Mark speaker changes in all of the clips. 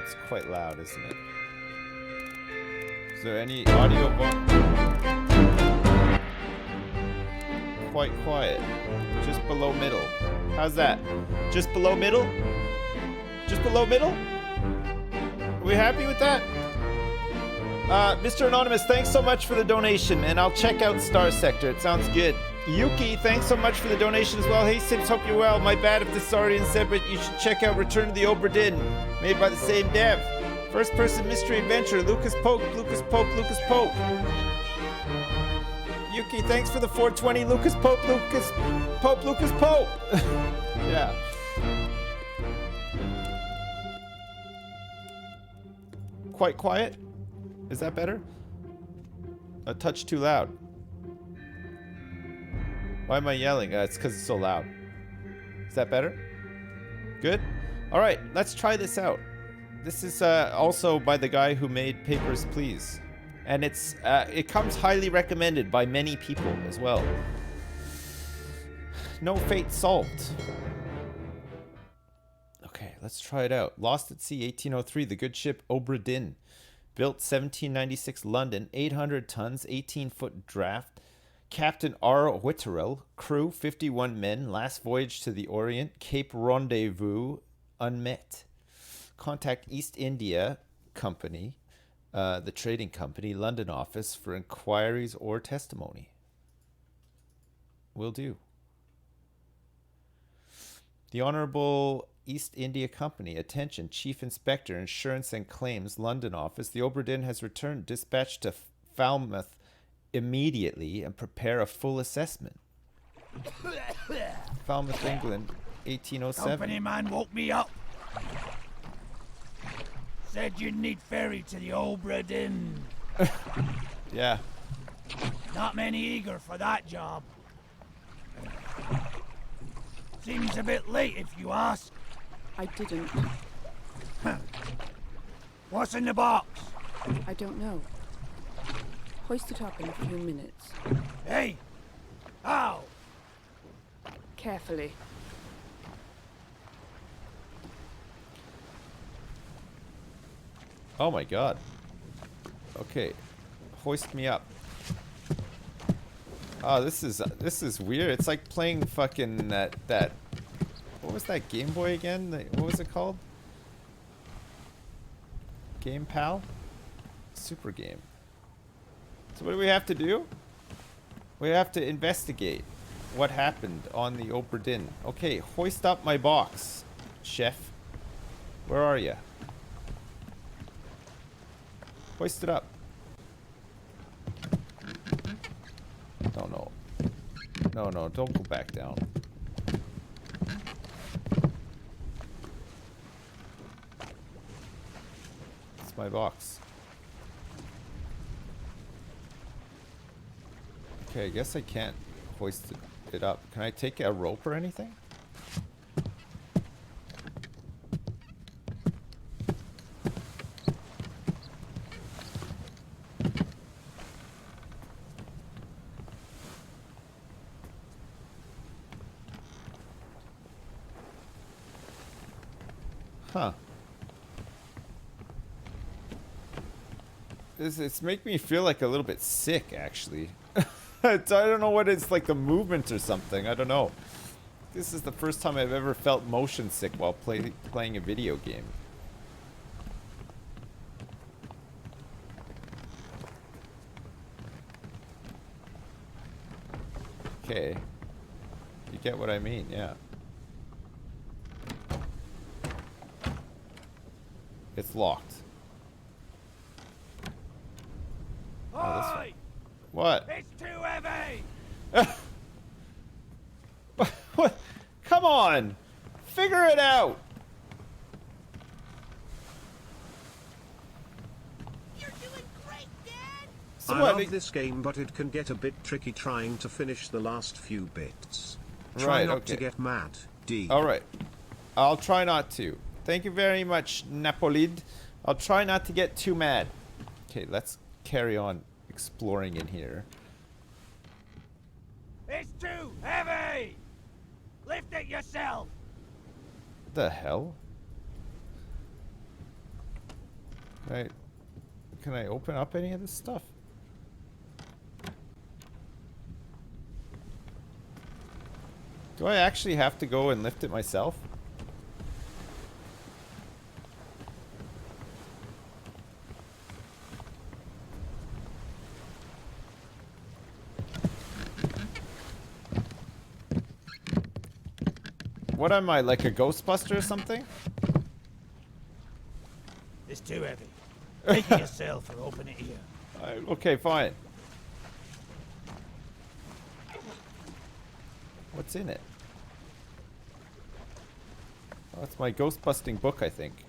Speaker 1: It's quite loud, isn't it? Is there any audio? Quite quiet. Just below middle. How's that? Just below middle? Just below middle? Are we happy with that? Mr. Anonymous, thanks so much for the donation, and I'll check out Star Sector. It sounds good. Yuki, thanks so much for the donation as well. Hey, Sips, hope you're well. My bad if this is already said, but you should check out Return to the Obra Dinn, made by the same dev. First-person mystery adventure. Lucas Pope, Lucas Pope, Lucas Pope. Yuki, thanks for the 420. Lucas Pope, Lucas Pope, Lucas Pope. Yeah. Quite quiet? Is that better? A touch too loud. Why am I yelling? It's because it's so loud. Is that better? Good? Alright, let's try this out. This is also by the guy who made Papers, Please. And it comes highly recommended by many people as well. No fate solved. Okay, let's try it out. Lost at Sea, 1803. The good ship Obra Dinn. Built 1796 London. 800 tons, 18-foot draft. Captain R. Whitterell. Crew, 51 men. Last voyage to the Orient. Cape Rendezvous unmet. Contact East India Company, the trading company, London office for inquiries or testimony. Will do. The Honorable East India Company. Attention, Chief Inspector, Insurance and Claims, London office. The Obra Dinn has returned. Dispatch to Falmouth immediately and prepare a full assessment. Falmouth, England, 1807.
Speaker 2: Company man woke me up. Said you'd need ferry to the Obra Dinn.
Speaker 1: Yeah.
Speaker 2: Not many eager for that job. Seems a bit late if you ask.
Speaker 3: I didn't.
Speaker 2: What's in the box?
Speaker 3: I don't know. Hoist it up in a few minutes.
Speaker 2: Hey! How?
Speaker 3: Carefully.
Speaker 1: Oh my god. Okay. Hoist me up. Oh, this is weird. It's like playing fucking that what was that Game Boy again? What was it called? Game Pal? Super Game. So what do we have to do? We have to investigate what happened on the Obra Dinn. Okay, hoist up my box, chef. Where are you? Hoist it up. No. No, don't go back down. It's my box. Okay, I guess I can't hoist it up. Can I take a rope or anything? Huh. It's making me feel like a little bit sick, actually. I don't know what it's like, the movement or something. I don't know. This is the first time I've ever felt motion sick while playing a video game. Okay. You get what I mean, yeah. It's locked. Oh, this one. What?
Speaker 2: It's too heavy!
Speaker 1: What? Come on! Figure it out!
Speaker 2: You're doing great, Dad!
Speaker 1: So
Speaker 4: I
Speaker 1: what?
Speaker 4: love this game, but it can get a bit tricky trying to finish the last few bits. Try
Speaker 1: Right,
Speaker 4: not
Speaker 1: okay.
Speaker 4: to get mad, D.
Speaker 1: Alright. I'll try not to. Thank you very much, Napolid. I'll try not to get too mad. Okay, let's carry on exploring in here.
Speaker 2: It's too heavy! Lift it yourself!
Speaker 1: What the hell? Can I open up any of this stuff? Do I actually have to go and lift it myself? What am I, like a Ghostbuster or something?
Speaker 2: It's too heavy. Take it yourself or open it here.
Speaker 1: Okay, fine. What's in it? Oh, it's my ghost busting book, I think.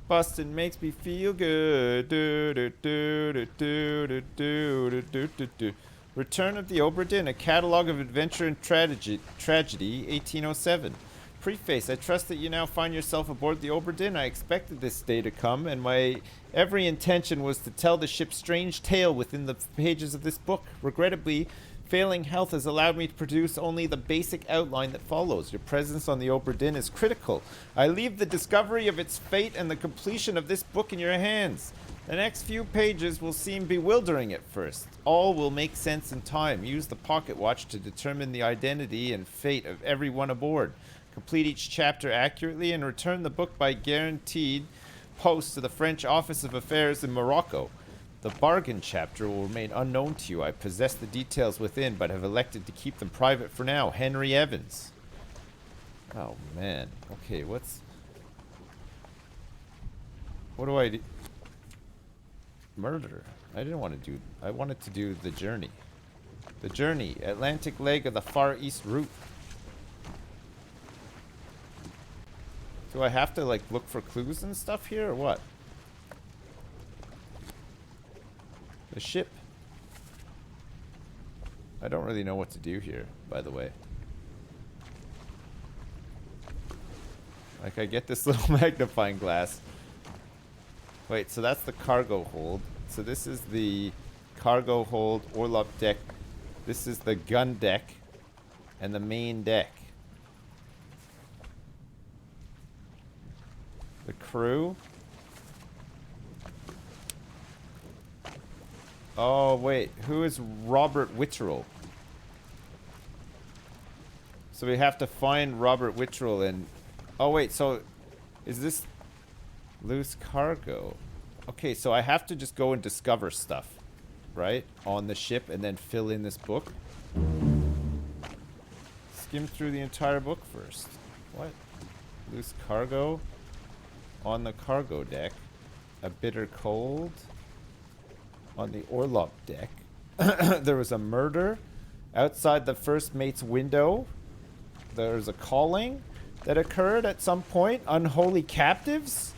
Speaker 1: Busting makes me feel good. Do, do, do, do, do, do, do, do, do, do. Return of the Obra Dinn, a catalog of adventure and tragedy, 1807. Preface, I trust that you now find yourself aboard the Obra Dinn. I expected this day to come, and my every intention was to tell the ship's strange tale within the pages of this book. Regrettably, failing health has allowed me to produce only the basic outline that follows. Your presence on the Obra Dinn is critical. I leave the discovery of its fate and the completion of this book in your hands. The next few pages will seem bewildering at first. All will make sense in time. Use the pocket watch to determine the identity and fate of everyone aboard. Complete each chapter accurately and return the book by guaranteed post to the French Office of Affairs in Morocco. The bargain chapter will remain unknown to you. I possess the details within, but have elected to keep them private for now. Henry Evans. Oh, man. Okay, what do I do? Murder. I didn't want to do... I wanted to do the journey. The journey. Atlantic leg of the Far East route. Do I have to, like, look for clues and stuff here, or what? The ship. I don't really know what to do here, by the way. Like, I get this little magnifying glass. Wait, so that's the cargo hold. So this is the cargo hold, orlop deck. This is the gun deck and the main deck. The crew. Oh, wait. Who is Robert Witcherell? So we have to find Robert Witcherell and... Oh, wait. So is this loose cargo? Okay, so I have to just go and discover stuff, right? On the ship and then fill in this book. Skim through the entire book first. What? Loose cargo on the cargo deck. A bitter cold on the orlop deck. There was a murder outside the first mate's window. There's a calling that occurred at some point. Unholy captives.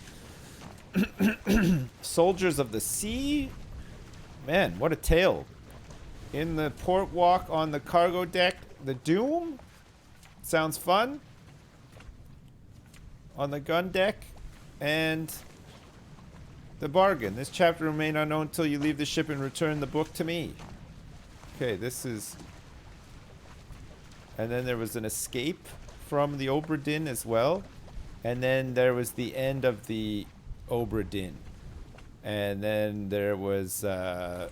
Speaker 1: Soldiers of the sea. Man, what a tale. In the port walk on the cargo deck, the doom. Sounds fun. On the gun deck. And the bargain. This chapter will remain unknown until you leave the ship and return the book to me. Okay, this is... And then there was an escape from the Obra Dinn as well. And then there was the end of the Obra Dinn. And then there was the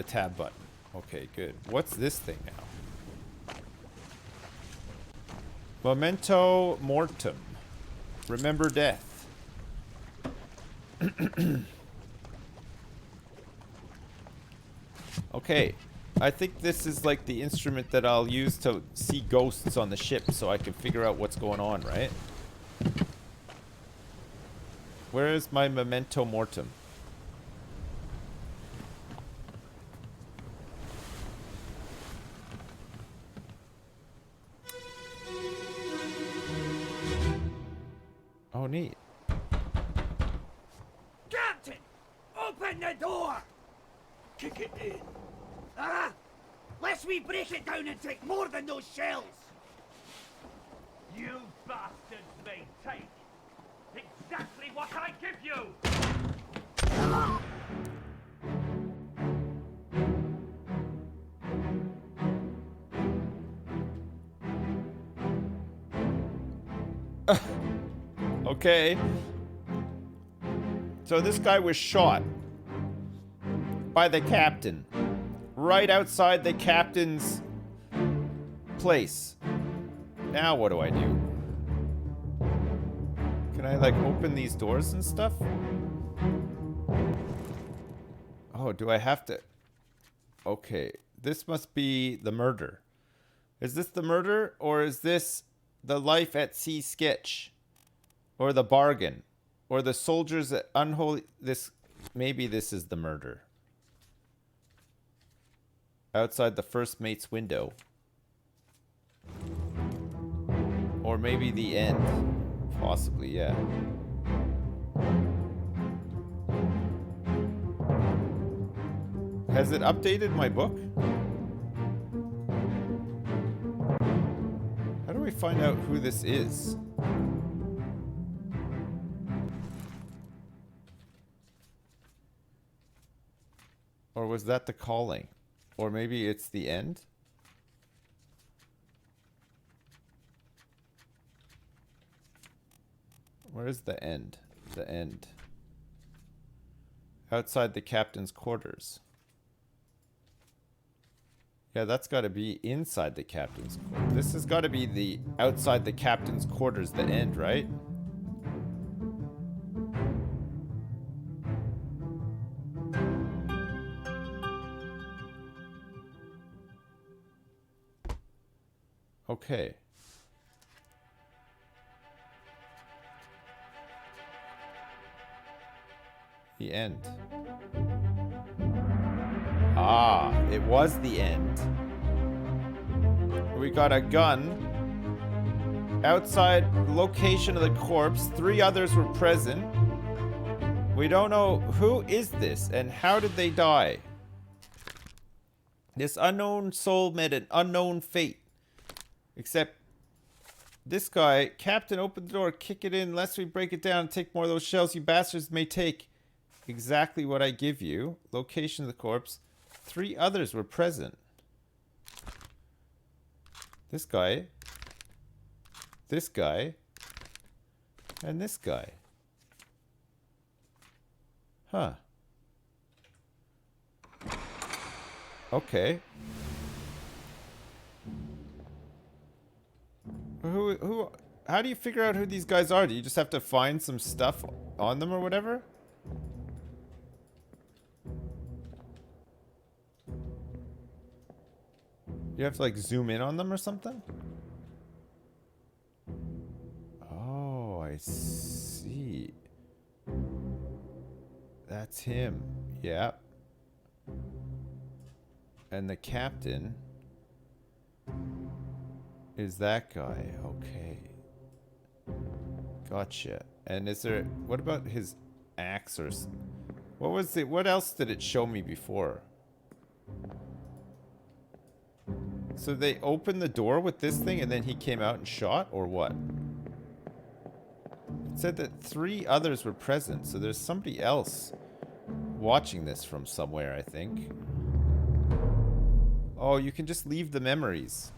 Speaker 1: tab button. Okay, good. What's this thing now? Memento mortem. Remember death. Okay. I think this is like the instrument that I'll use to see ghosts on the ship so I can figure out what's going on, right? Where is my memento mortem? Oh, neat.
Speaker 2: Captain! Open the door! Kick it in. Ah! Lest we break it down and take more than those shells!
Speaker 5: You bastards may take exactly what I give you!
Speaker 1: Okay. So this guy was shot by the captain right outside the captain's place. Now what do I do? Can I like open these doors and stuff? Oh, do I have to? Okay, this must be the murder. Is this the murder, or is this the life at sea sketch? Or the bargain? Or the soldiers at unholy... Maybe this is the murder. Outside the first mate's window. Or maybe the end. Possibly, yeah. Has it updated my book? How do we find out who this is? Or was that the calling? Or maybe it's the end? Where is the end? The end. Outside the captain's quarters. Yeah, that's got to be inside the captain's quarters. This has got to be the outside the captain's quarters, the end, right? Okay. The end. Ah, it was the end. We got a gun. Outside location of the corpse. 3 others were present. We don't know who is this and how did they die. This unknown soul met an unknown fate. Except this guy, Captain, open the door, kick it in, lest we break it down and take more of those shells. You bastards may take exactly what I give you. Location of the corpse. 3 others were present. This guy, and this guy. Huh. Okay. How do you figure out who these guys are? Do you just have to find some stuff on them or whatever? You have to like zoom in on them or something? Oh, I see. That's him. Yeah. And the captain is that guy. Okay. Gotcha. And is there... What about his axe or... What was it? What else did it show me before? So they opened the door with this thing and then he came out and shot? Or what? It said that 3 others were present. So there's somebody else watching this from somewhere, I think. Oh, you can just leave the memories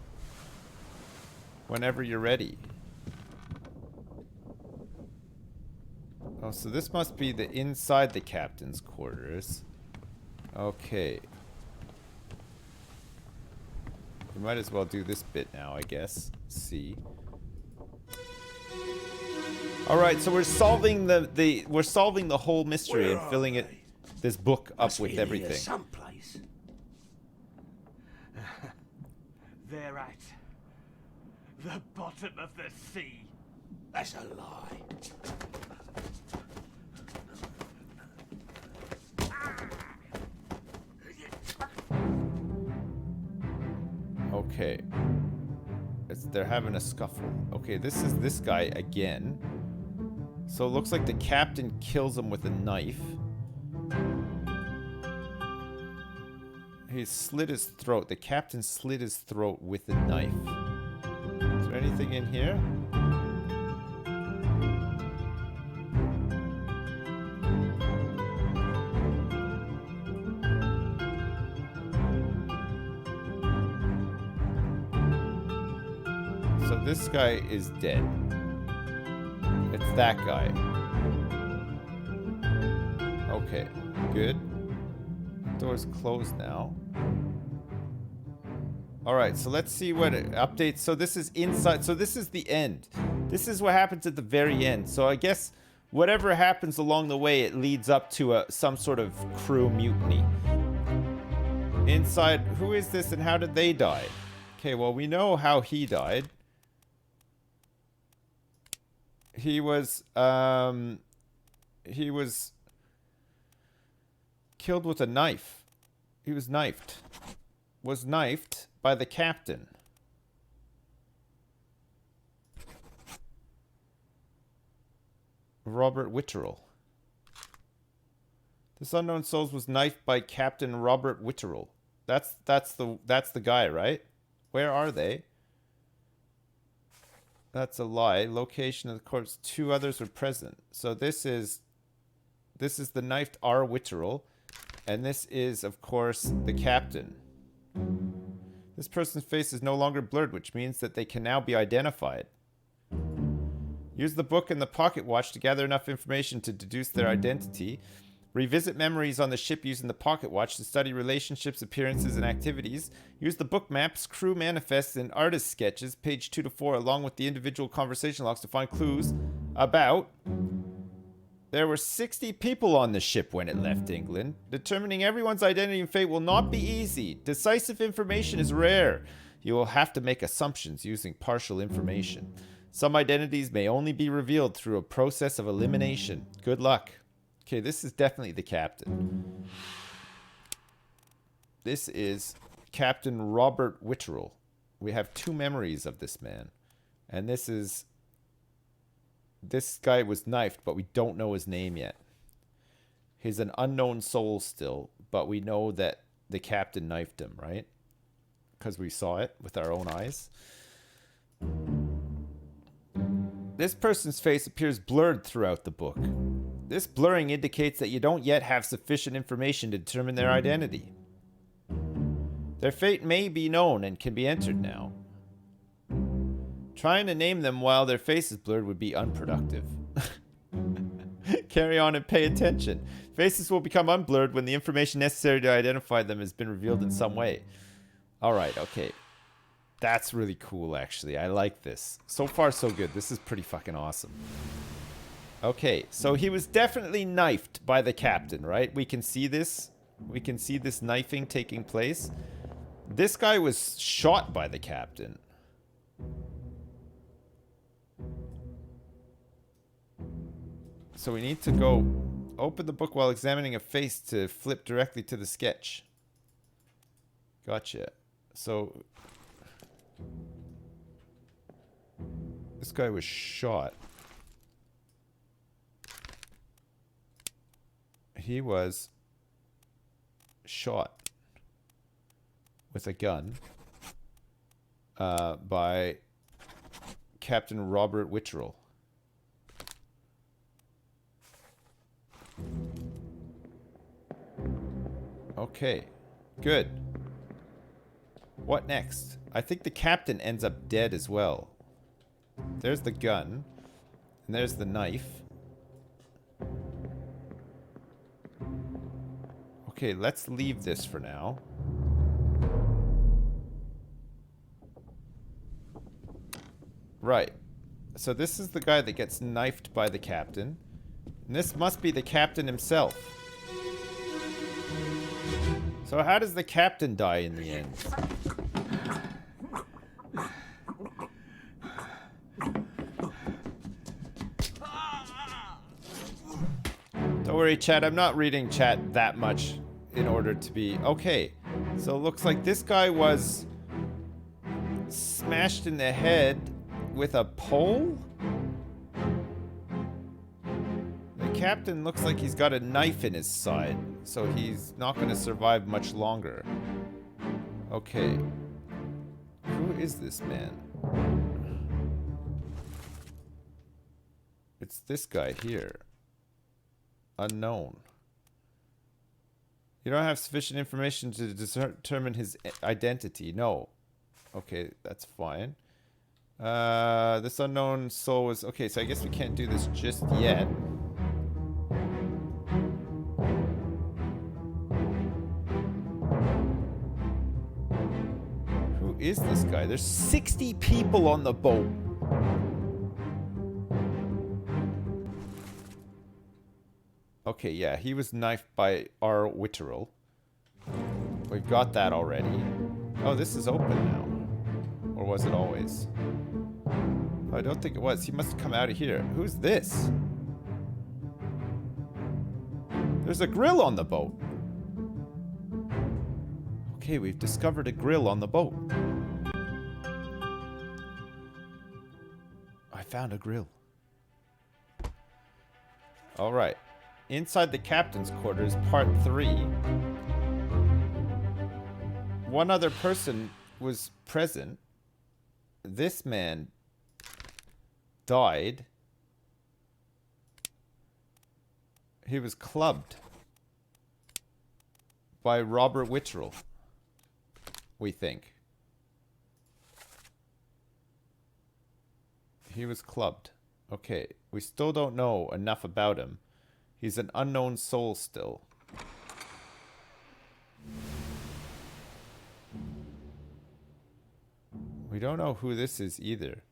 Speaker 1: whenever you're ready. Oh, so this must be the inside the captain's quarters. Okay. We might as well do this bit now, I guess. See. All right, so we're solving the whole mystery and filling this book up with everything.
Speaker 2: Someplace.
Speaker 5: They're at the bottom of the sea.
Speaker 2: That's a lie.
Speaker 1: Okay. They're having a scuffle. Okay, this is this guy again. So it looks like the captain kills him with a knife. He slit his throat. The captain slit his throat with a knife. Is there anything in here? So this guy is dead. It's that guy. Okay, good. Door's closed now. Alright, so let's see what it updates. So this is inside. So this is the end. This is what happens at the very end. So I guess whatever happens along the way, it leads up to some sort of crew mutiny. Inside, who is this and how did they die? Okay, well, we know how he died. He was killed with a knife. He was knifed. Was knifed by the captain. Robert Witterell. This unknown soul was knifed by Captain Robert Witterell. That's the guy, right? Where are they? That's a lie. Location of the corpse. 2 others were present. So this is the knifed R. Witterell. And this is, of course, the captain. This person's face is no longer blurred, which means that they can now be identified. Use the book and the pocket watch to gather enough information to deduce their identity. Revisit memories on the ship using the pocket watch to study relationships, appearances, and activities. Use the book maps, crew manifests, and artist sketches, page 2 to 4, along with the individual conversation logs to find clues about... There were 60 people on the ship when it left England. Determining everyone's identity and fate will not be easy. Decisive information is rare. You will have to make assumptions using partial information. Some identities may only be revealed through a process of elimination. Good luck. Okay, this is definitely the captain. This is Captain Robert Witterell. We have 2 memories of this man. And this guy was knifed, but we don't know his name yet. He's an unknown soul still, but we know that the captain knifed him, right? Because we saw it with our own eyes. This person's face appears blurred throughout the book. This blurring indicates that you don't yet have sufficient information to determine their identity. Their fate may be known and can be entered now. Trying to name them while their face is blurred would be unproductive. Carry on and pay attention. Faces will become unblurred when the information necessary to identify them has been revealed in some way. Alright, okay. That's really cool, actually. I like this. So far, so good. This is pretty fucking awesome. Okay, so he was definitely knifed by the captain, right? We can see this. We can see this knifing taking place. This guy was shot by the captain. So we need to go open the book while examining a face to flip directly to the sketch. Gotcha. So this guy was shot. He was shot with a gun by Captain Robert Witterell. Okay, good. What next? I think the captain ends up dead as well. There's the gun. And there's the knife. Okay, let's leave this for now. Right. So this is the guy that gets knifed by the captain. And this must be the captain himself. So how does the captain die in the end? Don't worry, chat. I'm not reading chat that much in order to be... Okay. So it looks like this guy was smashed in the head with a pole? The captain looks like he's got a knife in his side, so he's not going to survive much longer. Okay. Who is this man? It's this guy here. Unknown. You don't have sufficient information to determine his identity. No. Okay, that's fine. This unknown soul was... Okay, so I guess we can't do this just yet. is this guy? There's 60 people on the boat. Okay, yeah, he was knifed by our Witterel. We've got that already. Oh, this is open now. Or was it always? Oh, I don't think it was. He must have come out of here. Who's this? There's a grill on the boat. Okay, we've discovered a grill on the boat. I found a grill. Alright. Inside the captain's quarters, part 3. One other person was present. This man died. He was clubbed by Robert Witterel, we think. He was clubbed. Okay, we still don't know enough about him. He's an unknown soul still. We don't know who this is either.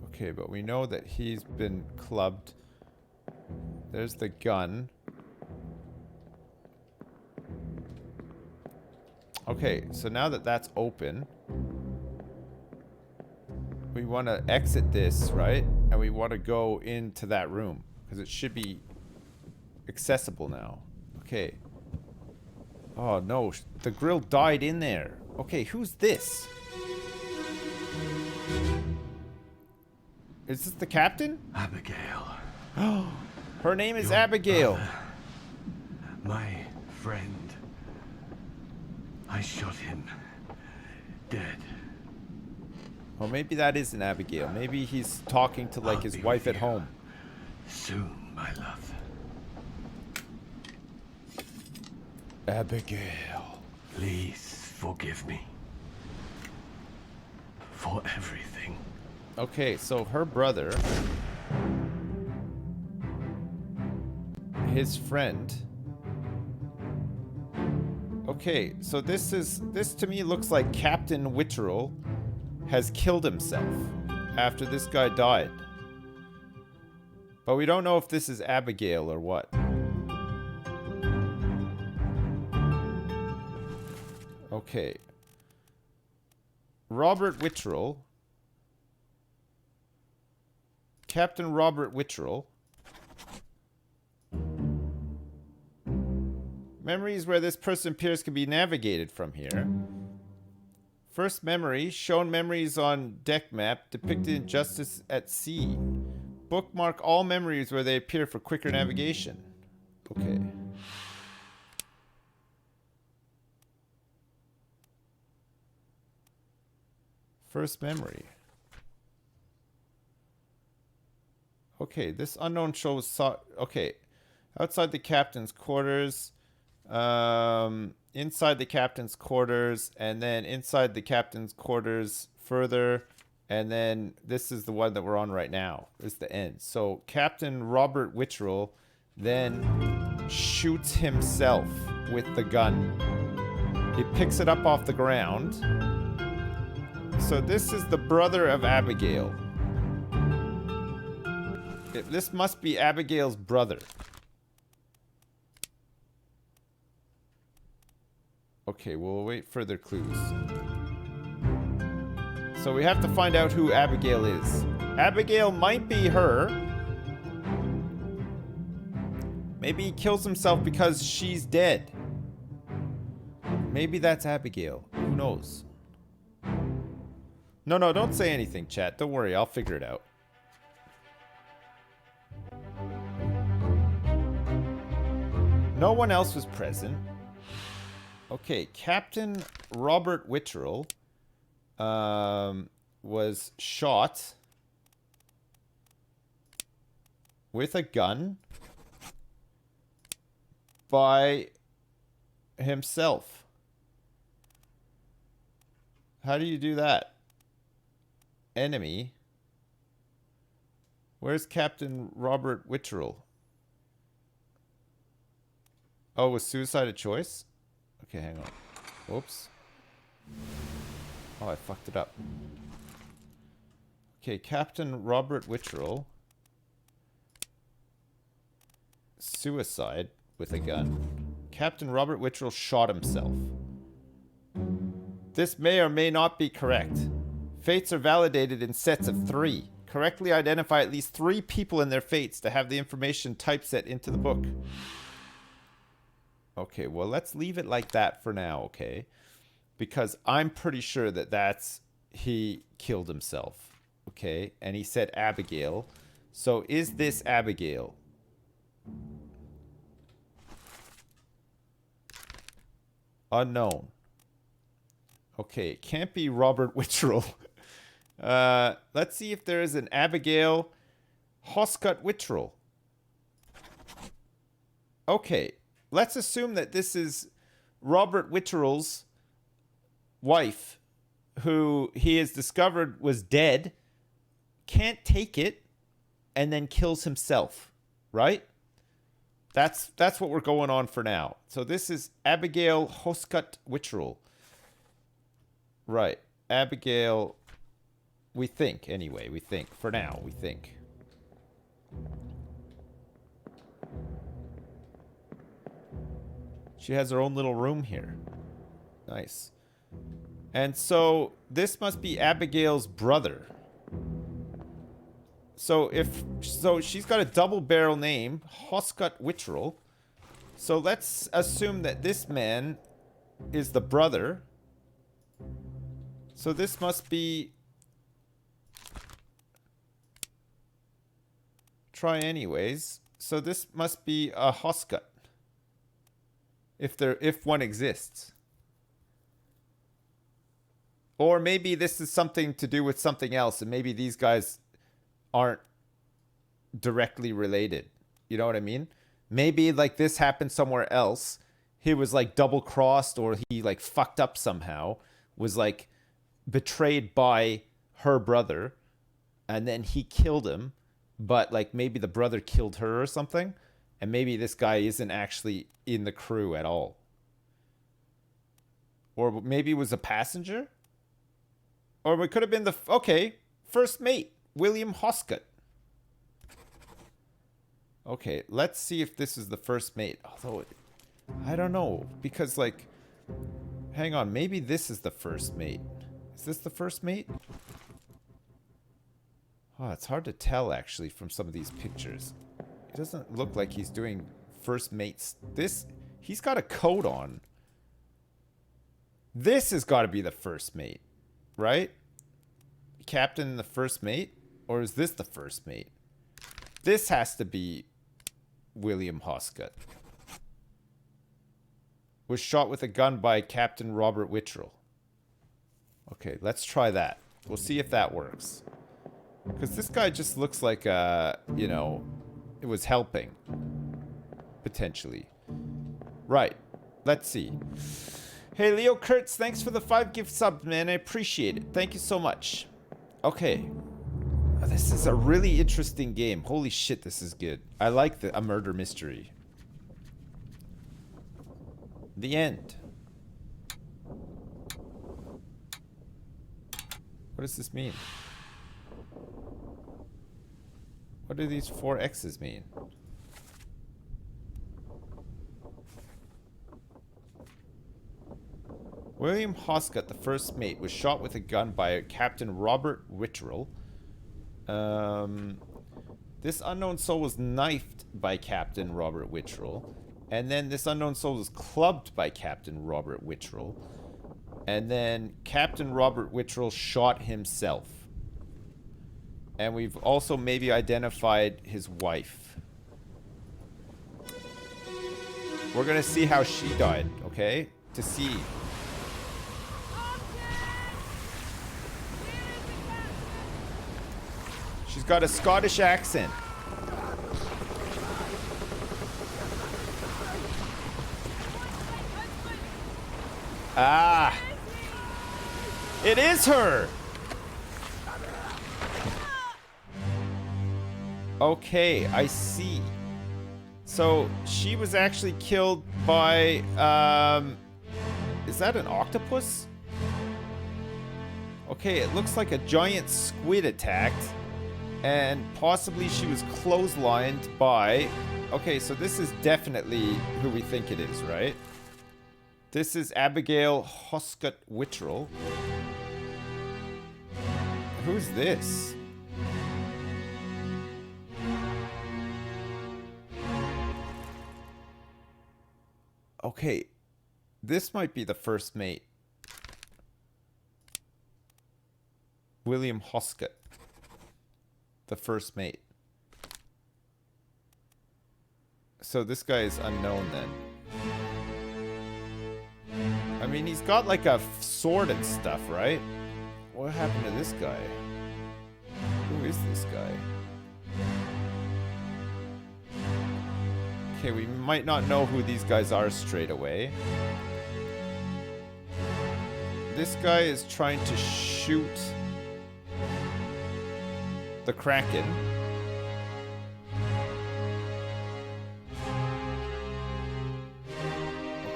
Speaker 1: Okay, but we know that he's been clubbed. There's the gun. Okay, so now that that's open, we want to exit this, right? And we want to go into that room, because it should be accessible now. Okay. Oh, no. The grill died in there. Okay, who's this? Is this the captain?
Speaker 5: Abigail.
Speaker 1: Her name is
Speaker 5: Your
Speaker 1: Abigail.
Speaker 5: brother, my friend. I shot him. Dead.
Speaker 1: Well, maybe that isn't Abigail. Maybe he's talking to, like,
Speaker 5: I'll
Speaker 1: his
Speaker 5: be
Speaker 1: wife
Speaker 5: with
Speaker 1: at
Speaker 5: you
Speaker 1: home.
Speaker 5: Soon, my love.
Speaker 1: Abigail.
Speaker 5: Please forgive me. For everything.
Speaker 1: Okay, so her brother, his friend. Okay, so this to me looks like Captain Witterel has killed himself after this guy died. But we don't know if this is Abigail or what. Okay. Robert Witterel. Captain Robert Witterel. Memories where this person appears can be navigated from here. First memory, shown memories on deck map, depicted in Justice at Sea. Bookmark all memories where they appear for quicker navigation. Okay. First memory. Okay, this unknown shows... Okay. Outside the captain's quarters. Inside the captain's quarters. And then inside the captain's quarters further. And then this is the one that we're on right now. This is the end. So Captain Robert Witterel then shoots himself with the gun. He picks it up off the ground. So this is the brother of Abigail. This must be Abigail's brother. Okay, we'll await further clues. So we have to find out who Abigail is. Abigail might be her. Maybe he kills himself because she's dead. Maybe that's Abigail. Who knows? No, don't say anything, chat. Don't worry, I'll figure it out. No one else was present. Okay, Captain Robert Witterel was shot with a gun by himself. How do you do that? Enemy. Where's Captain Robert Witterel? Oh, was suicide a choice? Okay, hang on. Whoops. Oh, I fucked it up. Okay, Captain Robert Witcherell. Suicide with a gun. Captain Robert Witcherell shot himself. This may or may not be correct. Fates are validated in sets of 3. Correctly identify at least 3 people in their fates to have the information typeset into the book. Okay, well, let's leave it like that for now, okay? Because I'm pretty sure that he killed himself, okay? And he said Abigail. So is this Abigail? Unknown. Okay, it can't be Robert Witcherell. Let's see if there is an Abigail Hoscut Witcherell. Okay, let's assume that this is Robert Witcherell's wife, who he has discovered was dead, can't take it, and then kills himself, right? That's what we're going on for now. So this is Abigail Hoscut Witcherell. Right. Abigail, we think, anyway. We think. For now, we think. She has her own little room here. Nice. And so, this must be Abigail's brother. So she's got a double barrel name, Hoscut Witcherell. So let's assume that this man is the brother. So this must be... Try anyways. So this must be a Hoscut. If one exists. Or maybe this is something to do with something else, and maybe these guys aren't directly related. You know what I mean? Maybe like this happened somewhere else. He was like double crossed, or he like fucked up somehow, was like betrayed by her brother, and then he killed him, but like maybe the brother killed her or something, and maybe this guy isn't actually in the crew at all. Or maybe it was a passenger? Or it could have been the... Okay, first mate. William Hoscut. Okay, let's see if this is the first mate. Although, I don't know. Because, like... Hang on, maybe this is the first mate. Is this the first mate? Oh, it's hard to tell, actually, from some of these pictures. It doesn't look like he's doing first mates. He's got a coat on. This has got to be the first mate. Right? Captain and the first mate? Or is this the first mate? This has to be William Hoscut. Was shot with a gun by Captain Robert Witcherell. Okay, let's try that. We'll see if that works. Because this guy just looks like, you know, it was helping. Potentially. Right. Let's see. Hey, Leo Kurtz, thanks for the 5 gift subs, man. I appreciate it. Thank you so much. Okay. This is a really interesting game. Holy shit, this is good. I like a murder mystery. The end. What does this mean? What do these 4 X's mean? William Hoscut, the first mate, was shot with a gun by Captain Robert Witcherell. This unknown soul was knifed by Captain Robert Witcherell. And then this unknown soul was clubbed by Captain Robert Witcherell. And then Captain Robert Witcherell shot himself. And we've also maybe identified his wife. We're gonna see how she died, okay? To see. She's got a Scottish accent. Ah! It is her! Okay, I see. So she was actually killed by, is that an octopus? Okay, it looks like a giant squid attacked, and possibly she was clotheslined by, okay, so this is definitely who we think it is, right? This is Abigail Hoscott Wittrell. Who's this? Okay, this might be the first mate. William Hoscott. The first mate. So this guy is unknown then. I mean, he's got like a sword and stuff, right? What happened to this guy? Who is this guy? Okay, we might not know who these guys are straight away. This guy is trying to shoot the Kraken.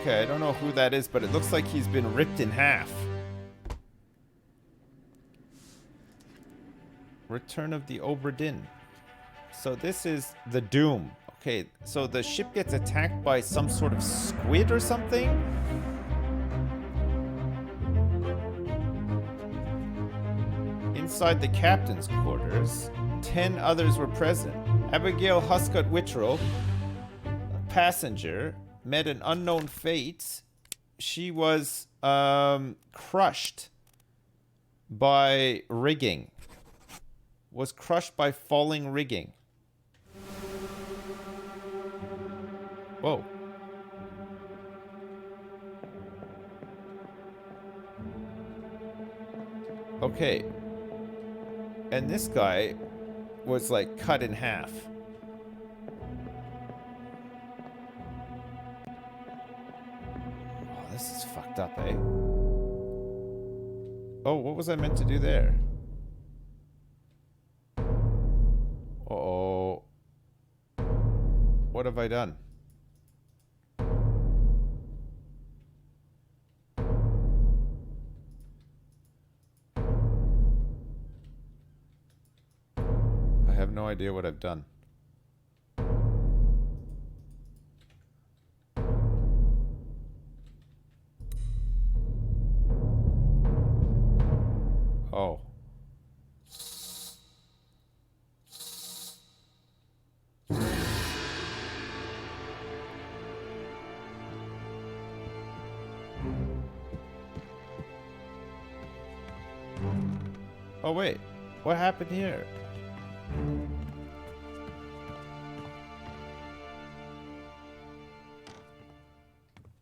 Speaker 1: Okay, I don't know who that is, but it looks like he's been ripped in half. Return of the Obra Dinn. So this is the Doom. Okay, so the ship gets attacked by some sort of squid or something? Inside the captain's quarters, 10 others were present. Abigail Hoscott Wittrell, passenger, met an unknown fate. She was crushed by rigging. Was crushed by falling rigging. Whoa. Okay. And this guy was like cut in half. Oh, this is fucked up, eh? Oh, what was I meant to do there? Uh-oh. What have I done? I have no idea what I've done. Oh. Oh wait, what happened here?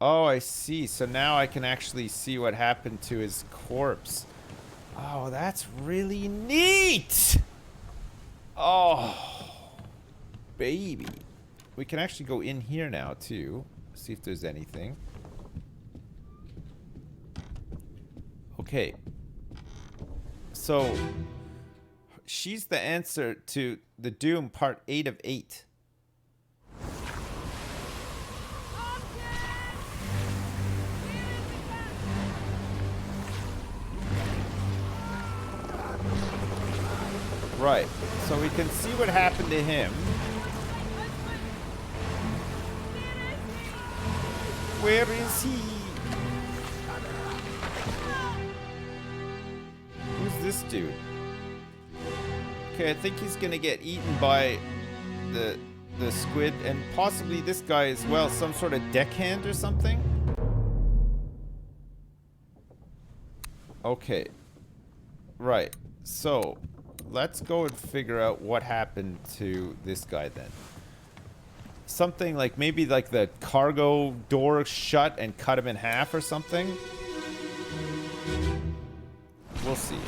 Speaker 1: Oh, I see. So now I can actually see what happened to his corpse. Oh, that's really neat! Oh, baby. We can actually go in here now, too. See if there's anything. Okay. So, she's the answer to the Doom Part 8 of 8. Right, so we can see what happened to him. Where is he? Who's this dude? Okay, I think he's gonna get eaten by the squid, and possibly this guy as well, some sort of deckhand or something? Okay. Right, so let's go and figure out what happened to this guy then. Something like maybe like the cargo door shut and cut him in half or something. We'll see.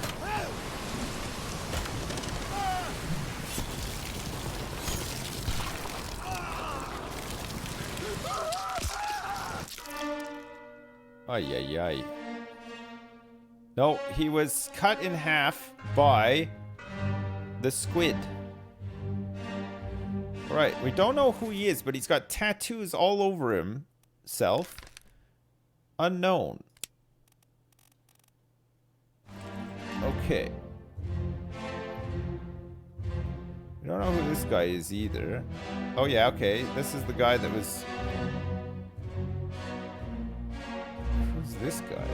Speaker 1: Ay, ay, ay. No, he was cut in half by the squid. Alright, we don't know who he is, but he's got tattoos all over himself. Unknown. Okay. We don't know who this guy is either. Oh yeah, okay. This is the guy that was... Who's this guy?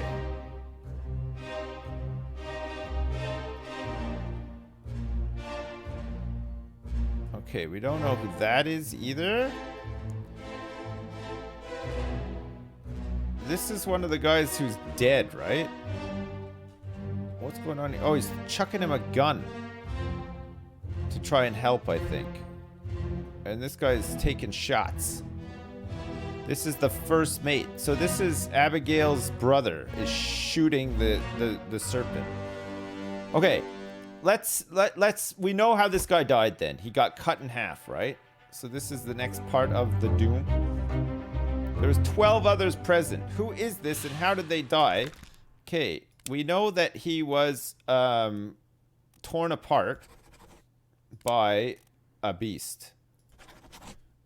Speaker 1: Okay, we don't know who that is either. This is one of the guys who's dead, right? What's going on here? Oh, he's chucking him a gun to try and help, I think. And this guy's taking shots. This is the first mate. So this is Abigail's brother is shooting the serpent. Okay. Let's we know how this guy died then. He got cut in half, right? So this is the next part of the doom. There was 12 others present. Who is this and how did they die? Okay, we know that he was torn apart by a beast.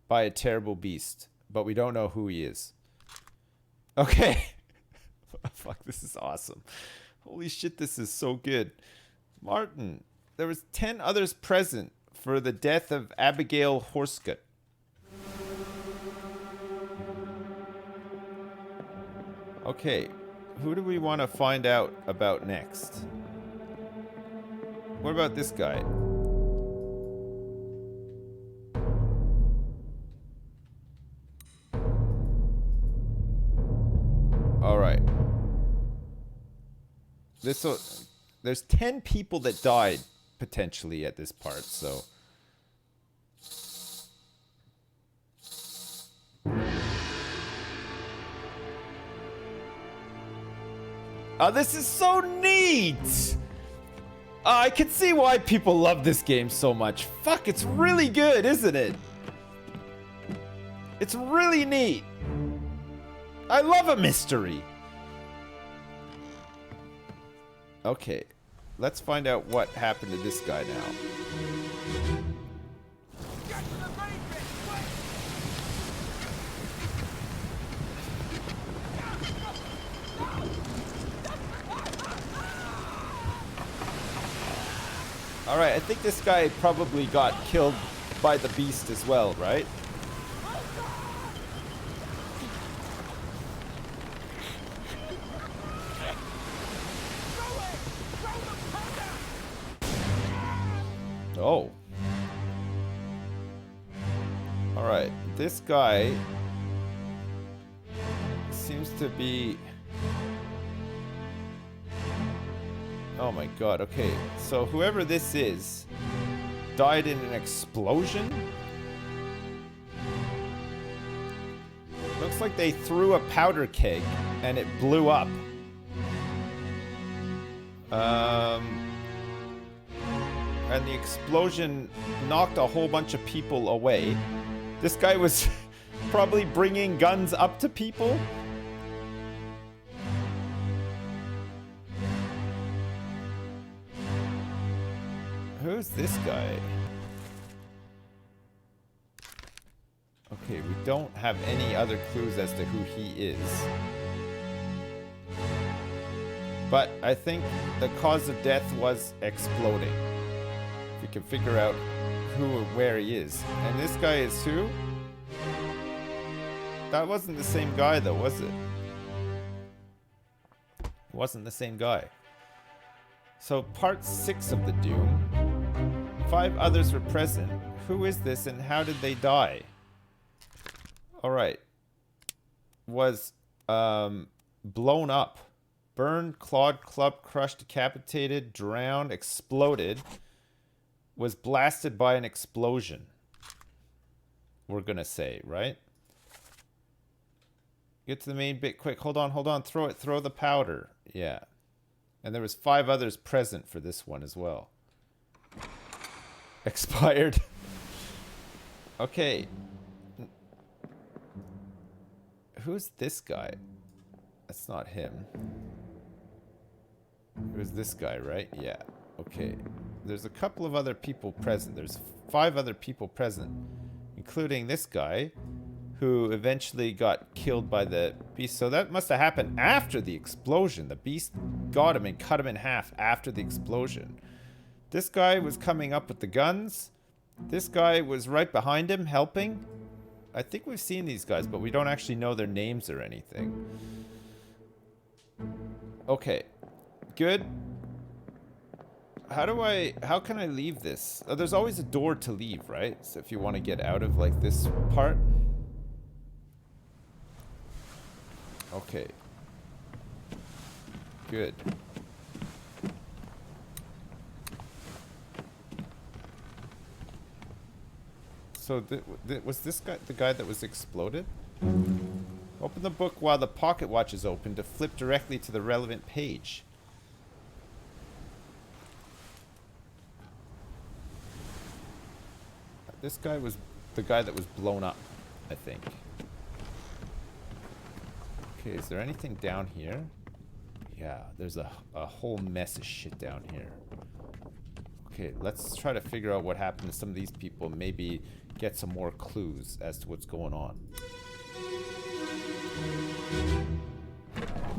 Speaker 1: By a terrible beast. But we don't know who he is. Okay. Fuck, this is awesome. Holy shit, this is so good. Martin, there was 10 others present for the death of Abigail Horscott. Okay, who do we want to find out about next? What about this guy? All right. There's 10 people that died potentially at this part, so. Oh, this is so neat! I can see why people love this game so much. Fuck, it's really good, isn't it? It's really neat. I love a mystery. Okay, let's find out what happened to this guy now. Alright, I think this guy probably got killed by the beast as well, right? Oh. Alright, this guy seems to be... Oh my god, okay. So whoever this is died in an explosion? Looks like they threw a powder keg and it blew up. And the explosion knocked a whole bunch of people away. This guy was probably bringing guns up to people. Who's this guy? Okay, we don't have any other clues as to who he is. But I think the cause of death was exploding. If we can figure out who or where he is. And this guy is who? That wasn't the same guy though, was it? It wasn't the same guy. So part 6 of the Doom. 5 others were present. Who is this and how did they die? Alright. Was blown up. Burned, clawed, clubbed, crushed, decapitated, drowned, exploded. Was blasted by an explosion. We're gonna say, right? Get to the main bit quick. Hold on. Throw the powder. Yeah. And there was 5 others present for this one as well. Expired. Okay. Who's this guy? That's not him. Who's this guy, right? Yeah. Okay. There's a couple of other people present. There's 5 other people present. including this guy, who eventually got killed by the beast. So that must have happened after the explosion. The beast got him and cut him in half after the explosion. This guy was coming up with the guns. This guy was right behind him, helping. I think we've seen these guys, but we don't actually know their names or anything. Okay. Good. How can I leave this? Oh, there's always a door to leave, right? So if you want to get out of, like, this part. Okay. Good. So, was this guy the guy that was exploded? Open the book while the pocket watch is open to flip directly to the relevant page. This guy was the guy that was blown up, I think. Okay, is there anything down here? Yeah, there's a whole mess of shit down here. Okay, let's try to figure out what happened to some of these people. Maybe get some more clues as to what's going on.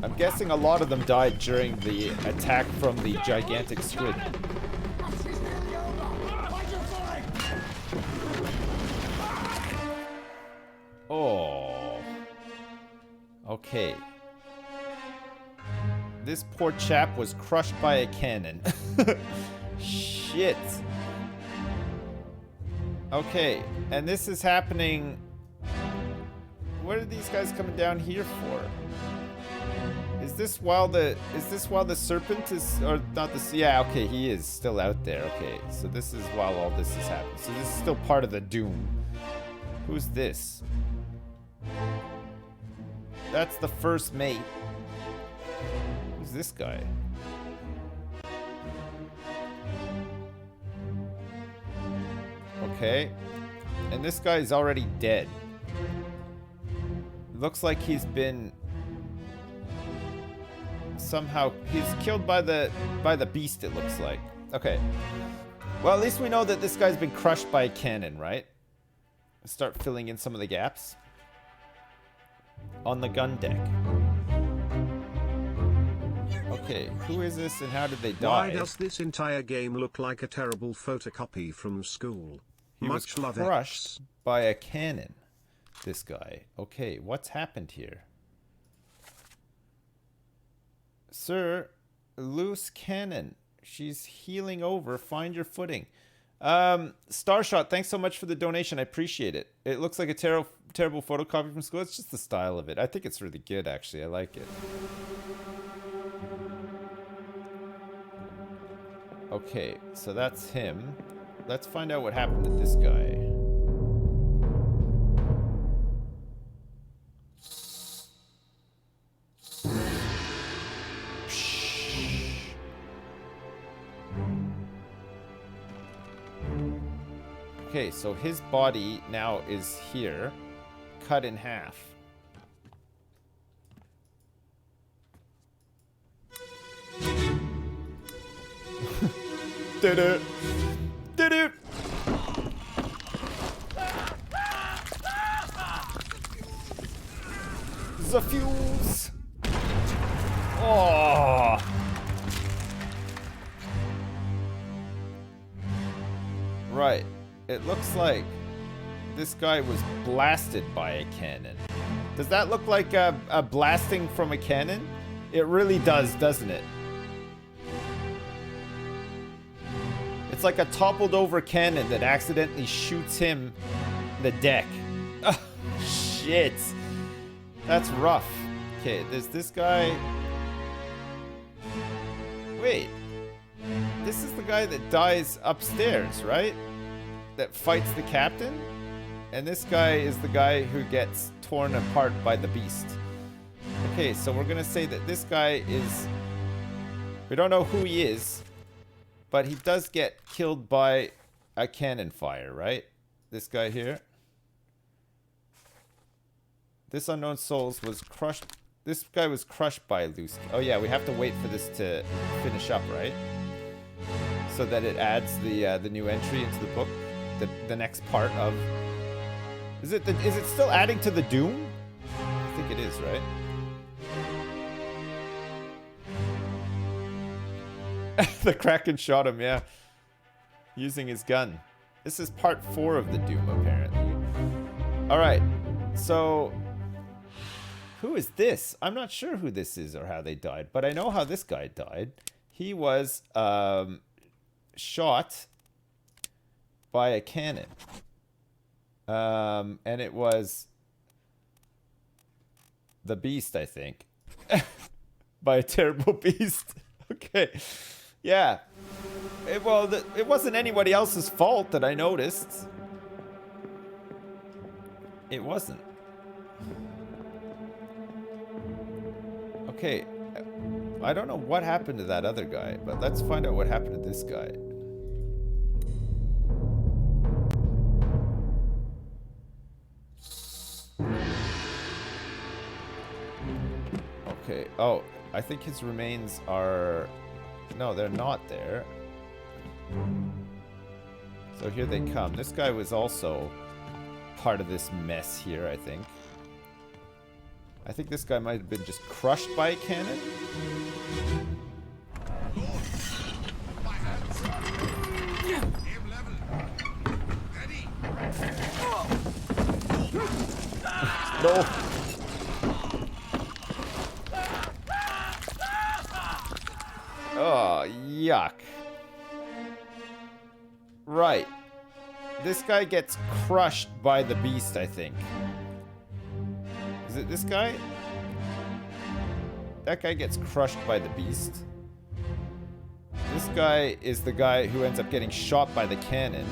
Speaker 1: I'm guessing a lot of them died during the attack from the gigantic squid. Oh. Okay. This poor chap was crushed by a cannon. Shit. Okay, and this is happening... What are these guys coming down here for? Is this while the serpent is... Or not this... Yeah, okay, he is still out there. Okay, so this is while all this is happening. So this is still part of the doom. Who's this? That's the first mate. Who's this guy? Okay. And this guy's already dead. Looks like he's been... Somehow... He's killed by the beast, it looks like. Okay. Well, at least we know that this guy's been crushed by a cannon, right? Start filling in some of the gaps. On the gun deck. Okay, who is this and how did they die?
Speaker 4: Why does this entire game look like a terrible photocopy from school?
Speaker 1: He was crushed by a cannon. This guy. Okay, what's happened here? Sir, loose cannon. She's healing over. Find your footing. Starshot, thanks so much for the donation. I appreciate it. It looks like a terrible photocopy from school. It's just the style of it. I think it's really good, actually. I like it. Okay, so that's him. Let's find out what happened to this guy. Okay, so his body now is here, cut in half. Do-do. Do-do. The fuse. Oh. Right. It looks like this guy was blasted by a cannon. Does that look like a blasting from a cannon? It really does, doesn't it? It's like a toppled over cannon that accidentally shoots him in the deck. Oh, shit. That's rough. Okay, there's this guy. Wait. This is the guy that dies upstairs, right? That fights the captain? And this guy is the guy who gets torn apart by the beast. Okay, so we're gonna say that this guy is... We don't know who he is, but he does get killed by a cannon fire, right? This guy here. This unknown souls was crushed... This guy was crushed by loose... Oh yeah, we have to wait for this to finish up, right? So that it adds the new entry into the book. The next part of Is it still adding to the doom? I think it is, right? The Kraken shot him, yeah. Using his gun. This is part 4 of the doom, apparently. Alright, so... who is this? I'm not sure who this is or how they died, but I know how this guy died. He was shot by a cannon. And it was the beast, I think. By a terrible beast. Okay. Yeah. It wasn't anybody else's fault that I noticed. It wasn't. Okay. I don't know what happened to that other guy, but let's find out what happened to this guy. Okay. Oh, I think his remains are... no, they're not there. So here they come. This guy was also part of this mess here, I think. I think this guy might have been just crushed by a cannon. No. Oh, yuck. Right. This guy gets crushed by the beast, I think. Is it this guy? That guy gets crushed by the beast. This guy is the guy who ends up getting shot by the cannon.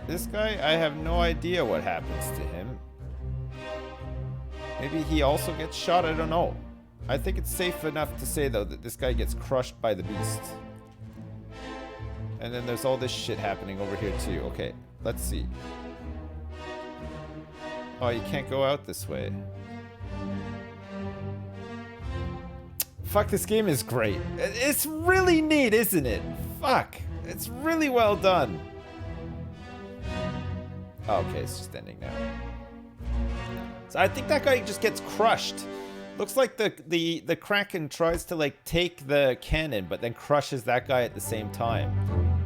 Speaker 1: This guy, I have no idea what happens to him. Maybe he also gets shot, I don't know. I think it's safe enough to say, though, that this guy gets crushed by the beast. And then there's all this shit happening over here, too. Okay, let's see. Oh, you can't go out this way. Fuck, this game is great. It's really neat, isn't it? Fuck. It's really well done. Oh, okay, it's just ending now. So I think that guy just gets crushed. Looks like the Kraken tries to like take the cannon, but then crushes that guy at the same time.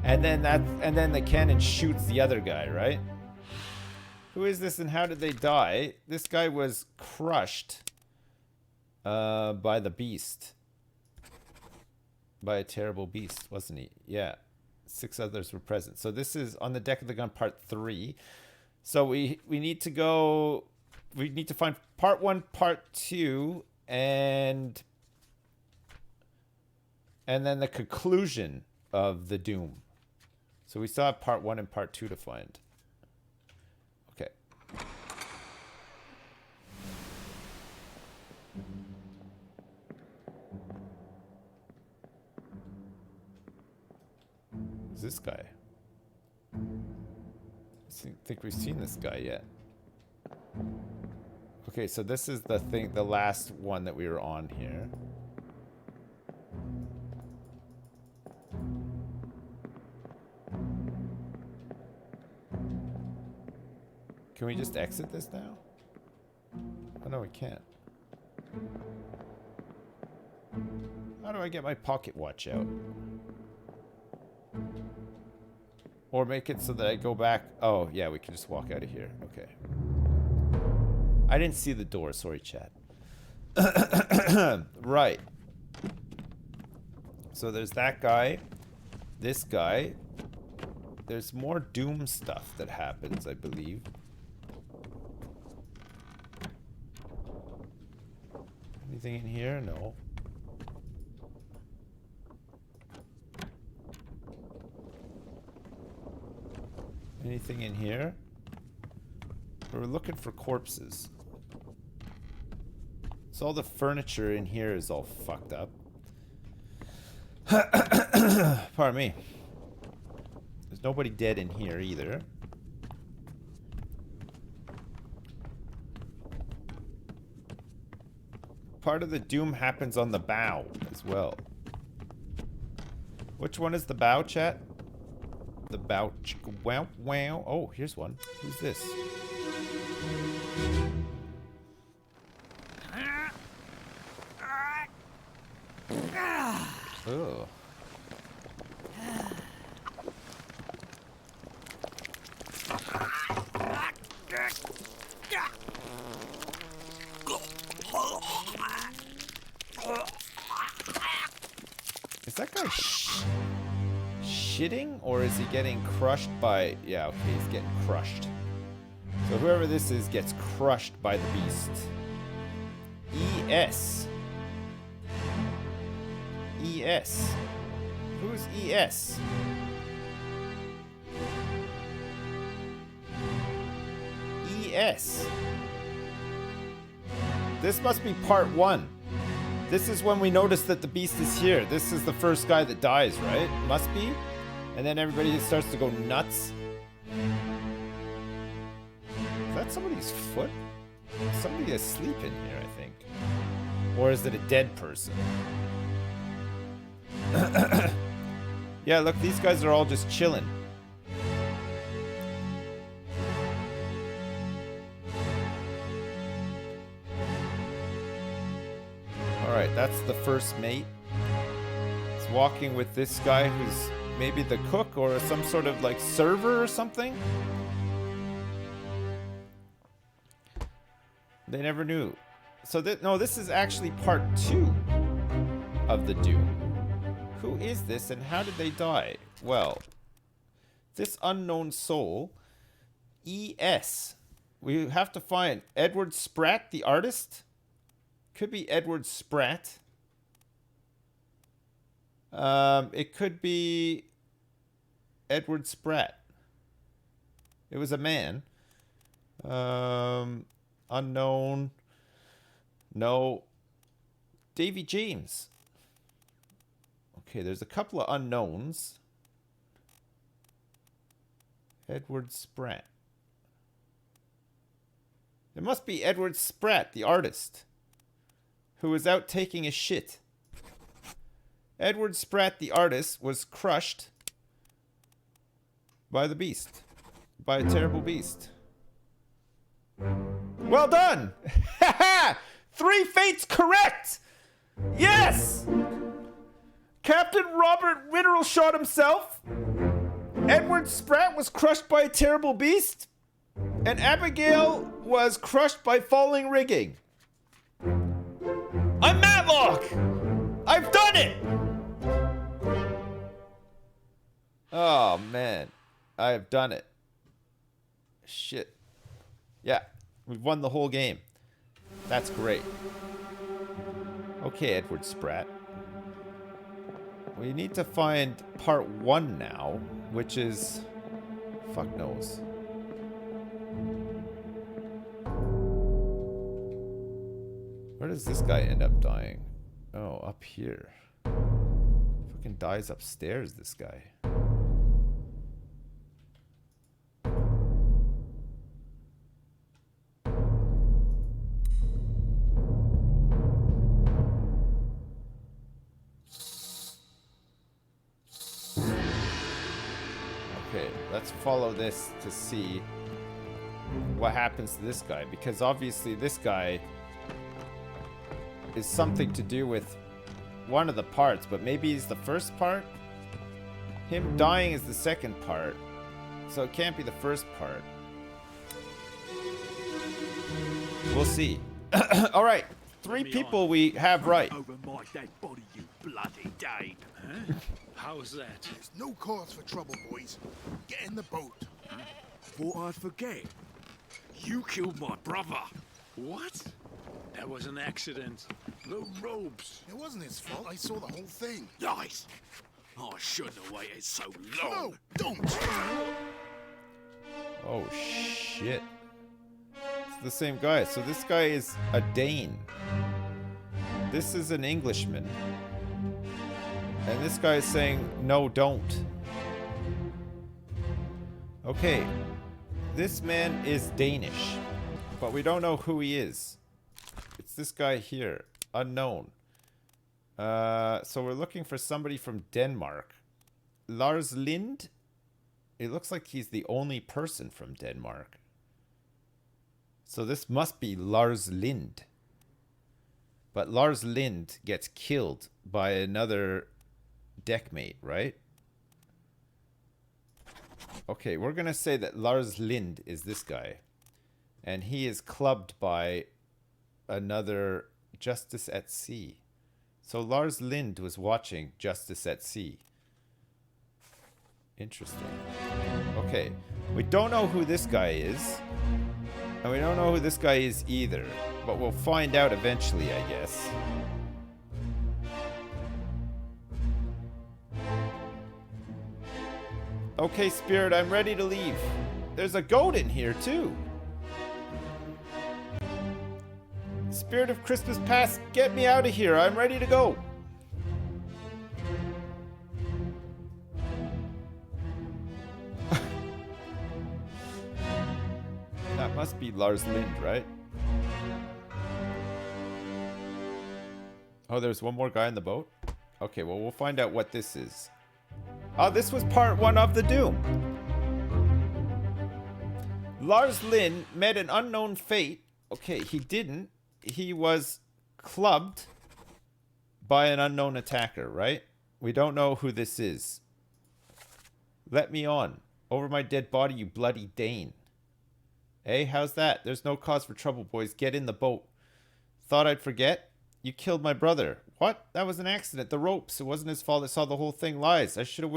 Speaker 1: And then the cannon shoots the other guy, right? Who is this and how did they die? This guy was crushed by the beast. By a terrible beast, wasn't he? Yeah. 6 others were present. So this is on the deck of the gun part 3. So we need to go... we need to find part 1, part 2, and then the conclusion of the doom. So we still have part 1 and part 2 to find. Okay. Who's this guy? I think we've seen this guy yet. Okay, so this is the thing, the last one that we were on here. Can we just exit this now? Oh no, we can't. How do I get my pocket watch out? Or make it so that I go back. Oh, yeah, we can just walk out of here. Okay. I didn't see the door. Sorry, chat. Right. So there's that guy. This guy. There's more Doom stuff that happens, I believe. Anything in here? No. Anything in here? We're looking for corpses. So all the furniture in here is all fucked up. Pardon me. There's nobody dead in here either. Part of the doom happens on the bow as well. Which one is the bow, chat? the bout. Wow, wow. Oh, here's one. Who's this? Oh. Is that guy shitting, or is he getting crushed by... Yeah, okay, he's getting crushed. So whoever this is gets crushed by the beast. ES. ES. Who's ES? ES. This must be part 1. This is when we notice that the beast is here. This is the first guy that dies, right? Must be. And then everybody starts to go nuts. Is that somebody's foot? Somebody is asleep in here, I think. Or is it a dead person? Yeah, look, these guys are all just chilling. Alright, that's the first mate. He's walking with this guy who's maybe the cook or some sort of like server or something. They never knew. So no, this is actually part 2 of the Doom. Who is this and how did they die? Well, this unknown soul, ES. We have to find Edward Spratt, the artist. Could be Edward Spratt. It could be Edward Spratt. It was a man. Unknown. No. Davy James. Okay, there's a couple of unknowns. Edward Spratt. It must be Edward Spratt, the artist, who was out taking a shit. Edward Spratt, the artist, was crushed by the beast. By a terrible beast. Well done! 3 fates correct! Yes! Captain Robert Witterell shot himself. Edward Spratt was crushed by a terrible beast. And Abigail was crushed by falling rigging. I'm Matlock! I've done it! Oh, man. I've done it. Shit. Yeah, we've won the whole game. That's great. Okay, Edward Spratt. We need to find part 1 now, which is... fuck knows. Where does this guy end up dying? Oh, up here. Fucking dies upstairs, this guy. Okay, let's follow this to see what happens to this guy, because obviously this guy is something to do with one of the parts, but maybe he's the first part? Him dying is the second part, so it can't be the first part. We'll see. Alright, 3 people we have right.
Speaker 2: Over my dead body, you bloody Dane.
Speaker 6: Huh? How's that?
Speaker 7: There's no cause for trouble, boys. Get in the boat.
Speaker 2: Thought I'd forget. You killed my brother.
Speaker 6: What? That was an accident. The ropes.
Speaker 7: It wasn't his fault. I saw the whole thing.
Speaker 2: Lies. I shouldn't have waited so long.
Speaker 7: No, don't.
Speaker 1: Oh shit. It's the same guy. So this guy is a Dane. This is an Englishman. And this guy is saying, no, don't. Okay. This man is Danish. But we don't know who he is. It's this guy here. Unknown. So we're looking for somebody from Denmark. Lars Lind? It looks like he's the only person from Denmark. So this must be Lars Lind. But Lars Lind gets killed by another deckmate, right? Okay, we're going to say that Lars Lind is this guy. And he is clubbed by another Justice at Sea. So Lars Lind was watching Justice at Sea. Interesting. Okay, we don't know who this guy is. And we don't know who this guy is either. But we'll find out eventually, I guess. Okay, Spirit, I'm ready to leave. There's a goat in here, too. Spirit of Christmas Past, get me out of here. I'm ready to go. That must be Lars Lind, right? Oh, there's one more guy in the boat? Okay, well, we'll find out what this is. Oh, this was part 1 of the Doom. Lars Lind met an unknown fate. Okay, he didn't. He was clubbed by an unknown attacker, right? We don't know who this is. Let me on. Over my dead body, you bloody Dane. Hey, how's that? There's no cause for trouble, boys. Get in the boat. Thought I'd forget? You killed my brother. What? That was an accident. The ropes. It wasn't his fault. I saw the whole thing. Lies. I shouldn't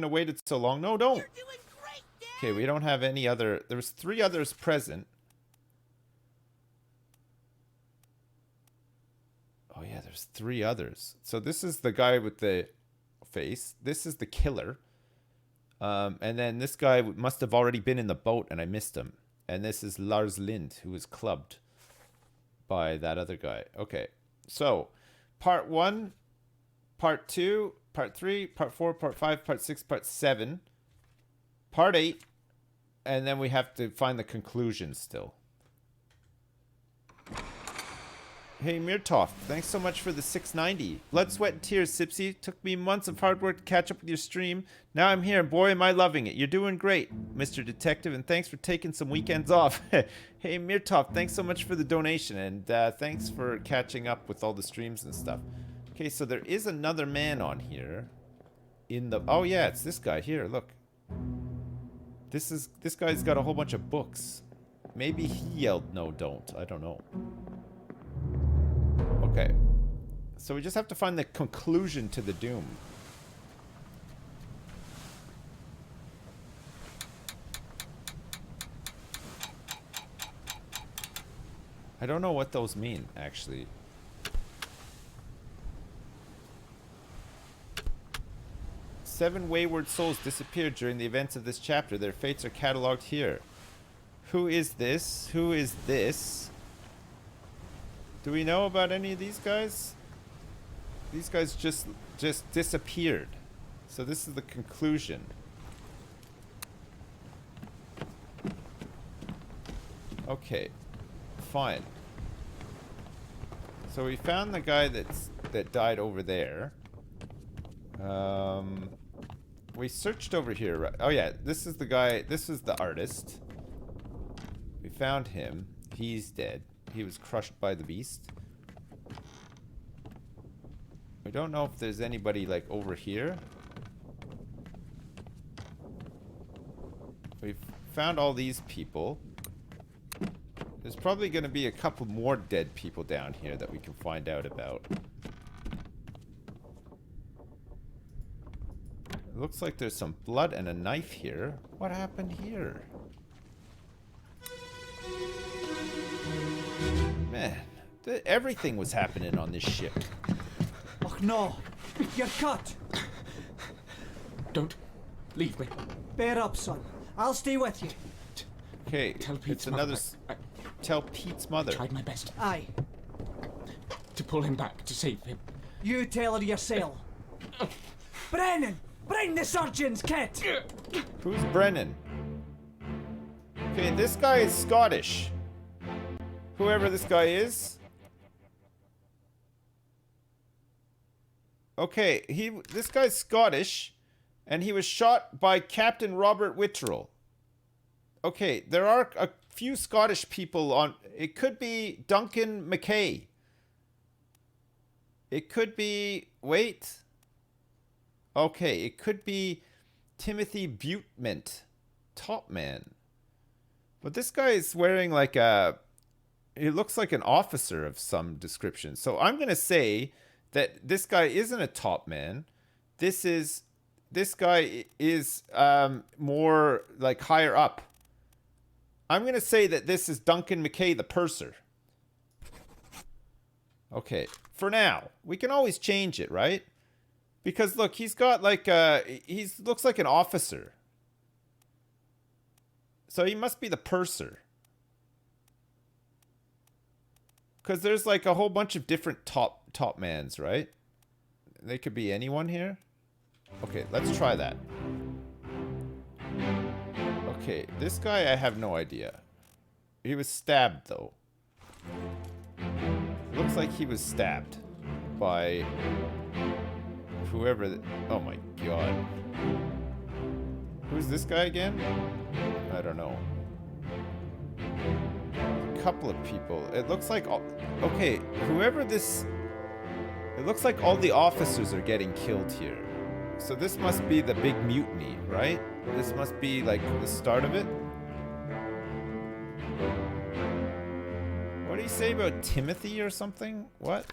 Speaker 1: have waited so long. No, don't.
Speaker 2: You're doing great, Dad.
Speaker 1: Okay, we don't have any other. There was 3 others present. Oh yeah, there's 3 others. So this is the guy with the face. This is the killer. And then this guy must have already been in the boat and I missed him. And this is Lars Lind, who was clubbed by that other guy. Okay, so part 1, part 2, part 3, part 4, part 5, part 6, part 7, part 8, and then we have to find the conclusion still. Hey, Mirtoff, thanks so much for the 690. Blood, sweat, and tears, Sipsy. Took me months of hard work to catch up with your stream. Now I'm here. Boy, am I loving it. You're doing great, Mr. Detective, and thanks for taking some weekends off. Hey, Mirtoff, thanks so much for the donation, and thanks for catching up with all the streams and stuff. Okay, so there is another man on here. In the... Oh, yeah, it's this guy here. Look. This guy's got a whole bunch of books. Maybe he yelled, no, don't. I don't know. Okay, so we just have to find the conclusion to the Doom. I don't know what those mean, actually. Seven wayward souls disappeared during the events of this chapter. Their fates are cataloged here. Who is this? Who is this? Do we know about any of these guys? These guys just disappeared. So this is the conclusion. Okay, fine. So we found the guy that died over there. We searched over here. Right? Oh yeah, this is the guy. This is the artist. We found him. He's dead. He was crushed by the beast. We don't know if there's anybody like over here. We've found all these people. There's probably going to be a couple more dead people down here that we can find out about. It looks like there's some blood and a knife here. What happened here? Man, everything was happening on this ship.
Speaker 2: Oh no, you're cut.
Speaker 8: Don't leave me.
Speaker 2: Bear up, son. I'll stay with you.
Speaker 1: Okay,
Speaker 8: Tell Pete's
Speaker 1: it's another.
Speaker 8: mother.
Speaker 1: Tell Pete's mother.
Speaker 8: I tried my best
Speaker 2: Aye,
Speaker 8: to pull him back, to save him.
Speaker 2: you tell her yourself. Brennan, bring the surgeon's kit.
Speaker 1: Who's Brennan? Okay, this guy is Scottish. Whoever this guy is. Okay, this guy's Scottish, And he was shot by Captain Robert Whittrell. Okay, there are a few Scottish people on... It could be Duncan McKay. It could be... Wait. Okay, it could be Timothy Butement. Top man. But this guy is wearing like a... He looks like an officer of some description. So I'm going to say that this guy isn't a top man. This guy is more like higher up. I'm going to say that this is Duncan McKay, the purser. Okay, for now. We can always change it, right? Because look, he's got like he looks like an officer. So he must be the purser. Because there's like a whole bunch of different top mans, right? They could be anyone here. Okay, let's try that. Okay, this guy I have no idea. He was stabbed though. Looks like he was stabbed by whoever. Oh my god. Who's this guy again? I don't know. A couple of people. It looks like okay, whoever this... It looks like all the officers are getting killed here. So this must be the big mutiny, right? This must be like the start of it. What do you say about Timothy or something? What?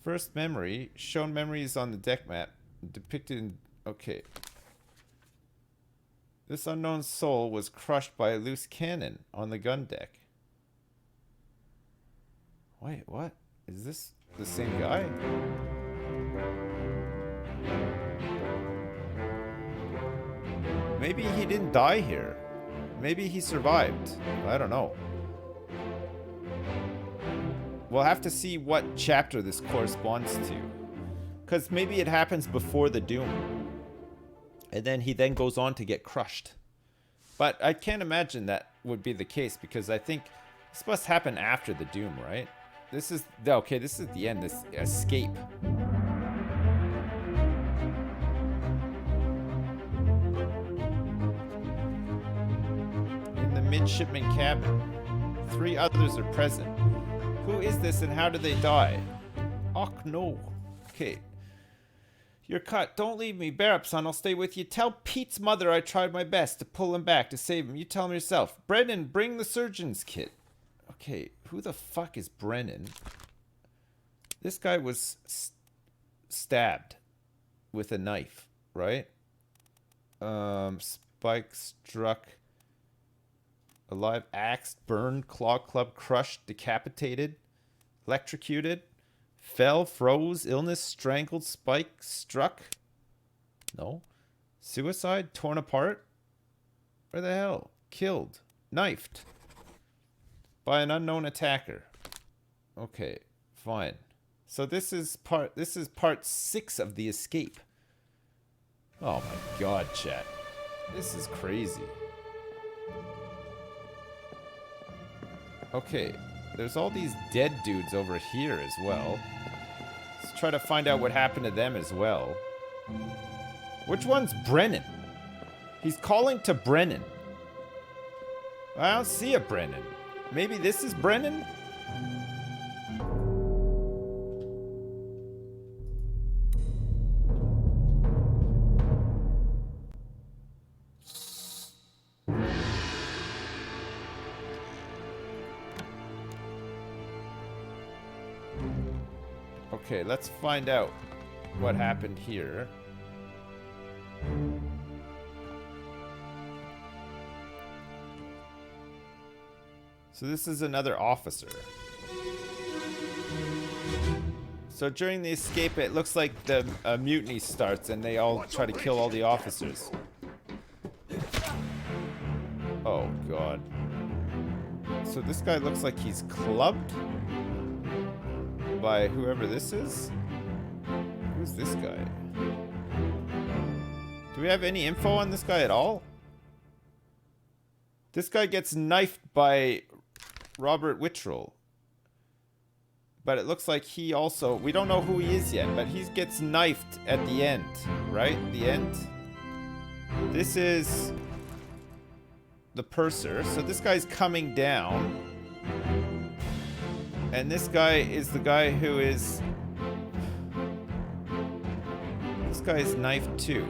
Speaker 1: First memory. Shown memories on the deck map. Depicted in... Okay. This unknown soul was crushed by a loose cannon on the gun deck. Wait, what? Is this the same guy? Maybe he didn't die here. Maybe he survived. I don't know. We'll have to see what chapter this corresponds to. Because maybe it happens before the Doom. And then he then goes on to get crushed. But I can't imagine that would be the case, because I think this must happen after the Doom, right? This is... Okay, this is the end. This escape. In the midshipman cabin. 3 others are present. Who is this and how did they die? Och, no. Okay. You're cut. Don't leave me. Bear up, son. I'll stay with you. Tell Pete's mother I tried my best to pull him back, to save him. You tell him yourself. Brennan, bring the surgeon's kit. Okay, who the fuck is Brennan? This guy was stabbed with a knife, right? Spike struck, alive, axed, burned, claw club, crushed, decapitated, electrocuted, fell, froze, illness, strangled, spike, struck. No. Suicide, torn apart. Where the hell? Killed, knifed. By an unknown attacker. Okay, fine. So this is part 6 of the escape. Oh my god, chat. This is crazy. Okay, there's all these dead dudes over here as well. Let's try to find out what happened to them as well. Which one's Brennan? He's calling to Brennan. I don't see a Brennan. Maybe this is Brennan? Okay, let's find out what happened here. So this is another officer. So during the escape, it looks like the mutiny starts and they all try to kill all the officers. Oh god. So this guy looks like he's clubbed by whoever this is. Who's this guy? Do we have any info on this guy at all? This guy gets knifed by Robert Whittrell. But it looks like he also, we don't know who he is yet, but he gets knifed at the end, right? The end. This is the purser. So this guy's coming down. And this guy is the guy who is... This guy is knifed too.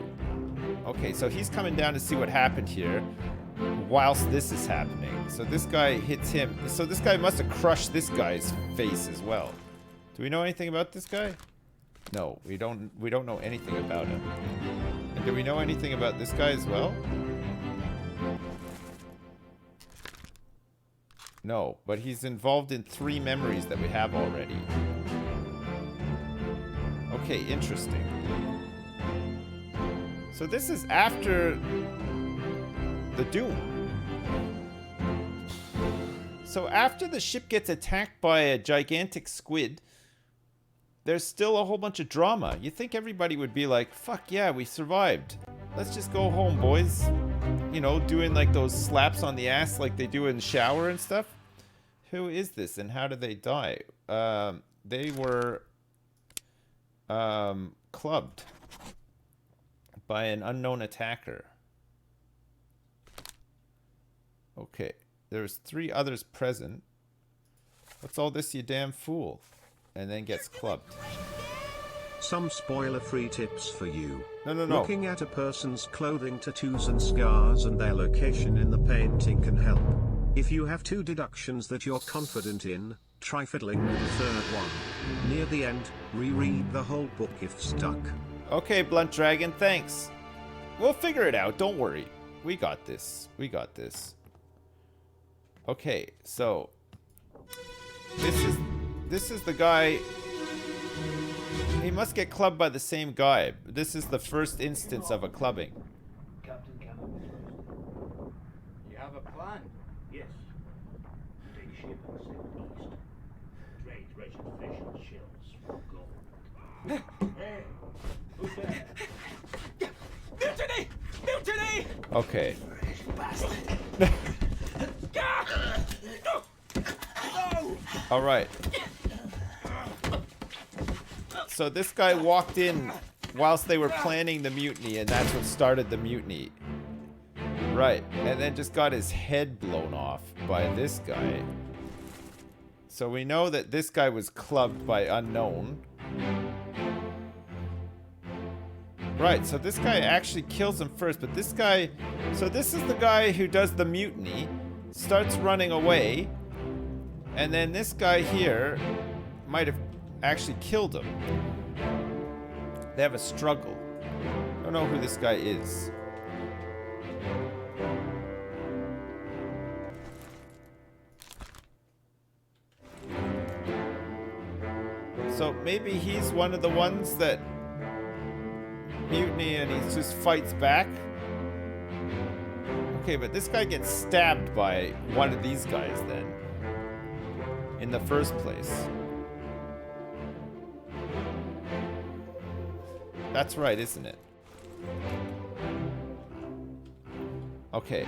Speaker 1: Okay, so he's coming down to see what happened here whilst this is happening. So this guy hits him. So this guy must have crushed this guy's face as well. Do we know anything about this guy? No, we don't know anything about him. And do we know anything about this guy as well? No, but he's involved in 3 memories that we have already. Okay, interesting. So this is after the Doom. So after the ship gets attacked by a gigantic squid, there's still a whole bunch of drama. You think everybody would be like, fuck yeah, we survived. Let's just go home, boys. You know, doing like those slaps on the ass like they do in the shower and stuff. Who is this and how did they die? They were clubbed by an unknown attacker. Okay, there's 3 others present. What's all this, you damn fool? And then gets clubbed.
Speaker 4: Some spoiler-free tips for you.
Speaker 1: No.
Speaker 4: Looking at a person's clothing, tattoos and scars and their location in the painting can help. If you have 2 deductions that you're confident in, try fiddling with the 3rd one. Near the end, reread the whole book if stuck.
Speaker 1: Okay, Blunt Dragon, thanks. We'll figure it out, don't worry. We got this. We got this. Okay, so this is the guy. He must get clubbed by the same guy. This is the first instance of a clubbing.
Speaker 2: Captain Cameron. You have a plan? Yes. Take ship and sail east. Trade rich fish and shells for gold. Hey, who's there? Mutiny! Mutiny!
Speaker 1: Okay. All right. So this guy walked in whilst they were planning the mutiny, and that's what started the mutiny. Right, and then just got his head blown off by this guy. So we know that this guy was clubbed by unknown. Right, so this guy actually kills him first, but this guy... So this is the guy who does the mutiny, starts running away, and then this guy here might have actually killed him. They have a struggle. Don't know who this guy is. So maybe he's one of the ones that mutiny and he just fights back. Okay, but this guy gets stabbed by one of these guys then. In the first place. That's right, isn't it? Okay.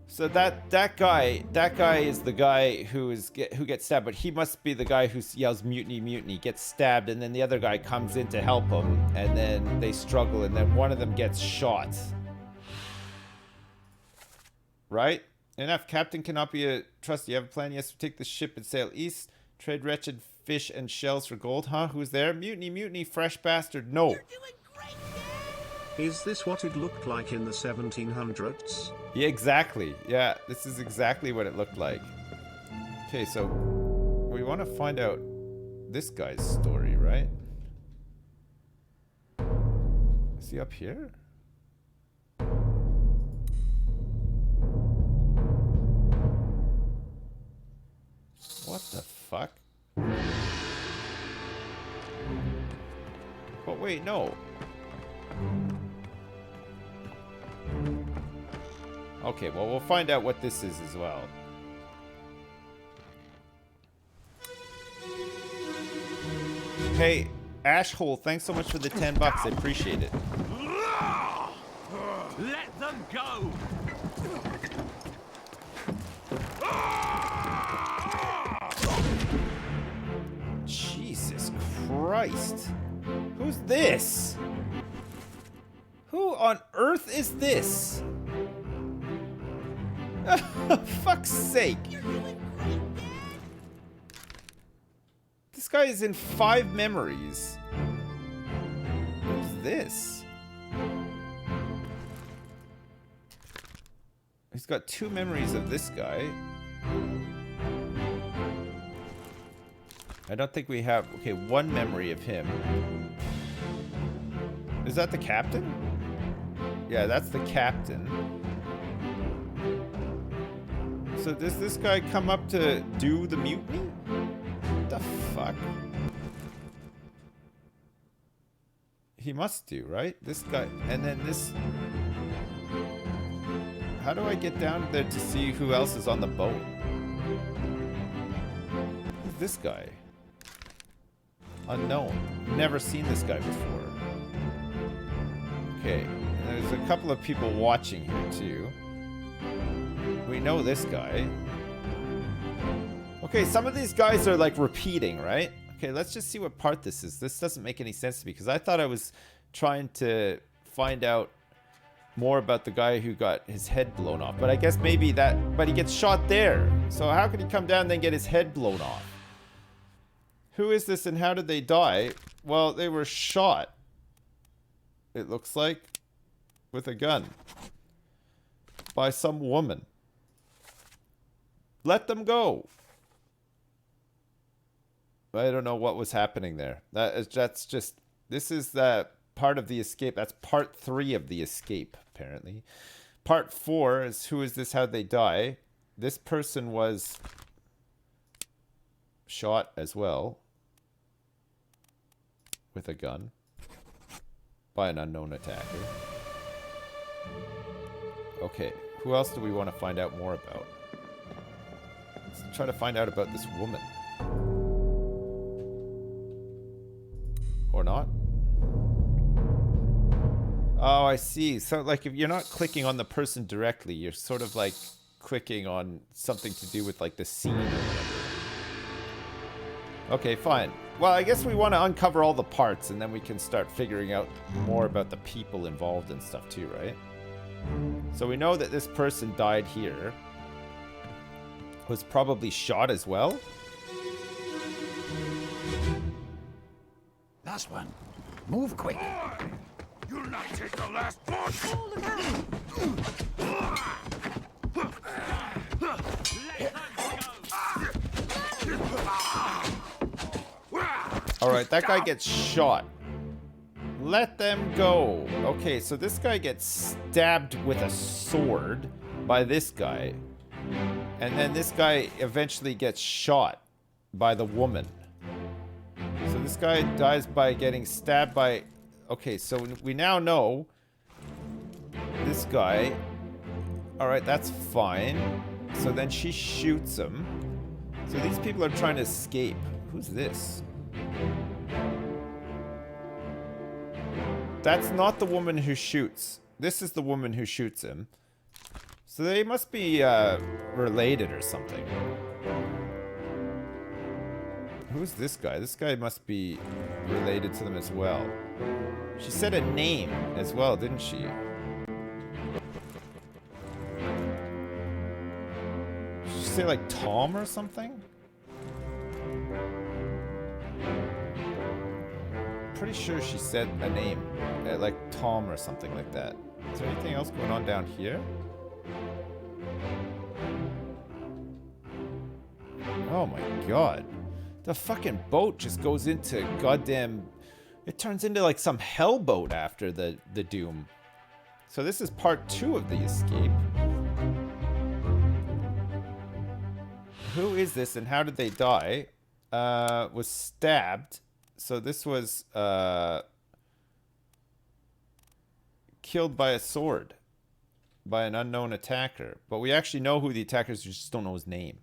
Speaker 1: So that guy is the guy who gets stabbed, but he must be the guy who yells mutiny, mutiny, gets stabbed, and then the other guy comes in to help him, and then they struggle, and then one of them gets shot. Right? Enough. Captain cannot be trusted. You have a plan? Yes, take the ship and sail east. Trade wretched fish and shells for gold. Huh? Who's there? Mutiny, mutiny, fresh bastard. No.
Speaker 4: Is this what it looked like in the 1700s?
Speaker 1: Yeah, exactly. Yeah, this is exactly what it looked like. Okay, so we want to find out this guy's story, right? Is he up here? What the fuck? But wait, no. Okay, well, we'll find out what this is as well. Hey, Ashhole, thanks so much for the $10. I appreciate it.
Speaker 5: Let them go!
Speaker 1: Christ. Who's this? Who on earth is this? Fuck's sake. This guy is in 5 memories. Who's this? He's got 2 memories of this guy. I don't think we have... Okay, 1 memory of him. Is that the captain? Yeah, that's the captain. So does this guy come up to do the mutiny? What the fuck? He must do, right? This guy... And then this... How do I get down there to see who else is on the boat? Who's this guy? Unknown. Never seen this guy before. Okay. And there's a couple of people watching here too. We know this guy. Okay, some of these guys are like repeating, right? Okay, let's just see what part this is. This doesn't make any sense to me because I thought I was trying to find out more about the guy who got his head blown off. But I guess maybe that... But he gets shot there. So how could he come down and then get his head blown off? Who is this and how did they die? Well, they were shot. It looks like. With a gun. By some woman. Let them go. I don't know what was happening there. That's just... This is the part of the escape. That's part 3 of the escape, apparently. Part 4 is who is this, how'd they die? This person was shot as well. With a gun. By an unknown attacker. Okay, who else do we want to find out more about? Let's try to find out about this woman. Or not? Oh, I see. So, like, if you're not clicking on the person directly, you're sort of, like, clicking on something to do with, like, the scene or whatever. Okay, fine. Well, I guess we want to uncover all the parts, and then we can start figuring out more about the people involved and stuff, too, right? So we know that this person died here. Was probably shot as well?
Speaker 2: Last one. Move quick.
Speaker 7: Boy! You'll not take the last one!
Speaker 3: Oh, look out!
Speaker 1: Alright, that guy gets shot. Let them go. Okay, so this guy gets stabbed with a sword by this guy. And then this guy eventually gets shot by the woman. So this guy dies by getting stabbed by... Okay, so we now know this guy... Alright, that's fine. So then she shoots him. So these people are trying to escape. Who's this? That's not the woman who shoots. This is the woman who shoots him. So they must be related or something. Who's this guy? This guy must be related to them as well. She said a name as well, didn't she? Did she say like Tom or something? Pretty sure she said a name, like Tom or something like that. Is there anything else going on down here? Oh my god. The fucking boat just goes into goddamn... It turns into like some hell boat after the doom. So this is part 2 of the escape. Who is this and how did they die? Was stabbed. So this was killed by a sword by an unknown attacker. But we actually know who the attacker is, we just don't know his name.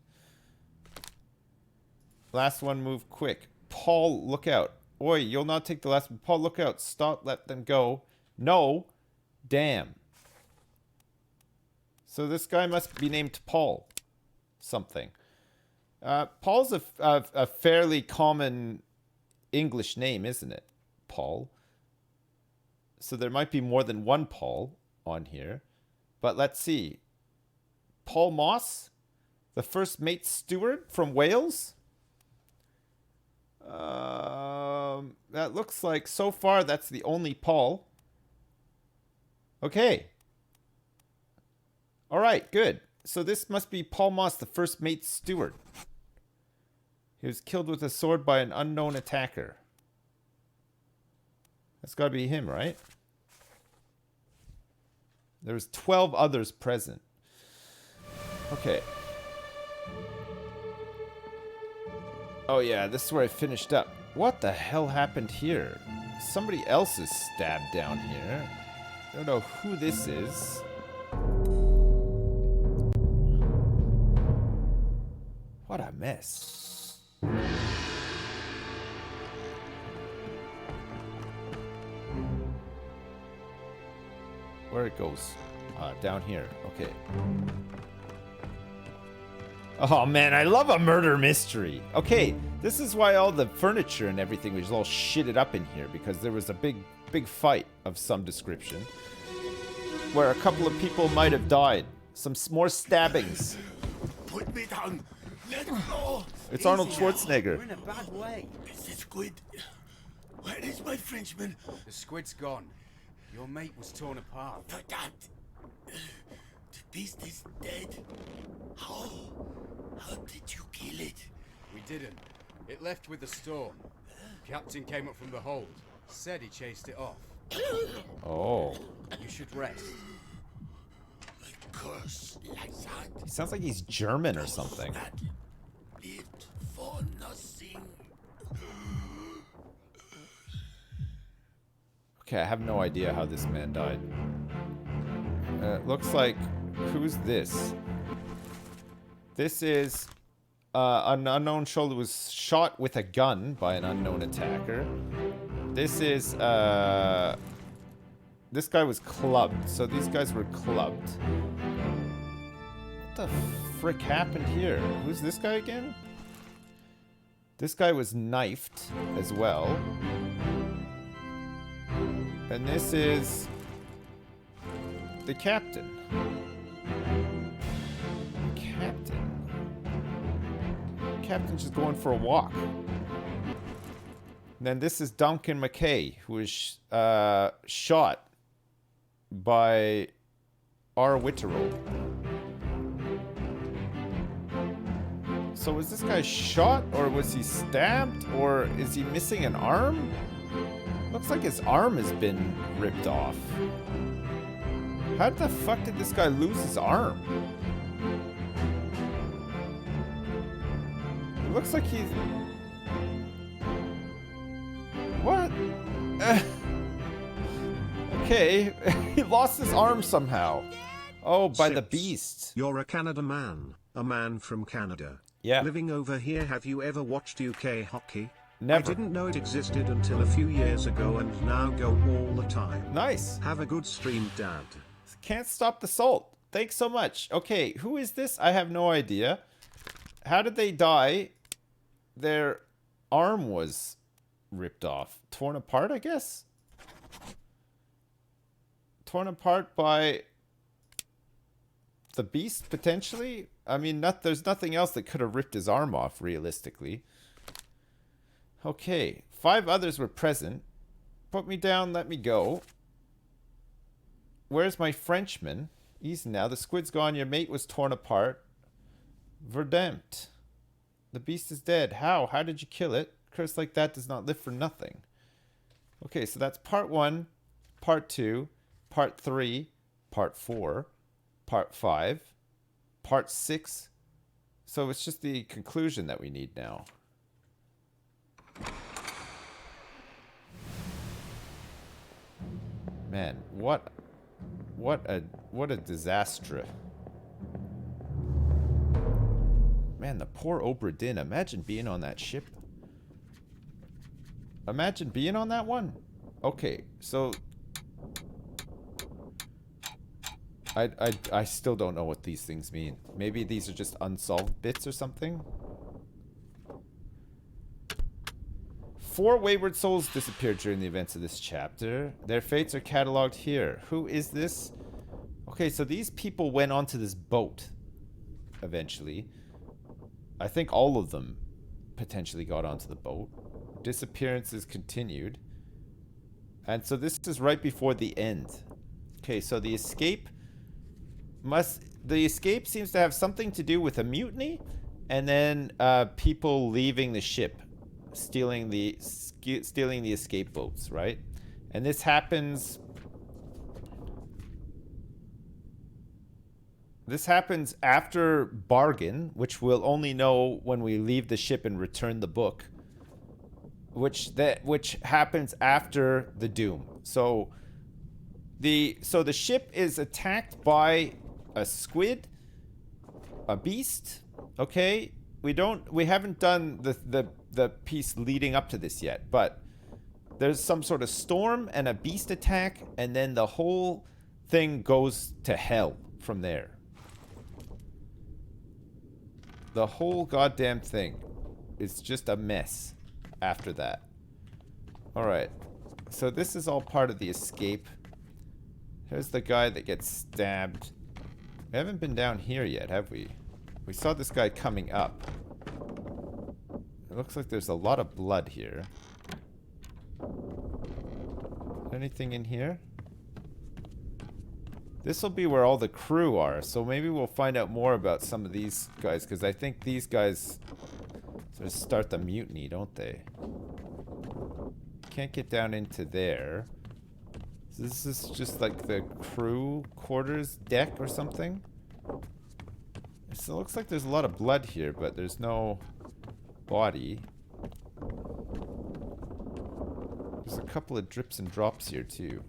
Speaker 1: Last one, move quick. Paul, look out. Oi, you'll not take the last one. Paul, look out. Stop, let them go. No. Damn. So this guy must be named Paul. Something. Paul's a fairly common English name, isn't it? Paul. So there might be more than one Paul on here. But let's see. Paul Moss, the first mate steward from Wales. That looks like so far that's the only Paul. Okay. All right, good. So this must be Paul Moss, the first mate steward. He was killed with a sword by an unknown attacker. That's got to be him, right? There was 12 others present. Okay. Oh yeah, this is where I finished up. What the hell happened here? Somebody else is stabbed down here. I don't know who this is. What a mess. Where it goes? Down here. Okay. Oh man, I love a murder mystery. Okay, this is why all the furniture and everything was all shitted up in here, because there was a big fight of some description where a couple of people might have died. Some more stabbings.
Speaker 7: Put me down. Let go.
Speaker 1: It's Arnold Schwarzenegger.
Speaker 2: We're in a bad way.
Speaker 7: It's the squid. Where is my Frenchman?
Speaker 2: The squid's gone. Your mate was torn apart.
Speaker 7: But that... The beast is dead. How? How did you kill it?
Speaker 2: We didn't. It left with the storm. Captain came up from the hold. Said he chased it off.
Speaker 1: Oh.
Speaker 2: You should rest.
Speaker 7: A curse like that.
Speaker 1: He sounds like he's German or something.
Speaker 7: That lived for nothing.
Speaker 1: Okay, I have no idea how this man died. Looks like... Who's this? This is... an unknown soldier was shot with a gun by an unknown attacker. This is... This guy was clubbed. So these guys were clubbed. What the frick happened here? Who's this guy again? This guy was knifed as well. And this is... the captain. Captain's just going for a walk. And then this is Duncan McKay, who was shot by R. Witterell. So was this guy shot, or was he stabbed, or is he missing an arm? Looks like his arm has been ripped off. How the fuck did this guy lose his arm? It looks like he's... What? Okay, he lost his arm somehow. Oh, by the beast.
Speaker 4: You're a Canada man, a man from Canada.
Speaker 1: Yeah.
Speaker 4: Living over here, have you ever watched UK hockey?
Speaker 1: Never.
Speaker 4: I didn't know it existed until a few years ago and now go all the time.
Speaker 1: Nice.
Speaker 4: Have a good stream, Dad.
Speaker 1: Can't stop the salt. Thanks so much. Okay, who is this? I have no idea. How did they die? Their arm was ripped off. Torn apart, I guess? Torn apart by the beast, potentially? I mean, there's nothing else that could have ripped his arm off, realistically. Okay, 5 others were present. Put me down, let me go. Where's my Frenchman? Easy now. The squid's gone. Your mate was torn apart. Verdammt. The beast is dead. How? How did you kill it? A curse like that does not live for nothing. Okay, so that's part 1, part 2, part 3, part 4, part 5, part 6. So it's just the conclusion that we need now. Man, what a disaster. Man, the poor Obra Dinn. Imagine being on that ship. Imagine being on that one. Okay, so I still don't know what these things mean. Maybe these are just unsolved bits or something. 4 wayward souls disappeared during the events of this chapter. Their fates are cataloged here. Who is this? Okay, so these people went onto this boat eventually. I think all of them potentially got onto the boat. Disappearances continued. And so this is right before the end. Okay, so the escape seems to have something to do with a mutiny, and then people leaving the ship, stealing the escape boats, right? And this happens after bargain, which we'll only know when we leave the ship and return the book, which happens after the doom. So the ship is attacked by a squid, a beast. Okay, we haven't done the piece leading up to this yet, but there's some sort of storm and a beast attack, and then the whole thing goes to hell from there. The whole goddamn thing is just a mess after that. Alright, so this is all part of the escape. Here's the guy that gets stabbed. We haven't been down here yet, have we? We saw this guy coming up. It looks like there's a lot of blood here. Anything in here? This will be where all the crew are, so maybe we'll find out more about some of these guys, because I think these guys sort of start the mutiny, don't they? Can't get down into there. So this is just like the crew quarters deck or something. So it looks like there's a lot of blood here, but there's no body. There's a couple of drips and drops here too.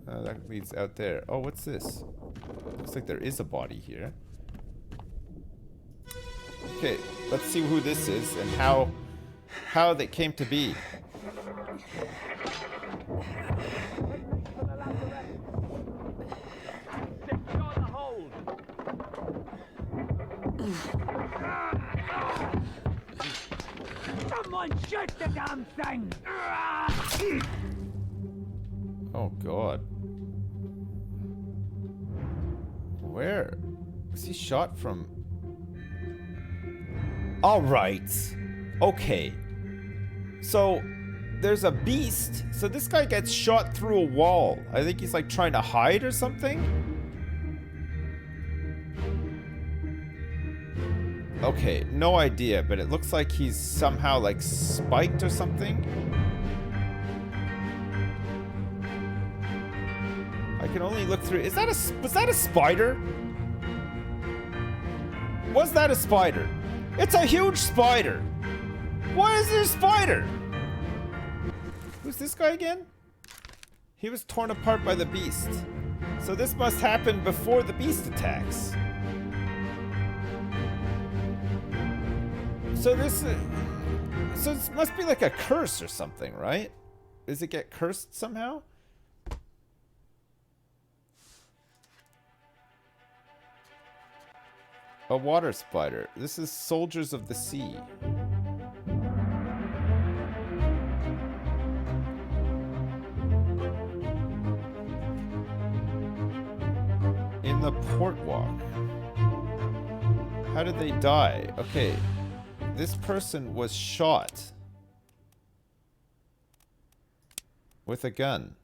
Speaker 1: That leads out there. Oh, what's this? Looks like there is a body here. Okay, let's see who this is and how they came to be.
Speaker 2: Someone shoot the damn thing!
Speaker 1: Oh god. Where? Was he shot from? Alright. Okay. So, there's a beast. So this guy gets shot through a wall. I think he's like trying to hide or something. Okay, no idea, but it looks like he's somehow like spiked or something. I can only look through. Was that a spider? Was that a spider? It's a huge spider. Why is there a spider? Who's this guy again? He was torn apart by the beast. So this must happen before the beast attacks. So this must be like a curse or something, right? Does it get cursed somehow? A water spider. This is Soldiers of the Sea. In the port walk. How did they die? Okay. This person was shot with a gun.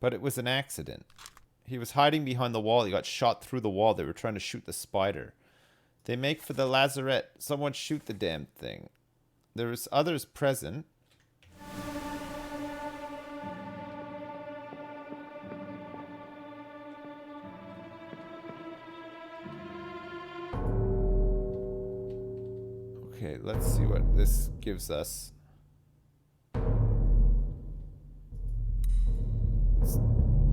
Speaker 1: But it was an accident. He was hiding behind the wall. He got shot through the wall. They were trying to shoot the spider. They make for the lazarette. Someone shoot the damn thing. There was others present. Okay, let's see what this gives us. It's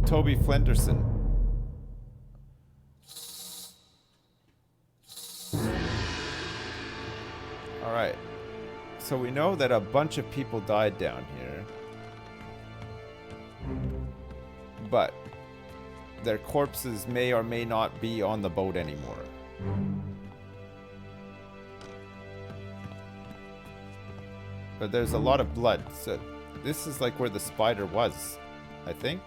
Speaker 1: Toby Flenderson. Alright. So we know that a bunch of people died down here. But their corpses may or may not be on the boat anymore. But there's a lot of blood. So this is like where the spider was, I think.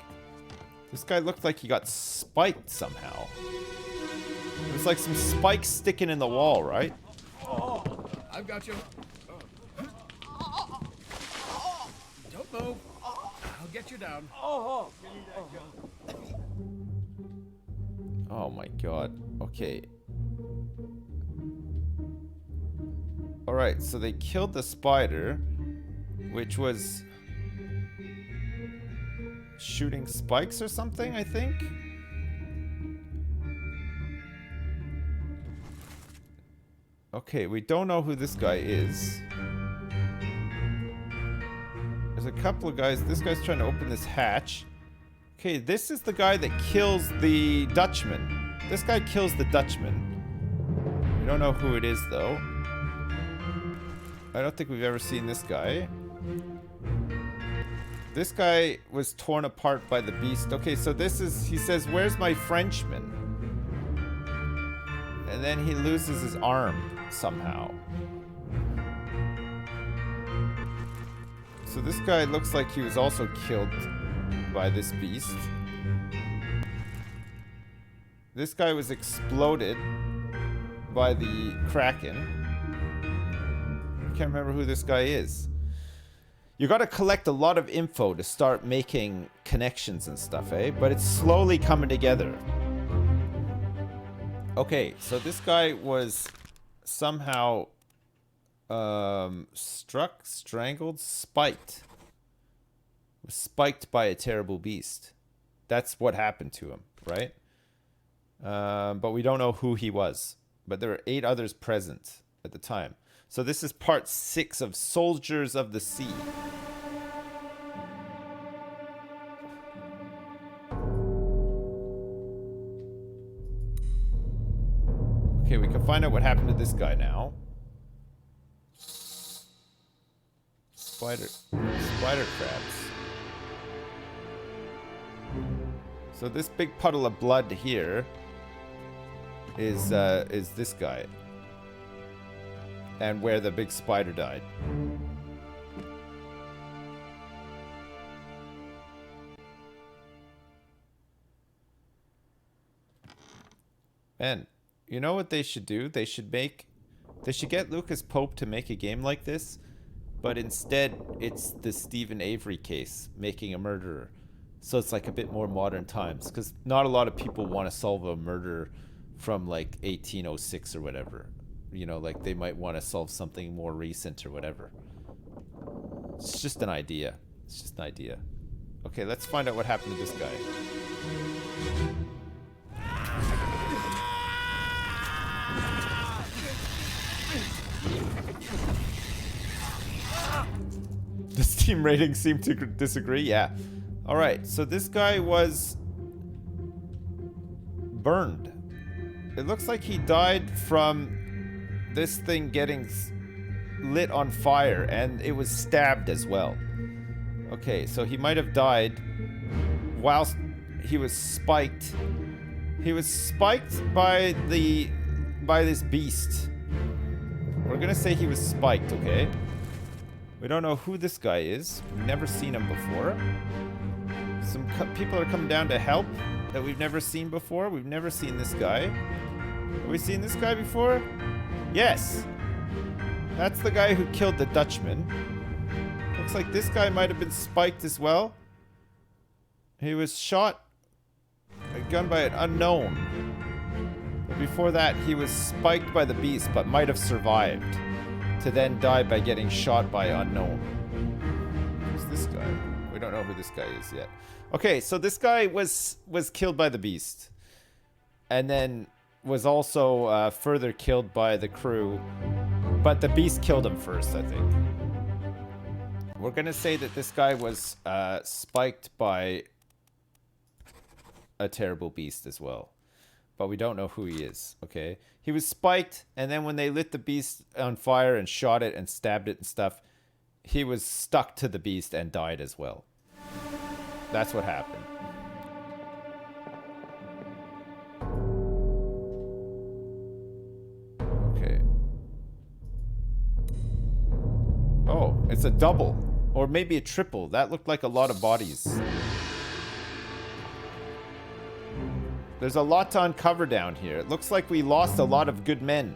Speaker 1: This guy looked like he got spiked somehow. There's like some spikes sticking in the wall, right?
Speaker 9: I've got you. Don't move. I'll get you down.
Speaker 1: Oh my god. Okay. Alright, so they killed the spider, which was shooting spikes or something, I think? Okay, we don't know who this guy is. There's a couple of guys. This guy's trying to open this hatch. Okay, this is the guy that kills the Dutchman. This guy kills the Dutchman. We don't know who it is, though. I don't think we've ever seen this guy. This guy was torn apart by the beast. Okay, so this is... He says, where's my Frenchman? And then he loses his arm somehow. So this guy looks like he was also killed by this beast. This guy was exploded by the Kraken. I can't remember who this guy is. You gotta collect a lot of info to start making connections and stuff, eh? But it's slowly coming together. Okay, so this guy was somehow struck, strangled, spiked. Was spiked by a terrible beast. That's what happened to him, right? But we don't know who he was. But there were 8 others present at the time. So this is part 6 of Soldiers of the Sea. Okay, we can find out what happened to this guy now. Spider crabs. So this big puddle of blood here is this guy. And where the big spider died. And you know what they should do? They should get Lucas Pope to make a game like this, but instead it's the Stephen Avery case, making a murderer. So it's like a bit more modern times, because not a lot of people want to solve a murder from like 1806 or whatever. You know, like they might want to solve something more recent or whatever. It's just an idea. It's just an idea. Okay, let's find out what happened to this guy. The Steam ratings seem to disagree. Yeah. Alright, so this guy was burned. It looks like he died from this thing getting lit on fire, and it was stabbed as well. Okay, so he might have died whilst he was spiked. He was spiked by this beast. We're gonna say he was spiked, okay? We don't know who this guy is. We've never seen him before. Some people are coming down to help that we've never seen before. We've never seen this guy. Have we seen this guy before? Yes. That's the guy who killed the Dutchman. Looks like this guy might have been spiked as well. He was shot a gun by an unknown. But before that, he was spiked by the beast, but might have survived. To then die by getting shot by unknown. Who's this guy? We don't know who this guy is yet. Okay, so this guy was killed by the beast. And then was also further killed by the crew. But the beast killed him first, I think. We're going to say that this guy was spiked by a terrible beast as well. But we don't know who he is, okay? He was spiked, and then when they lit the beast on fire and shot it and stabbed it and stuff, he was stuck to the beast and died as well. That's what happened. Okay. Oh, It's a double. Or maybe a triple. That looked like a lot of bodies. There's a lot to uncover down here. It looks like we lost a lot of good men.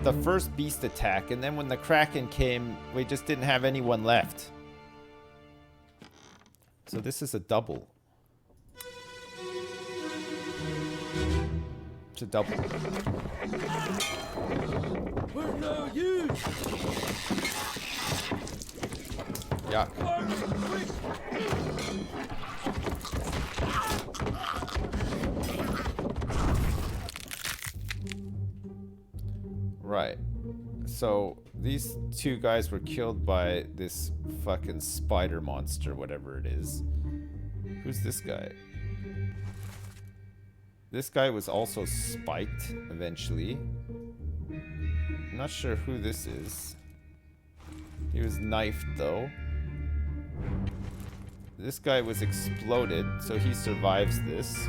Speaker 1: The first beast attack, and then when the Kraken came, we just didn't have anyone left. So this is a double. It's a double.
Speaker 2: We're no use.
Speaker 1: Yeah. Right. So these two guys were killed by this fucking spider monster, whatever it is. Who's this guy? This guy was also spiked eventually. I'm not sure who this is. He was knifed though. This guy was exploded, so he survives this.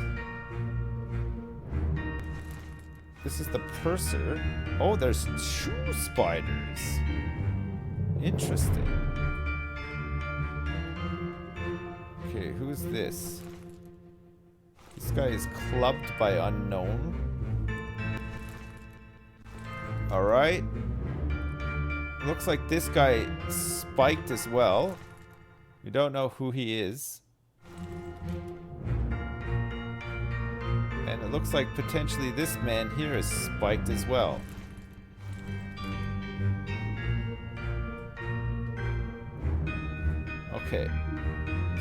Speaker 1: This is the purser. Oh, there's 2 spiders. Interesting. Okay, who's this? This guy is clubbed by unknown. Alright. Looks like this guy spiked as well. We don't know who he is. And it looks like potentially this man here is spiked as well. Okay.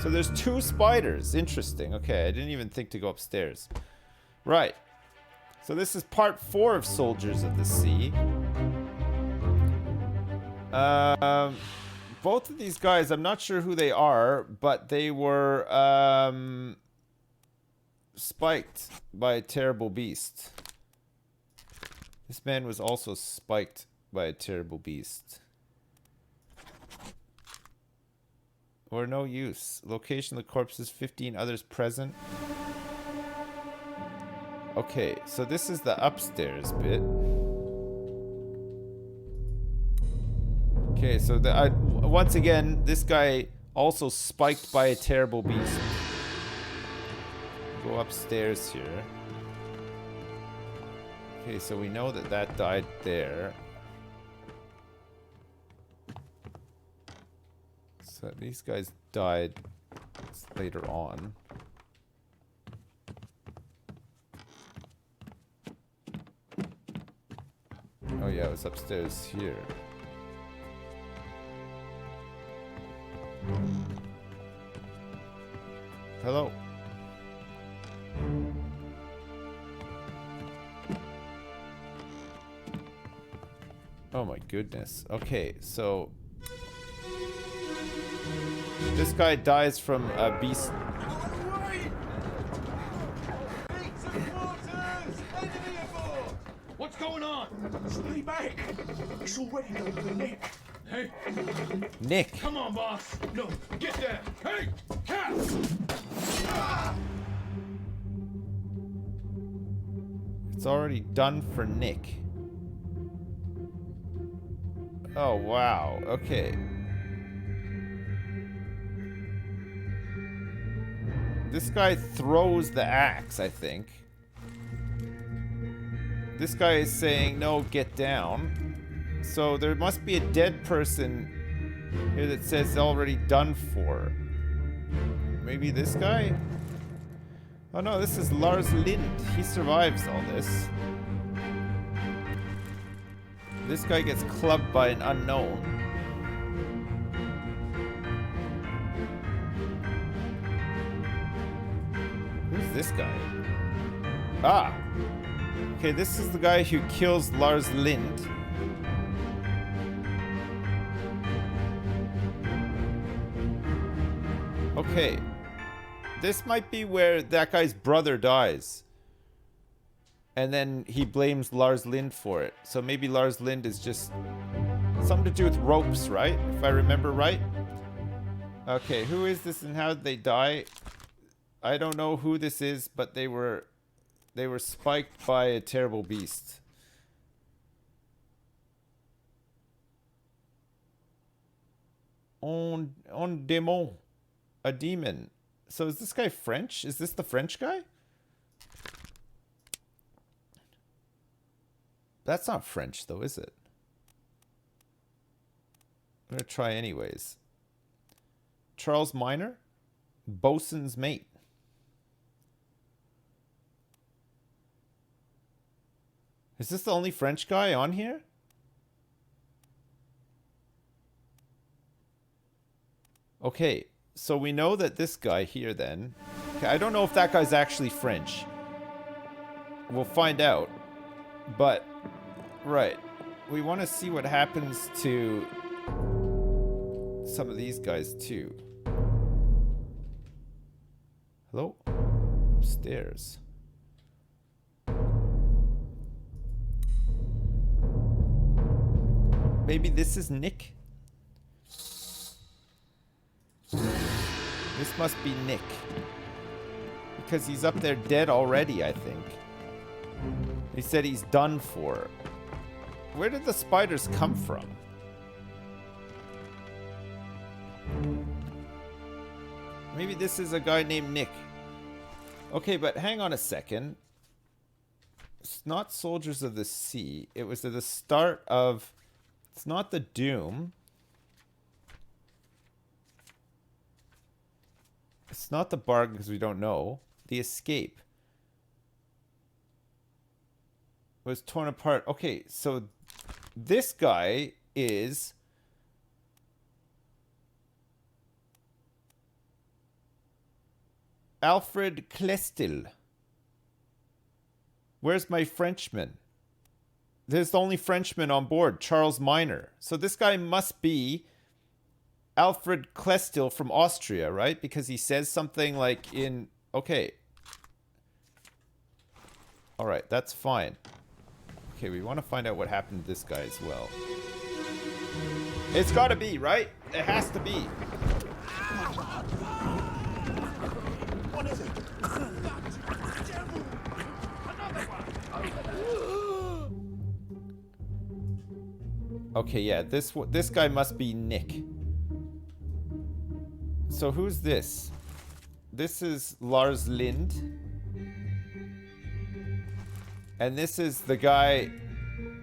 Speaker 1: So there's 2 spiders. Interesting. Okay, I didn't even think to go upstairs. Right. So this is part 4 of Soldiers of the Sea. Both of these guys, I'm not sure who they are, but they were spiked by a terrible beast. This man was also spiked by a terrible beast. Or no use. Location of the corpses, 15 others present. Okay, so this is the upstairs bit. Okay, so once again, this guy also spiked by a terrible beast. Go upstairs here. Okay, so we know that that died there. So these guys died later on. Oh yeah, it was upstairs here. Hello. Oh my goodness. Okay, so this guy dies from a beast.
Speaker 9: What's going on? Stay back. It's already done for Nick. Hey.
Speaker 1: Nick.
Speaker 9: Come on, boss. No, get there. Hey, cat.
Speaker 1: It's already done for Nick. Oh, wow. Okay. This guy throws the axe, I think. This guy is saying, no, get down. So there must be a dead person here that says already done for. Maybe this guy? Oh no, this is Lars Lind. He survives all this. This guy gets clubbed by an unknown. Who's this guy? Ah! Okay, this is the guy who kills Lars Lind. Okay. This might be where that guy's brother dies. And then he blames Lars Lind for it. So maybe Lars Lind is just something to do with ropes, right? If I remember right. Okay, who is this and how did they die? I don't know who this is, but they were spiked by a terrible beast. on démon. A demon. So is this guy French? Is this the French guy? That's not French though, is it? I'm gonna try anyways. Charles Minor? Bosun's mate. Is this the only French guy on here? Okay, so we know that this guy here then... Okay, I don't know if that guy's actually French. We'll find out. But, right. We want to see what happens to some of these guys too. Hello? Upstairs. Maybe this is Nick? This must be Nick. Because he's up there dead already, I think. He said he's done for. Where did the spiders come from? Maybe this is a guy named Nick. Okay, but hang on a second. It's not Soldiers of the Sea. It was at the start of... It's not the Doom. It's not the Bargain because we don't know. The Escape was torn apart. Okay, so this guy is Alfred Klestil. Where's my Frenchman? There's the only Frenchman on board, Charles Minor. So this guy must be Alfred Klestil from Austria, right? Because he says something like in... Okay. Alright, that's fine. Okay, we want to find out what happened to this guy as well. It's gotta be, right? It has to be.
Speaker 9: What is it?
Speaker 1: Okay, yeah, this guy must be Nick. So who's this? This is Lars Lind. And this is the guy...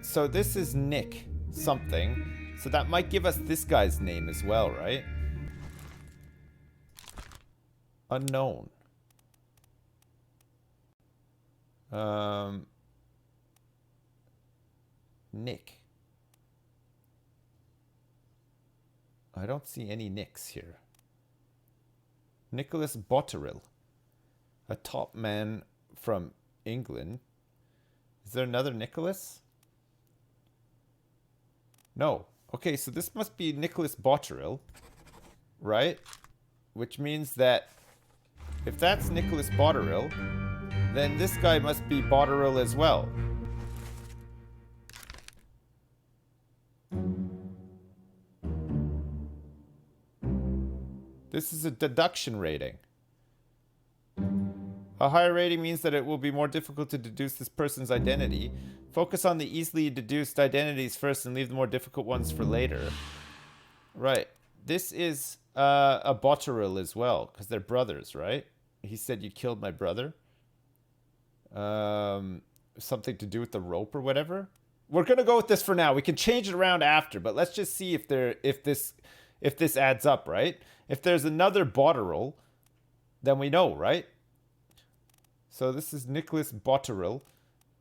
Speaker 1: So this is Nick something. So that might give us this guy's name as well, right? Unknown. Nick. I don't see any Nicks here. Nicholas Botterill. A top man from England. Is there another Nicholas? No. Okay, so this must be Nicholas Botterill. Right? Which means that if that's Nicholas Botterill, then this guy must be Botterill as well. This is a deduction rating. A higher rating means that it will be more difficult to deduce this person's identity. Focus on the easily deduced identities first and leave the more difficult ones for later. Right. This is a Botterill as well, because they're brothers, right? He said you killed my brother. Something to do with the rope or whatever. We're gonna go with this for now. We can change it around after, but let's just see if this adds up, right? If there's another Botterill, then we know, right? So this is Nicholas Botterill,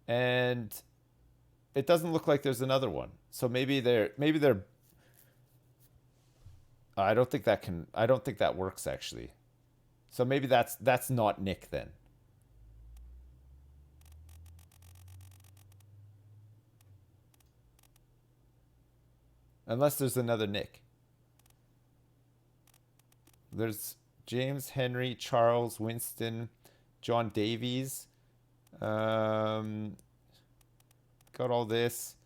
Speaker 1: and it doesn't look like there's another one. So maybe they're I don't think that works actually. So maybe that's not Nick then. Unless there's another Nick. There's James, Henry, Charles, Winston, John Davies. Got all this.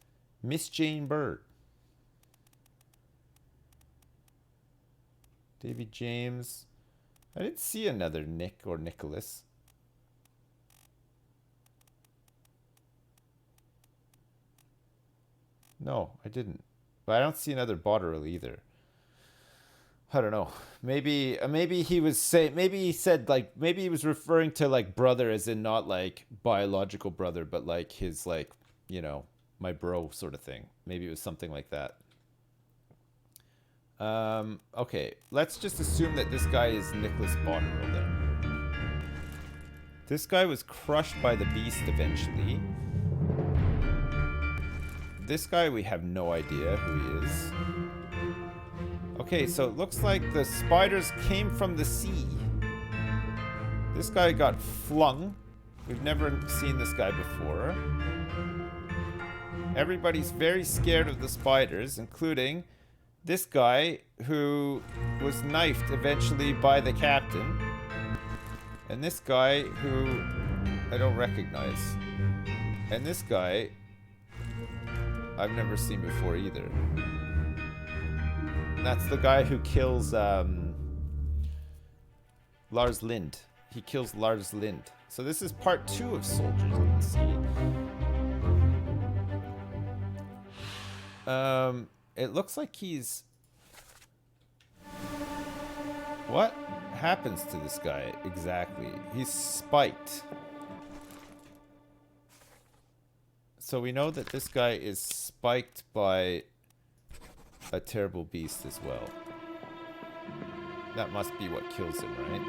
Speaker 1: Miss Jane Bird. Davy James. I didn't see another Nick or Nicholas. No, I didn't. But I don't see another Botterill either. I don't know. Maybe he was maybe he said like maybe he was referring to like brother as in not like biological brother, but like his like, you know, my bro sort of thing. Maybe it was something like that. Okay, let's just assume that this guy is Nicholas Botterill then. This guy was crushed by the beast eventually. This guy, we have no idea who he is. Okay, so it looks like the spiders came from the sea. This guy got flung. We've never seen this guy before. Everybody's very scared of the spiders, including this guy who was knifed eventually by the captain. And this guy who I don't recognize. And this guy I've never seen before either. That's the guy who kills Lars Lind. He kills Lars Lind. So this is part 2 of Soldiers in the Sea. It looks like he's... What happens to this guy exactly? He's spiked. So we know that this guy is spiked by a terrible beast as well. That must be what kills him, right?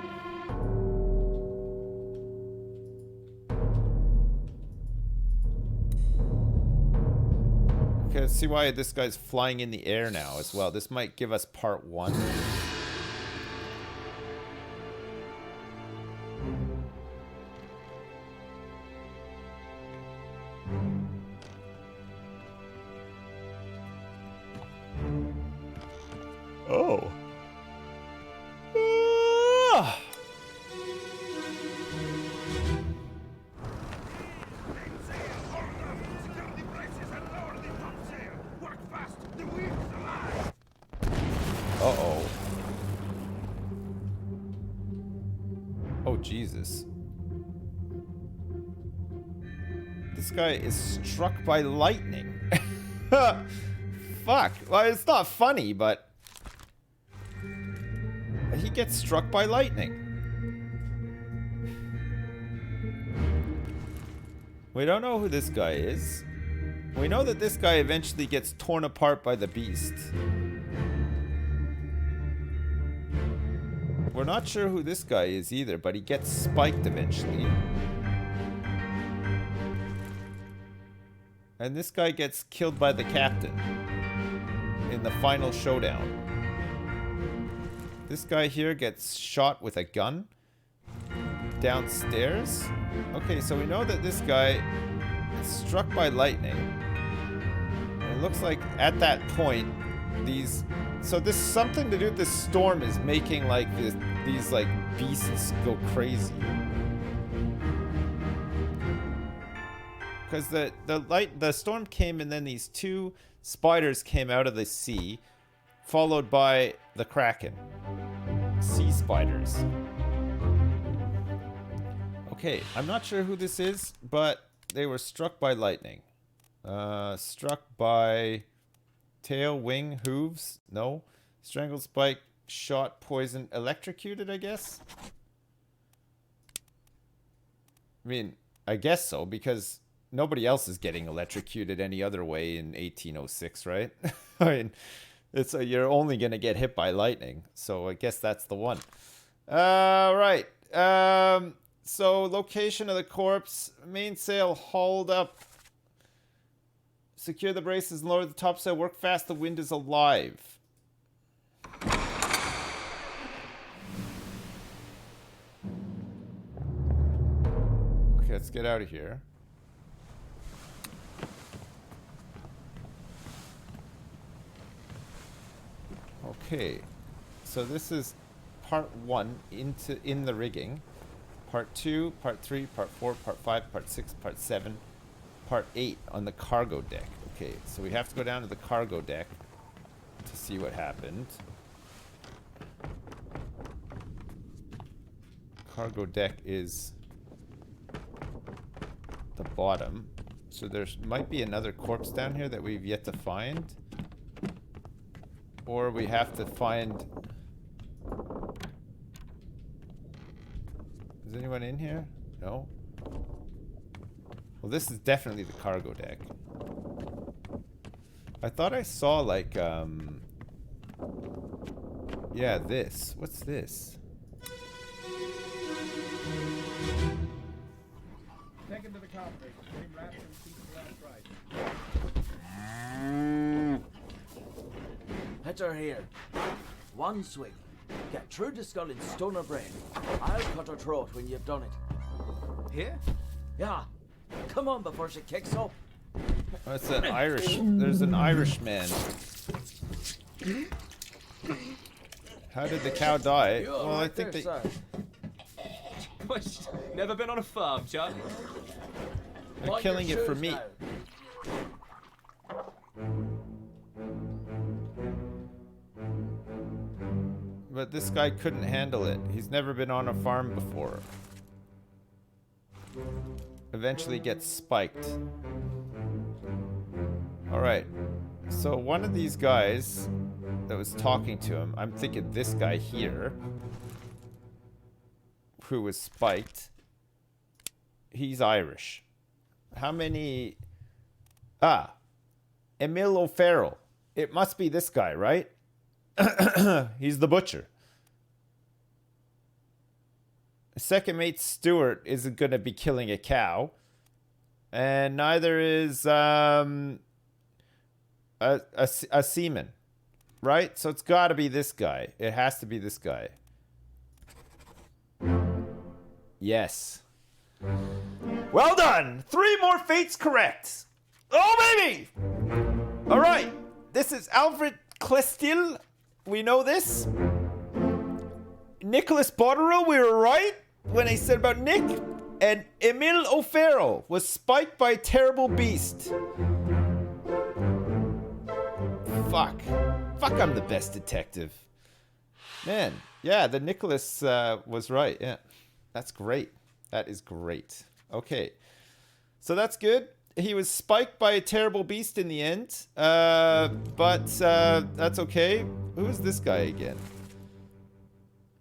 Speaker 1: Okay, let's see why this guy's flying in the air now as well. This might give us part 1. Oh. Ah. Uh-oh. Oh, Jesus. This guy is struck by lightning. Fuck. Well, it's not funny, but... he gets struck by lightning. We don't know who this guy is. We know that this guy eventually gets torn apart by the beast. We're not sure who this guy is either, but he gets spiked eventually. And this guy gets killed by the captain in the final showdown. This guy here gets shot with a gun downstairs. Okay, so we know that this guy is struck by lightning. It looks like at that point, these... So this something to do with this storm is making like these like beasts go crazy. Because the storm came and then these 2 spiders came out of the sea, followed by the Kraken. Sea spiders. Okay, I'm not sure who this is, but they were struck by lightning. Struck by tail, wing, hooves. No. Strangled, spike, shot, poisoned, electrocuted, I guess? I mean, I guess so, because nobody else is getting electrocuted any other way in 1806, right? I mean, it's you're only going to get hit by lightning. So I guess that's the one. Right. So location of the corpse. Mainsail hauled up. Secure the braces and lower the topsail. Work fast. The wind is alive. Okay, let's get out of here. Okay, so this is part 1 in the rigging. Part 2, part 3, part 4, part 5, part 6, part 7, part 8 on the cargo deck. Okay, so we have to go down to the cargo deck to see what happened. Cargo deck is the bottom. So there might be another corpse down here that we've yet to find. Or we have to find Is anyone in here? No? Well, this is definitely the cargo deck. I thought I saw, like, yeah, this. What's this?
Speaker 10: Take him to the cockpit. Bring wraps and keep him right.
Speaker 11: Hit her here. One swing. Get through the skull and stone her brain. I'll cut her throat when you've done it.
Speaker 10: Here?
Speaker 11: Yeah. Come on before she kicks up.
Speaker 1: Oh, it's an Irish. There's an Irishman. How did the cow die? Well, I think they.
Speaker 10: Never been on a farm, Chuck?
Speaker 1: They're killing it for meat. But this guy couldn't handle it. He's never been on a farm before. Eventually gets spiked. Alright. So one of these guys that was talking to him, I'm thinking this guy here, who was spiked, he's Irish. How many... Ah. Emil O'Farrell. It must be this guy, right? He's the butcher. Second mate Stewart isn't going to be killing a cow. And neither is a seaman. Right? So it's got to be this guy. It has to be this guy. Yes. Well done! 3 more fates correct. Oh, baby! All right. This is Alfred Clestil. We know this. Nicholas Botterill, we were right when I said about Nick. And Emil O'Farrell was spiked by a terrible beast. Fuck. Fuck, I'm the best detective. Man, yeah, the Nicholas was right. Yeah, that's great. That is great. Okay, so that's good. He was spiked by a terrible beast in the end, but that's okay. Who is this guy again?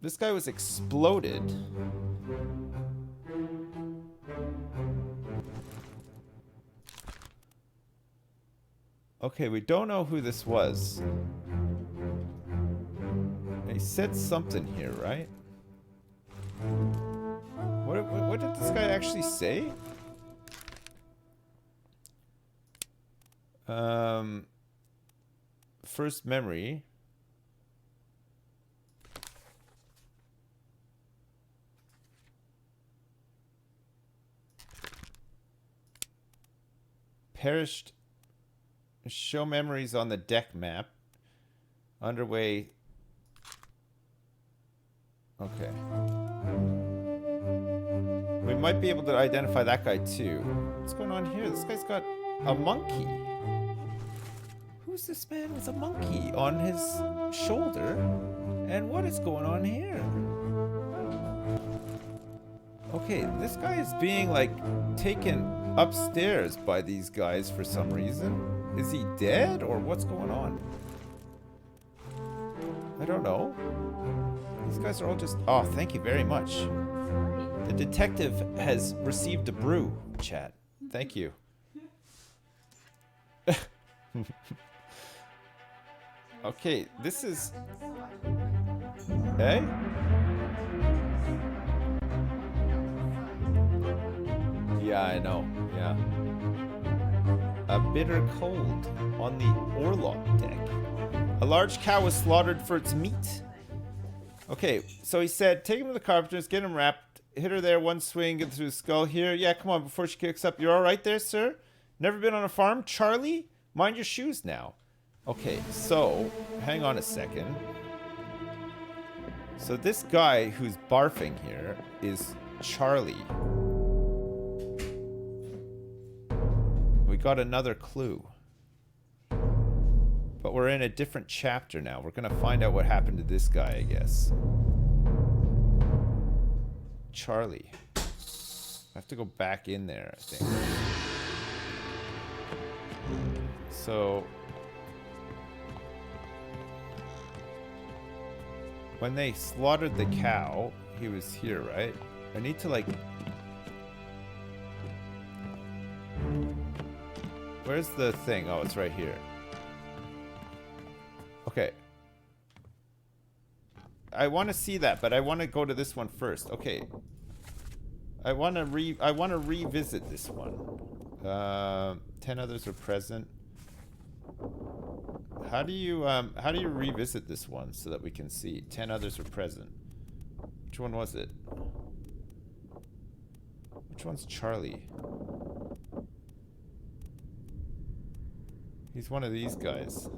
Speaker 1: This guy was exploded. Okay, we don't know who this was. He said something here, right? What did this guy actually say? First memory. Perished. Show memories on the deck map. Underway. Okay. We might be able to identify that guy too. What's going on here? This guy's got a monkey. Who's this man with a monkey on his shoulder? And what is going on here? Okay, this guy is being like taken upstairs by these guys for some reason. Is he dead or what's going on? I don't know. These guys are all just... Oh, thank you very much. The detective has received a brew, chat. Thank you. Okay, this is... Hey? Yeah, I know. Yeah. A bitter cold on the Orlop deck. A large cow was slaughtered for its meat. Okay, so he said, take him to the carpenters, get him wrapped, hit her there, one swing, get through the skull here. Yeah, come on, before she kicks up. You're all right there, sir? Never been on a farm? Charlie? Mind your shoes now. Okay, so, hang on a second. So this guy who's barfing here is Charlie. We got another clue. But we're in a different chapter now. We're gonna find out what happened to this guy, I guess. Charlie. I have to go back in there, I think. So... when they slaughtered the cow, he was here, right? I need to like... Where's the thing? Oh, it's right here. Okay. I want to see that, but I want to go to this one first. Okay. I want to revisit this one. 10 others are present. How do you revisit this one so that we can see? 10 others are present. Which one was it? Which one's Charlie? He's one of these guys.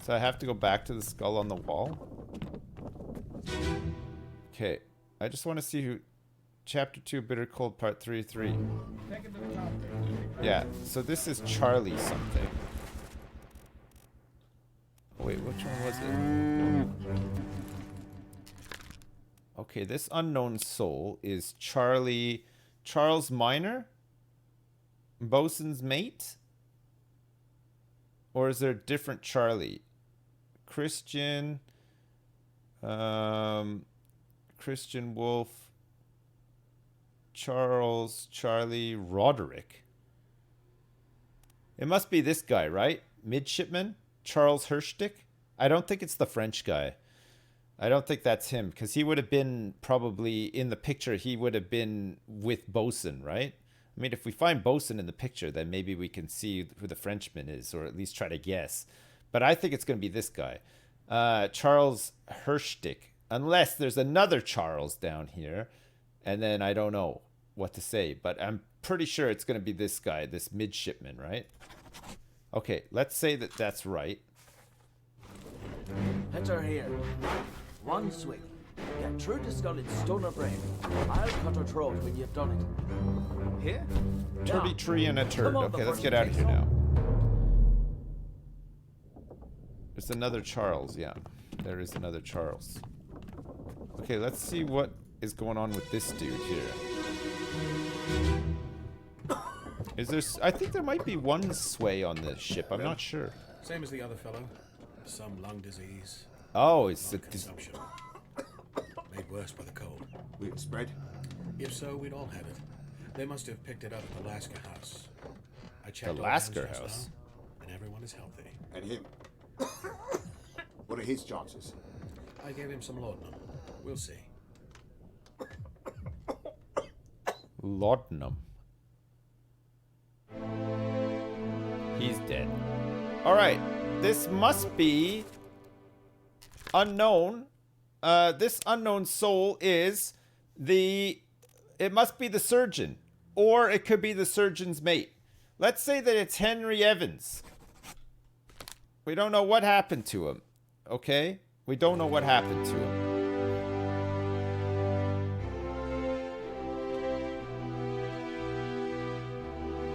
Speaker 1: So I have to go back to the skull on the wall? Okay. I just want to see who... Chapter 2, Bitter Cold, Part 3. Yeah, so this is Charlie something. Wait, which one was it? Okay, this unknown soul is Charles Minor? Bosun's mate? Or is there a different Charlie? Christian Wolf, Charlie, Roderick. It must be this guy, right? Midshipman? Charles Hirschdick? I don't think it's the French guy. I don't think that's him, because he would have been probably in the picture. He would have been with Bosun, right? I mean, if we find Bosun in the picture, then maybe we can see who the Frenchman is, or at least try to guess. But I think it's going to be this guy, Charles Hirschdick. Unless there's another Charles down here, and then I don't know what to say. But I'm pretty sure it's going to be this guy, this midshipman, right? Okay, let's say that that's right.
Speaker 11: Hit her here. One swing. Get true to skull in stone or brain. I'll cut her throat when you've done it. Here?
Speaker 1: Turdy tree and a turd.
Speaker 11: on,
Speaker 1: Okay, let's get out of here now. There's another Charles, yeah. There is another Charles. Okay, let's see what is going on with this dude here. Is there... I think there might be one sway on this ship. I'm not sure.
Speaker 9: Same as the other fellow. Some lung disease.
Speaker 1: Oh, it's a...
Speaker 9: Consumption. Made worse by the cold.
Speaker 12: Will it spread?
Speaker 9: If so, we'd all have it. They must have picked it up at the Lasker house. I checked
Speaker 1: The
Speaker 9: all
Speaker 1: Lasker
Speaker 9: hands just
Speaker 1: house?
Speaker 9: now, and everyone is healthy.
Speaker 12: And him? What are his chances?
Speaker 9: I gave him some laudanum. We'll see.
Speaker 1: Laudanum. He's dead. Alright. This must be unknown. This unknown soul is the... It must be the surgeon. Or it could be the surgeon's mate. Let's say that it's Henry Evans. We don't know what happened to him. Okay? We don't know what happened to him.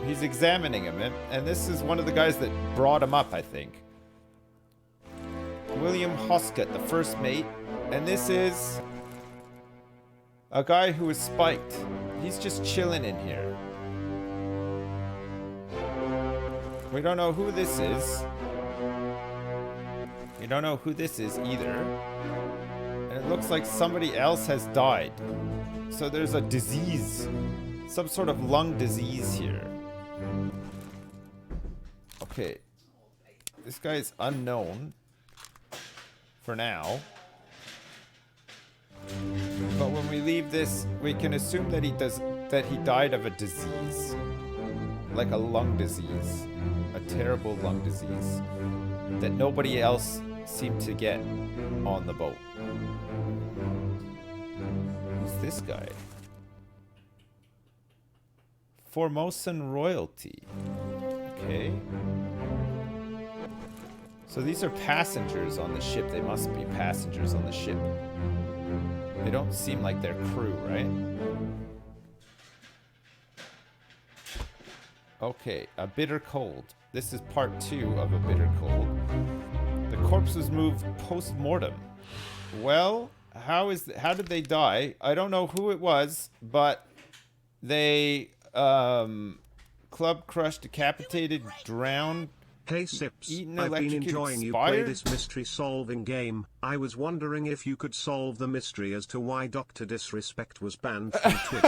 Speaker 1: He's examining him, and this is one of the guys that brought him up, I think. William Hoscott, the first mate. And this is a guy who is spiked. He's just chilling in here. We don't know who this is. We don't know who this is either. And it looks like somebody else has died. So there's a disease. Some sort of lung disease here. Okay. This guy is unknown. For now. But when we leave this, we can assume that he died of a disease. Like a lung disease. A terrible lung disease. That nobody else seemed to get on the boat. Who's this guy? Formosan royalty. Okay. So these are passengers on the ship. They must be passengers on the ship. They don't seem like they're crew, right? Okay, a bitter cold. This is part 2 of a bitter cold. The corpse was moved post-mortem. Well, how did they die? I don't know who it was, but they club crushed, decapitated, drowned,
Speaker 4: Hey Sips,
Speaker 1: Eaten
Speaker 4: I've been
Speaker 1: electrocuted
Speaker 4: enjoying you play
Speaker 1: spire?
Speaker 4: this mystery solving game. I was wondering if you could solve the mystery as to why Dr. Disrespect was banned from Twitch.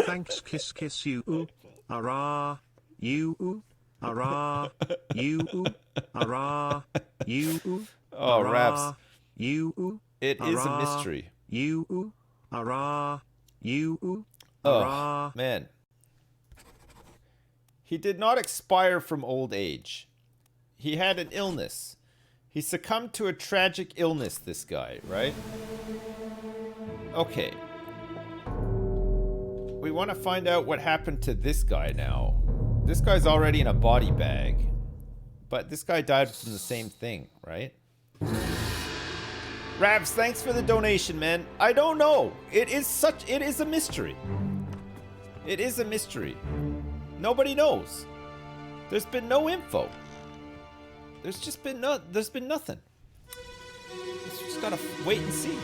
Speaker 4: Thanks, kiss kiss you. Ooh. Ara. You. Ooh. Ara. You. Ooh. Ara. You. Ooh.
Speaker 1: Oh,
Speaker 4: Ara.
Speaker 1: Raps.
Speaker 4: You. Ooh.
Speaker 1: It is a
Speaker 4: Ara.
Speaker 1: mystery.
Speaker 4: You. Ooh. Ara. You. Ooh.
Speaker 1: Oh,
Speaker 4: Ara.
Speaker 1: man. He did not expire from old age. He had an illness. He succumbed to a tragic illness, this guy, right? Okay. We want to find out what happened to this guy now. This guy's already in a body bag. But this guy died from the same thing, right? Rabs, thanks for the donation, man. I don't know. It is a mystery. It is a mystery. Nobody knows. There's been no info. There's been nothing. Let's just gotta wait and see.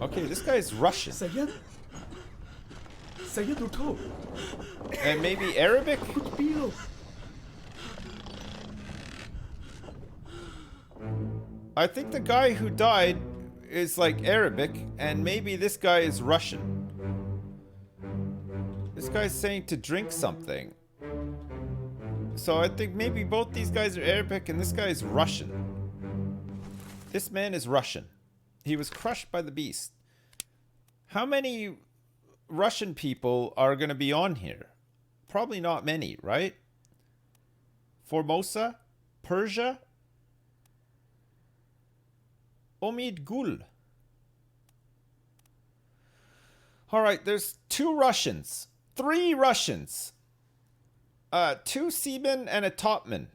Speaker 1: Okay, this guy's Russian. And maybe Arabic? I think the guy who died is like Arabic, and maybe this guy is Russian. This guy's saying to drink something. So I think maybe both these guys are Arabic and this guy is Russian. This man is Russian. He was crushed by the beast. How many Russian people are going to be on here? Probably not many, right? Formosa? Persia? Omid Gul. Alright, there's 2 Russians. 3 Russians. 2 seamen and a topman.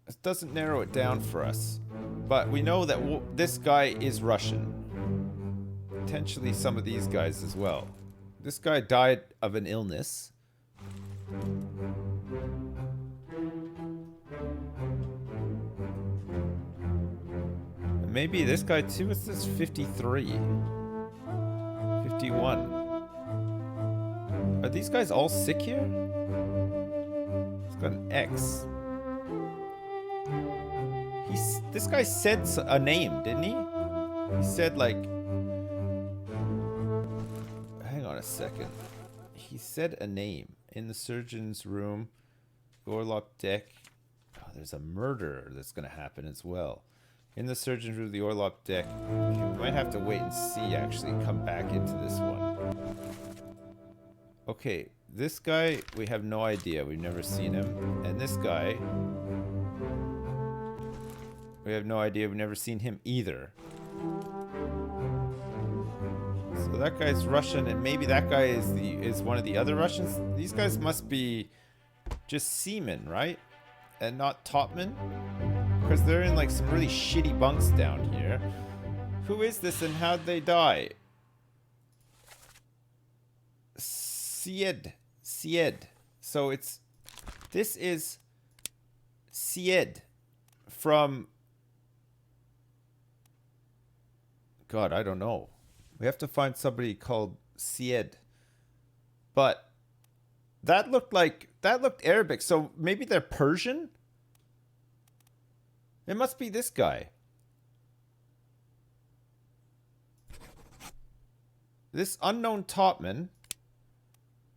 Speaker 1: This doesn't narrow it down for us. But we know that this guy is Russian. Potentially some of these guys as well. This guy died of an illness. Maybe this guy too. What's this? 53. 51. Are these guys all sick here? It's got an X. This guy said a name, didn't he? He said like... Hang on a second. He said a name. In the surgeon's room. Gorlop deck. Oh, there's a murder that's going to happen as well. In the surgeon's room, the Orlop deck. We might have to wait and see, actually, come back into this one. Okay, this guy, we have no idea. We've never seen him. And this guy, we have no idea. We've never seen him either. So that guy's Russian, and maybe that guy is one of the other Russians. These guys must be just seamen, right? And not topmen? Because they're in like some really shitty bunks down here. Who is this and how'd they die? Sied. So this is Sied from... God, I don't know. We have to find somebody called Sied. But that looked Arabic, so maybe they're Persian? It must be this guy. This unknown topman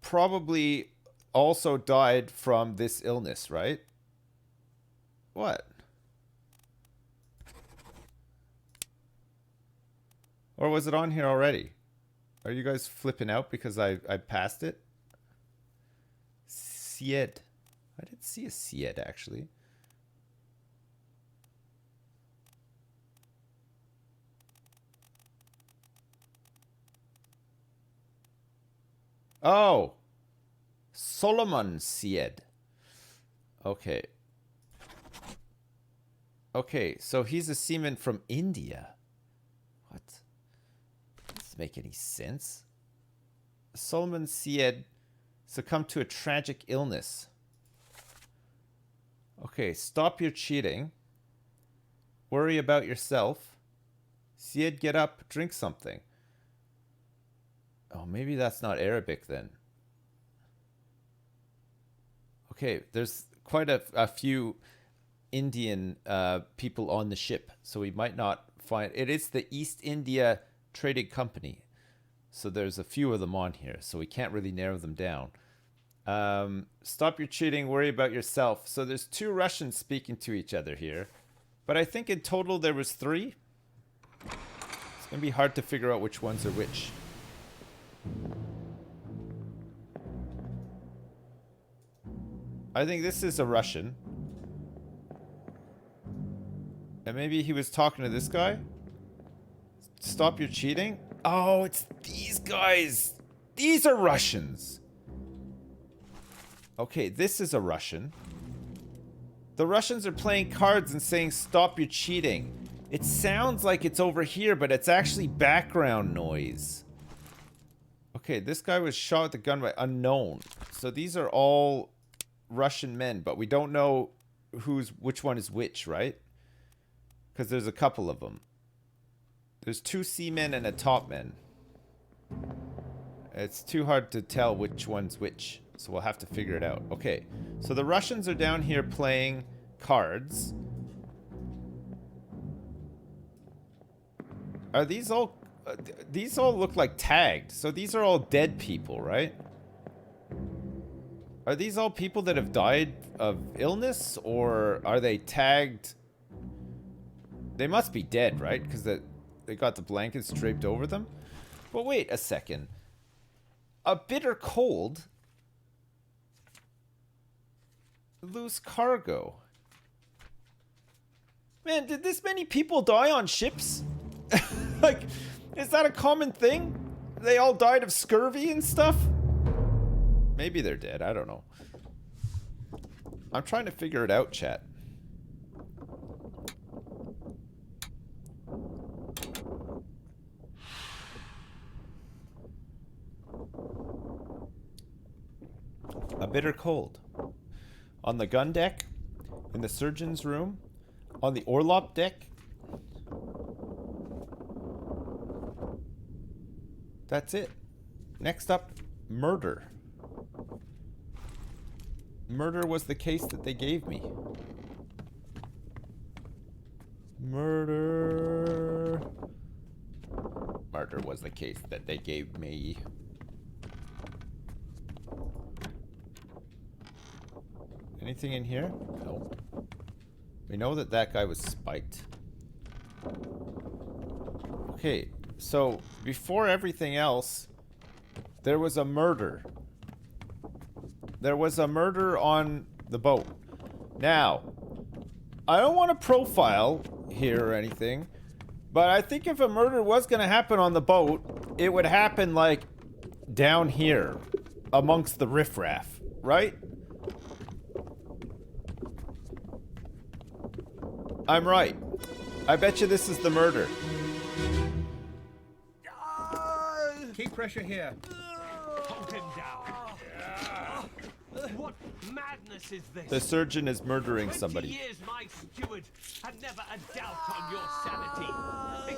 Speaker 1: probably also died from this illness, right? What? Or was it on here already? Are you guys flipping out because I passed it? Sied. I didn't see a Sied, actually. Oh, Solomon Sied. Okay. Okay, so he's a seaman from India. What? Doesn't make any sense. Solomon Sied succumbed to a tragic illness. Okay, stop your cheating. Worry about yourself. Sied, get up, drink something. Oh, maybe that's not Arabic then. Okay, there's quite a few Indian people on the ship, so we might not find... It is the East India Trading Company, so there's a few of them on here, so we can't really narrow them down. Stop your cheating, worry about yourself. So there's 2 Russians speaking to each other here, but I think in total there was 3. It's gonna be hard to figure out which ones are which. I think this is a Russian. And maybe he was talking to this guy? Stop your cheating? Oh, it's these guys! These are Russians! Okay, this is a Russian. The Russians are playing cards and saying, stop your cheating. It sounds like it's over here, but it's actually background noise. Okay, this guy was shot with a gun by unknown. So these are all Russian men, but we don't know which one is which, right? Because there's a couple of them. There's 2 seamen and a topman. It's too hard to tell which one's which, so we'll have to figure it out. Okay, so the Russians are down here playing cards. Are these all... these all look like tagged, so these are all dead people, right? Are these all people that have died of illness, or are they tagged? They must be dead, right? Because they got the blankets draped over them. But wait a second. A bitter cold? Loose cargo. Man, did this many people die on ships? Like, is that a common thing? They all died of scurvy and stuff? Maybe they're dead. I don't know. I'm trying to figure it out, chat. A bitter cold. On the gun deck, in the surgeon's room, on the orlop deck. That's it. Next up, murder. Murder was the case that they gave me. Murder. Murder was the case that they gave me. Anything in here? No. We know that that guy was spiked. Okay, so before everything else, there was a murder. There was a murder on the boat. Now, I don't want to profile here or anything, but I think if a murder was going to happen on the boat, it would happen like down here amongst the riffraff, right? I'm right. I bet you this is the murder.
Speaker 10: Keep pressure here.
Speaker 5: Hold him down. What madness is this?
Speaker 1: The surgeon is murdering
Speaker 5: 20
Speaker 1: somebody.
Speaker 5: years my steward had never a doubt on your sanity.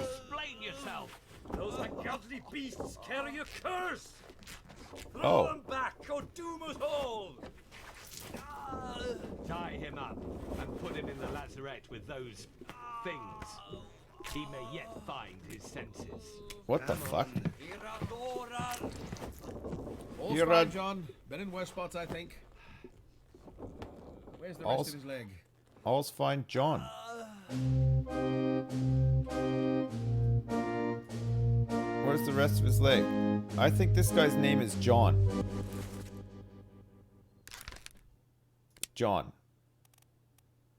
Speaker 5: Explain yourself.
Speaker 2: Those ungodly beasts carry a curse. Throw
Speaker 1: Oh.
Speaker 2: them back or doom us all.
Speaker 5: Tie him up and put him in the lazarette with those things. He may yet find his senses.
Speaker 1: What the fuck?
Speaker 9: All's
Speaker 1: You're
Speaker 9: fine, John. Been in worse spots, I think. Where's the rest
Speaker 1: All's-
Speaker 9: of his leg?
Speaker 1: All's fine, John. Where's the rest of his leg? I think this guy's name is John. John.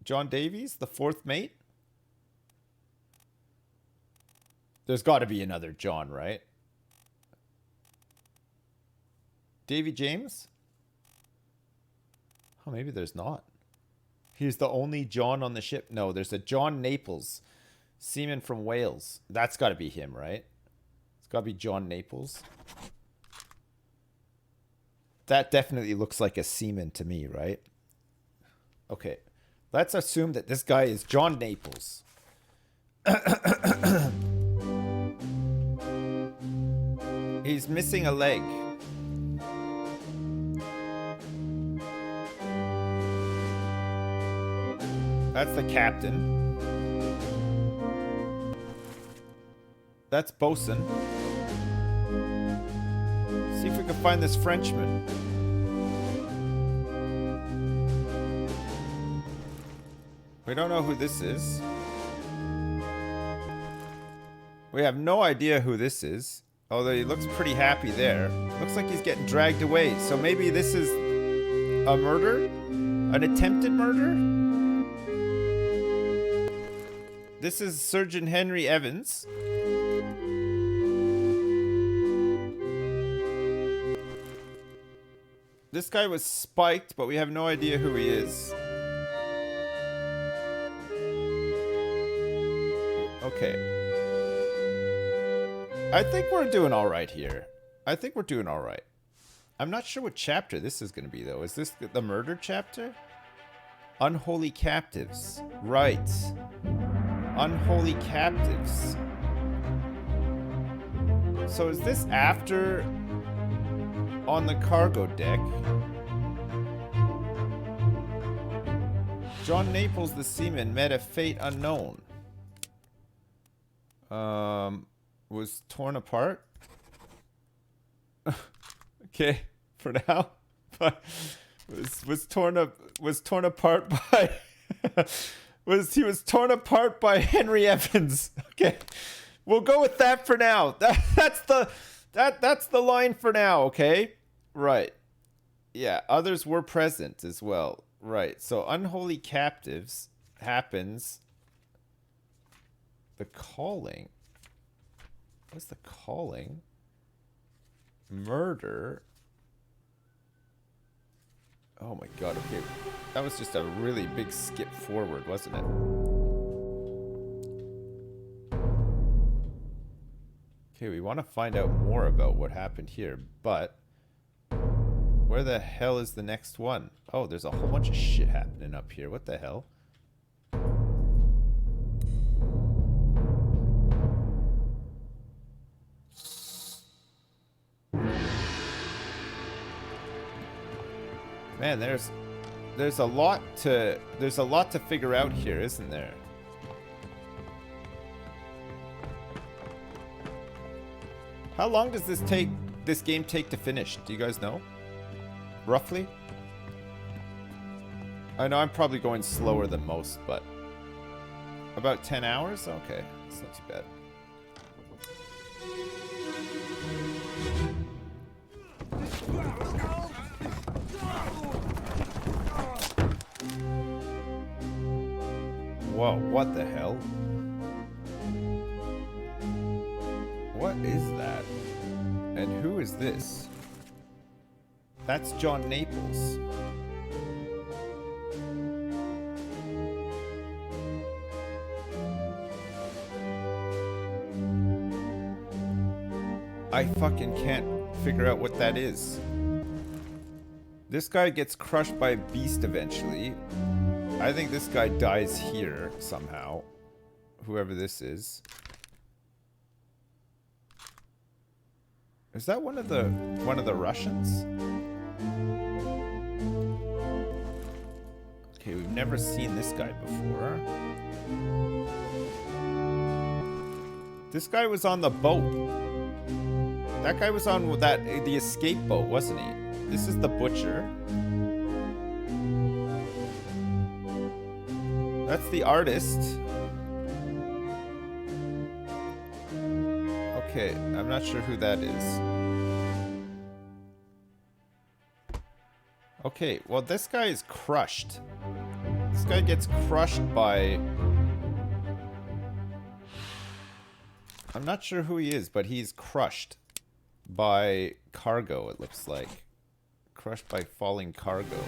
Speaker 1: John Davies, the fourth mate? There's got to be another John, right? Davy James? Oh, maybe there's not. He's the only John on the ship. No, there's a John Naples, seaman from Wales. That's got to be him, right? It's got to be John Naples. That definitely looks like a seaman to me, right? Okay, let's assume that this guy is John Naples. He's missing a leg. That's the captain. That's bosun. See if we can find this Frenchman. We don't know who this is. We have no idea who this is. Although he looks pretty happy there. Looks like he's getting dragged away. So maybe this is a murder? An attempted murder? This is Surgeon Henry Evans. This guy was spiked, but we have no idea who he is. Okay. I think we're doing all right here. I think we're doing all right. I'm not sure what chapter this is going to be, though. Is this the murder chapter? Unholy captives. Right. Unholy captives. So is this after on the cargo deck? John Naples, the seaman, met a fate unknown. Was torn apart. Okay, for now, but was torn apart by he was torn apart by Henry Evans. Okay, we'll go with that for now. That's the line for now. Okay, right. Yeah, others were present as well. Right. So unholy captives happens. The calling. What's the calling? Murder. Oh my god, okay. That was just a really big skip forward, wasn't it? Okay, we want to find out more about what happened here, but where the hell is the next one? Oh, there's a whole bunch of shit happening up here. What the hell? Man, there's a lot to figure out here, isn't there? How long does this game take to finish? Do you guys know? Roughly? I know I'm probably going slower than most, but about 10 hours? Okay, it's not too bad. Whoa, what the hell? What is that? And who is this? That's John Naples. I fucking can't figure out what that is. This guy gets crushed by a beast eventually. I think this guy dies here somehow. Whoever this is. Is that one of the Russians? Okay, we've never seen this guy before. This guy was on the boat. That guy was on the escape boat, wasn't he? This is the butcher. That's the artist. Okay, I'm not sure who that is. Okay, well this guy is crushed. This guy gets crushed by... I'm not sure who he is, but he's crushed by cargo, it looks like. Crushed by falling cargo.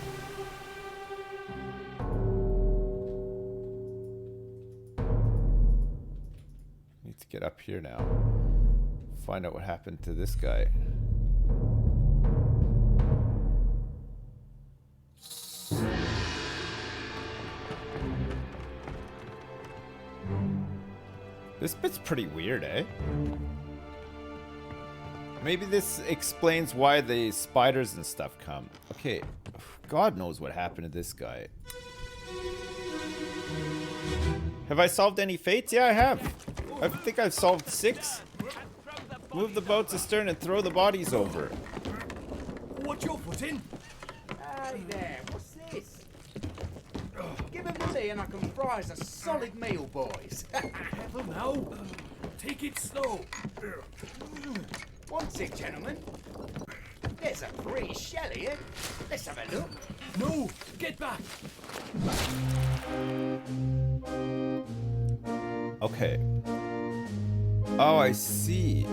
Speaker 1: Need to get up here now. Find out what happened to this guy. This bit's pretty weird, eh? Maybe this explains why the spiders and stuff come. Okay, God knows what happened to this guy. Have I solved any fates? Yeah, I have. I think I've solved 6. Move the boat's astern and throw the bodies over.
Speaker 2: What's your foot in?
Speaker 11: Hey there, what's this? Give him money and I can fry us a solid meal, boys.
Speaker 2: Careful now. Take it slow.
Speaker 11: What's it, gentlemen? There's a pretty shell here. Let's have a look.
Speaker 2: No, get back.
Speaker 1: Okay. Oh, I see.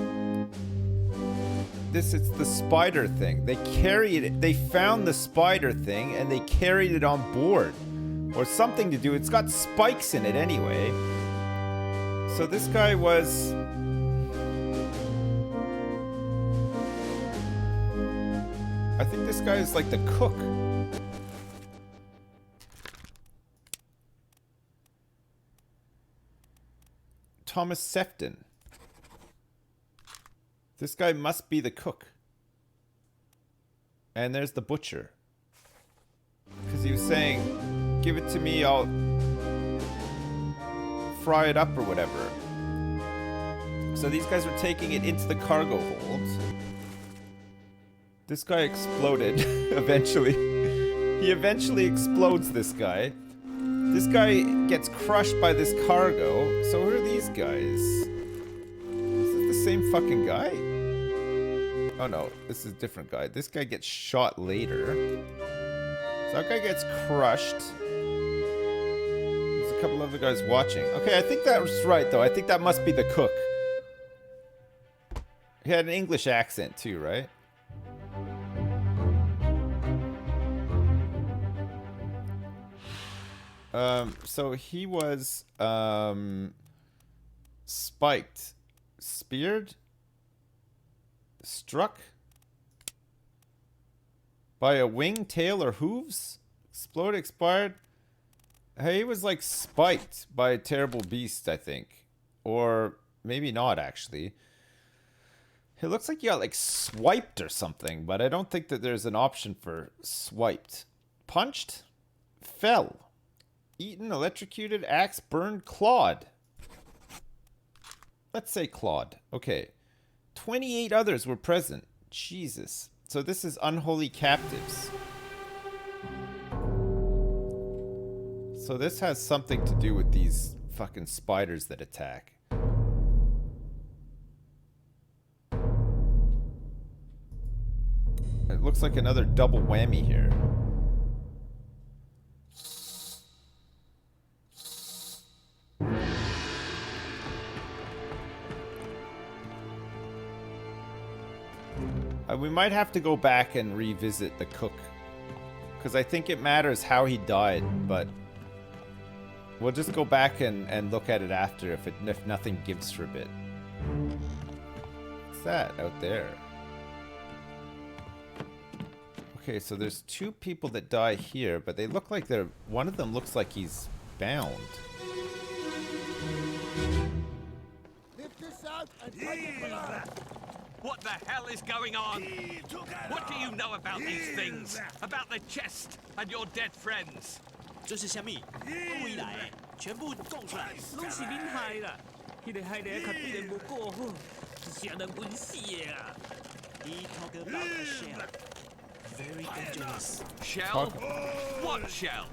Speaker 1: This is the spider thing. They carried it. They found the spider thing and they carried it on board. Or something to do. It's got spikes in it anyway. So this guy was... I think this guy is like the cook. Thomas Sefton. This guy must be the cook. And there's the butcher. Because he was saying, give it to me, I'll fry it up or whatever. So these guys were taking it into the cargo hold. This guy exploded eventually. He eventually explodes, this guy. This guy gets crushed by this cargo. So who are these guys? Is this the same fucking guy? Oh no, this is a different guy. This guy gets shot later. So that guy gets crushed. There's a couple other guys watching. Okay, I think that was right though. I think that must be the cook. He had an English accent too, right? So he was, spiked, speared, struck by a wing, tail, or hooves, exploded, expired. He was like spiked by a terrible beast, I think, or maybe not actually. It looks like you got like swiped or something, but I don't think that there's an option for swiped. Punched, fell. Eaten, electrocuted, axe, burned, clawed. Let's say clawed. Okay. 28 others were present. Jesus. So this is unholy captives. So this has something to do with these fucking spiders that attack. It looks like another double whammy here. We might have to go back and revisit the cook. Because I think it matters how he died, but... We'll just go back and look at it after if nothing gives for a bit. What's that out there? Okay, so there's 2 people that die here, but they look like they're... One of them looks like he's bound.
Speaker 2: Lift this out and take it below.
Speaker 5: What the hell is going on? What do you know about these things? About the chest and your dead friends?
Speaker 7: 这是虾米？未来全部供出来。
Speaker 13: 拢是恁害啦！迄个害得较对人无过好，是人滚死的啊！
Speaker 7: He talk about a shell. Very dangerous.
Speaker 5: Shell? What shell?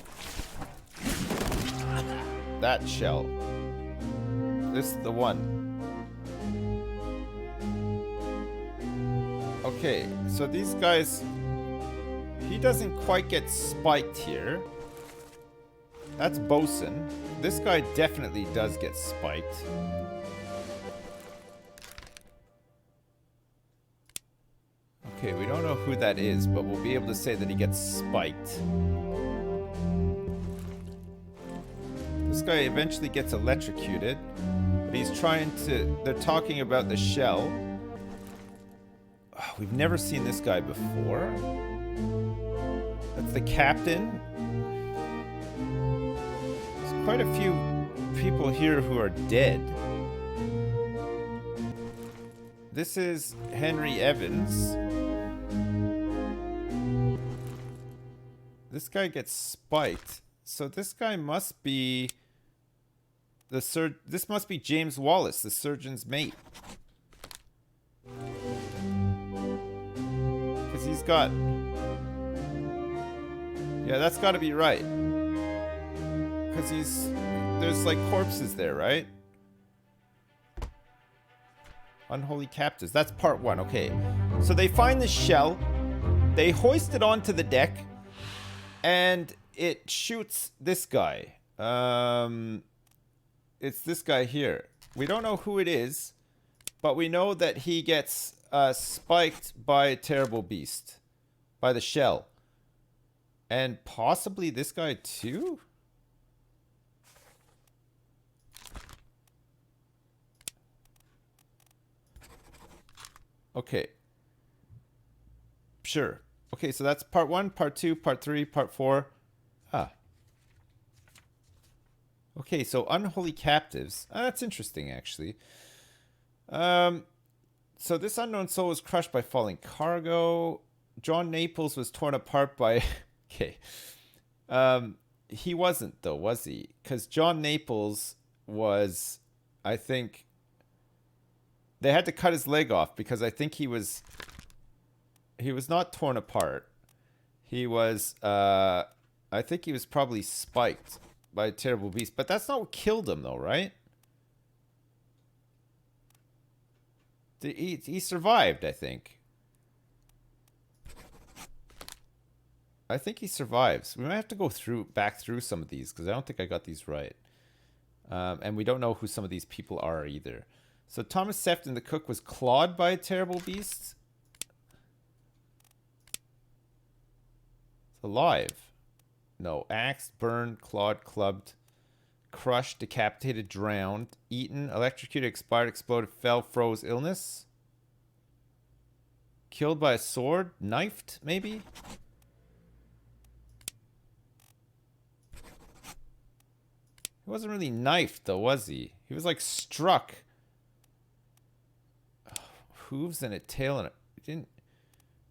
Speaker 1: That shell. This is the one. Okay, so these guys... He doesn't quite get spiked here. That's Bosun. This guy definitely does get spiked. Okay, we don't know who that is, but we'll be able to say that he gets spiked. This guy eventually gets electrocuted, but he's trying to... They're talking about the shell. Oh, we've never seen this guy before. That's the captain. There's quite a few people here who are dead. This is Henry Evans. This guy gets spiked. So this guy must be this must be James Wallace, the surgeon's mate. Cuz he's got yeah, that's got to be right. Cuz there's like corpses there, right? Unholy captives. That's part 1. Okay. So they find the shell. They hoist it onto the deck. And it shoots this guy. It's this guy here. We don't know who it is. But we know that he gets spiked by a terrible beast. By the shell. And possibly this guy too? Okay. Sure. Okay, so that's part 1, part 2, part 3, part 4. Ah. Okay, so unholy captives. That's interesting, actually. So this unknown soul was crushed by falling cargo. John Naples was torn apart by... Okay. He wasn't, though, was he? Because John Naples was, I think... They had to cut his leg off because I think he was not torn apart. He was, I think he was probably spiked by a terrible beast. But that's not what killed him, though, right? He survived, I think. I think he survives. We might have to go back through some of these because I don't think I got these right. And we don't know who some of these people are either. So Thomas Sefton, the cook, was clawed by a terrible beast. It's alive. No. Axed, burned, clawed, clubbed, crushed, decapitated, drowned, eaten, electrocuted, expired, exploded, fell, froze, illness. Killed by a sword, knifed, maybe? He wasn't really knifed, though, was he? He was like struck. Hooves and a tail and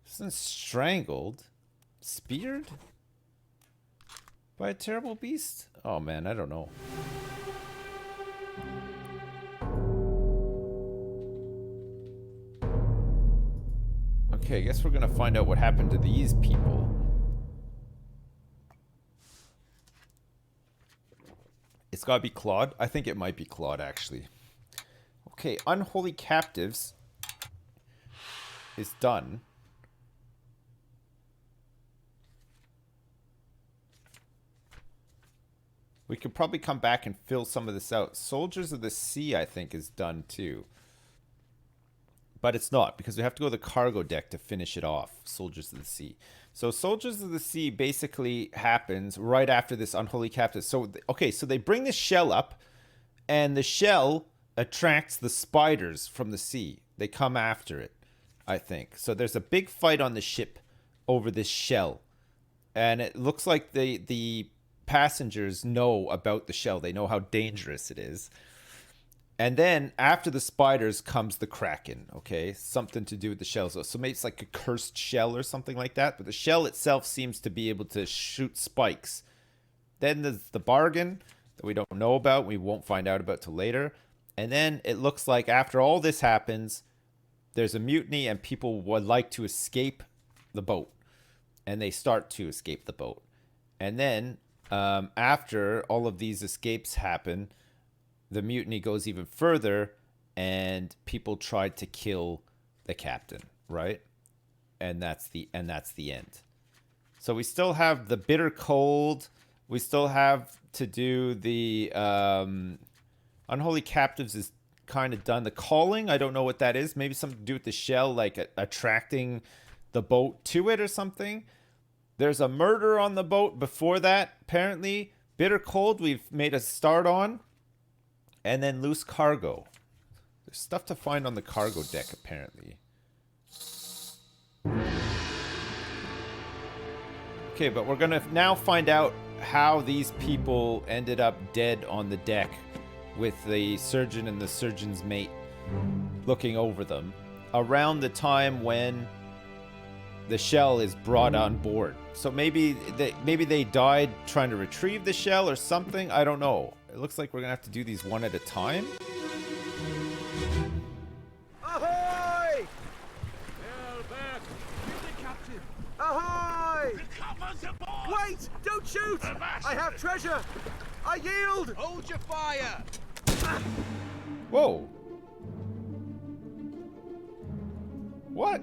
Speaker 1: wasn't strangled, speared by a terrible beast. Oh man, I don't know. Okay, I guess we're gonna find out what happened to these people. It's gotta be Claude. I think it might be Claude, actually. Okay, unholy captives is done. We could probably come back and fill some of this out. Soldiers of the Sea, I think, is done too. But it's not, because we have to go to the cargo deck to finish it off. Soldiers of the Sea. So Soldiers of the Sea basically happens right after this unholy captive. So, okay, so they bring this shell up, and the shell attracts the spiders from the sea. They come after it, I think. So there's a big fight on the ship over this shell. And it looks like the passengers know about the shell. They know how dangerous it is. And then after the spiders comes the Kraken, okay? Something to do with the shells. So maybe it's like a cursed shell or something like that. But the shell itself seems to be able to shoot spikes. Then there's the bargain that we don't know about. We won't find out about till later. And then it looks like after all this happens, there's a mutiny and people would like to escape the boat. And they start to escape the boat. And then after all of these escapes happen, the mutiny goes even further and people tried to kill the captain, right? And that's the end. So we still have the bitter cold. We still have to do the unholy captives is kind of done. The calling, I don't know what that is. Maybe something to do with the shell, like attracting the boat to it or something. There's a murder on the boat before that, apparently. Bitter cold, we've made a start on. And then loose cargo. There's stuff to find on the cargo deck, apparently. Okay, but we're going to now find out how these people ended up dead on the deck with the surgeon and the surgeon's mate looking over them. around the time when the shell is brought on board. So maybe they died trying to retrieve the shell or something. I don't know. It looks like we're gonna have to do these one at a time.
Speaker 14: Ahoy! Ahoy! Wait! Don't shoot! I have treasure! I yield! Hold your fire!
Speaker 1: Whoa. What?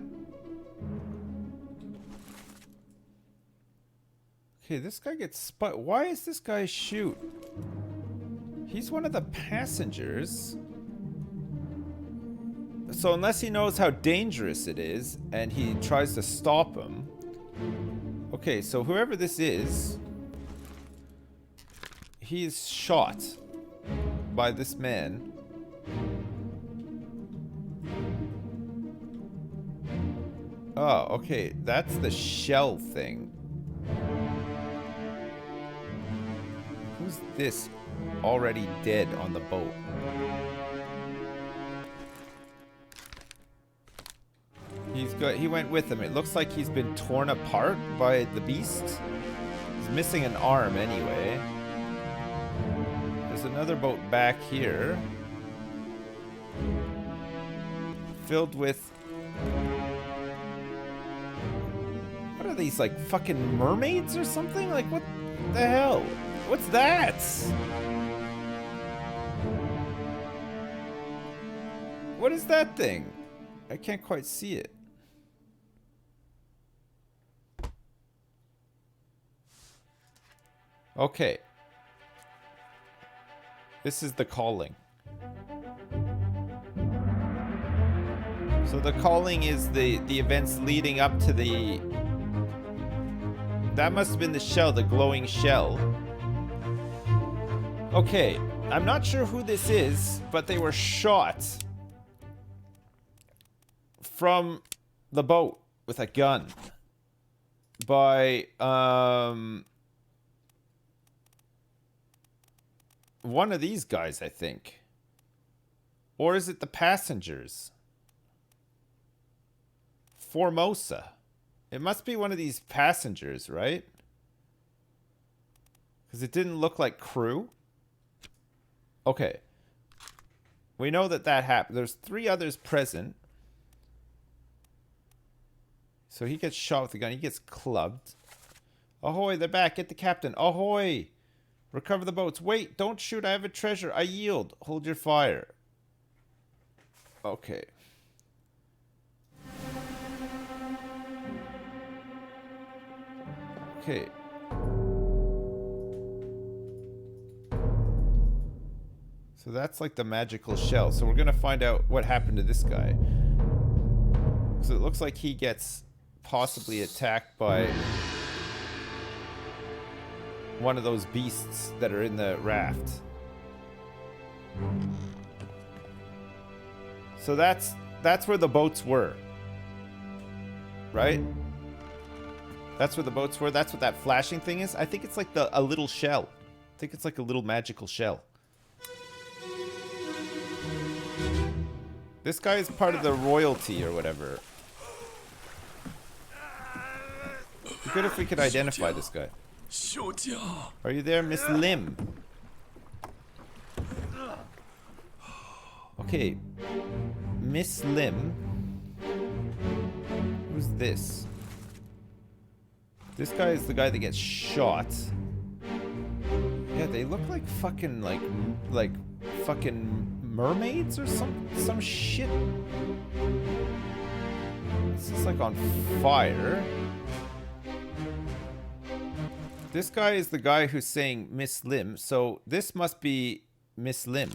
Speaker 1: Okay, this guy gets spot. Why is this guy shoot? He's one of the passengers. So unless he knows how dangerous it is and he tries to stop him. Okay, so whoever this is, he's shot by this man. Oh, okay, that's the shell thing. Who's this already dead on the boat? He went with him. It looks like he's been torn apart by the beast. He's missing an arm anyway. There's another boat back here. Filled with... What are these, like, fucking mermaids or something? Like, what the hell? What's that? What is that thing? I can't quite see it. Okay. This is the calling. So the calling is the events leading up to the... That must have been the shell, the glowing shell. Okay, I'm not sure who this is, but they were shot from the boat with a gun by one of these guys, I think. Or is it the passengers? Formosa. It must be one of these passengers, right? Because it didn't look like crew. Okay. We know that happened. There's 3 others present. So he gets shot with a gun. He gets clubbed. Ahoy, they're back. Get the captain. Ahoy! Recover the boats. Wait, don't shoot. I have a treasure. I yield. Hold your fire. Okay. Okay. So that's like the magical shell. So we're gonna find out what happened to this guy. So it looks like he gets possibly attacked by one of those beasts that are in the raft. So that's where the boats were. Right? That's where the boats were. That's what that flashing thing is. I think it's like a little shell. I think it's like a little magical shell. This guy is part of the royalty or whatever. It'd be good if we could identify this guy. Are you there, Miss Lim? Okay. Miss Lim. Who's this? This guy is the guy that gets shot. Yeah, they look like fucking like fucking mermaids or some shit. This is like on fire. This guy is the guy who's saying Miss Lim, so this must be Miss Lim.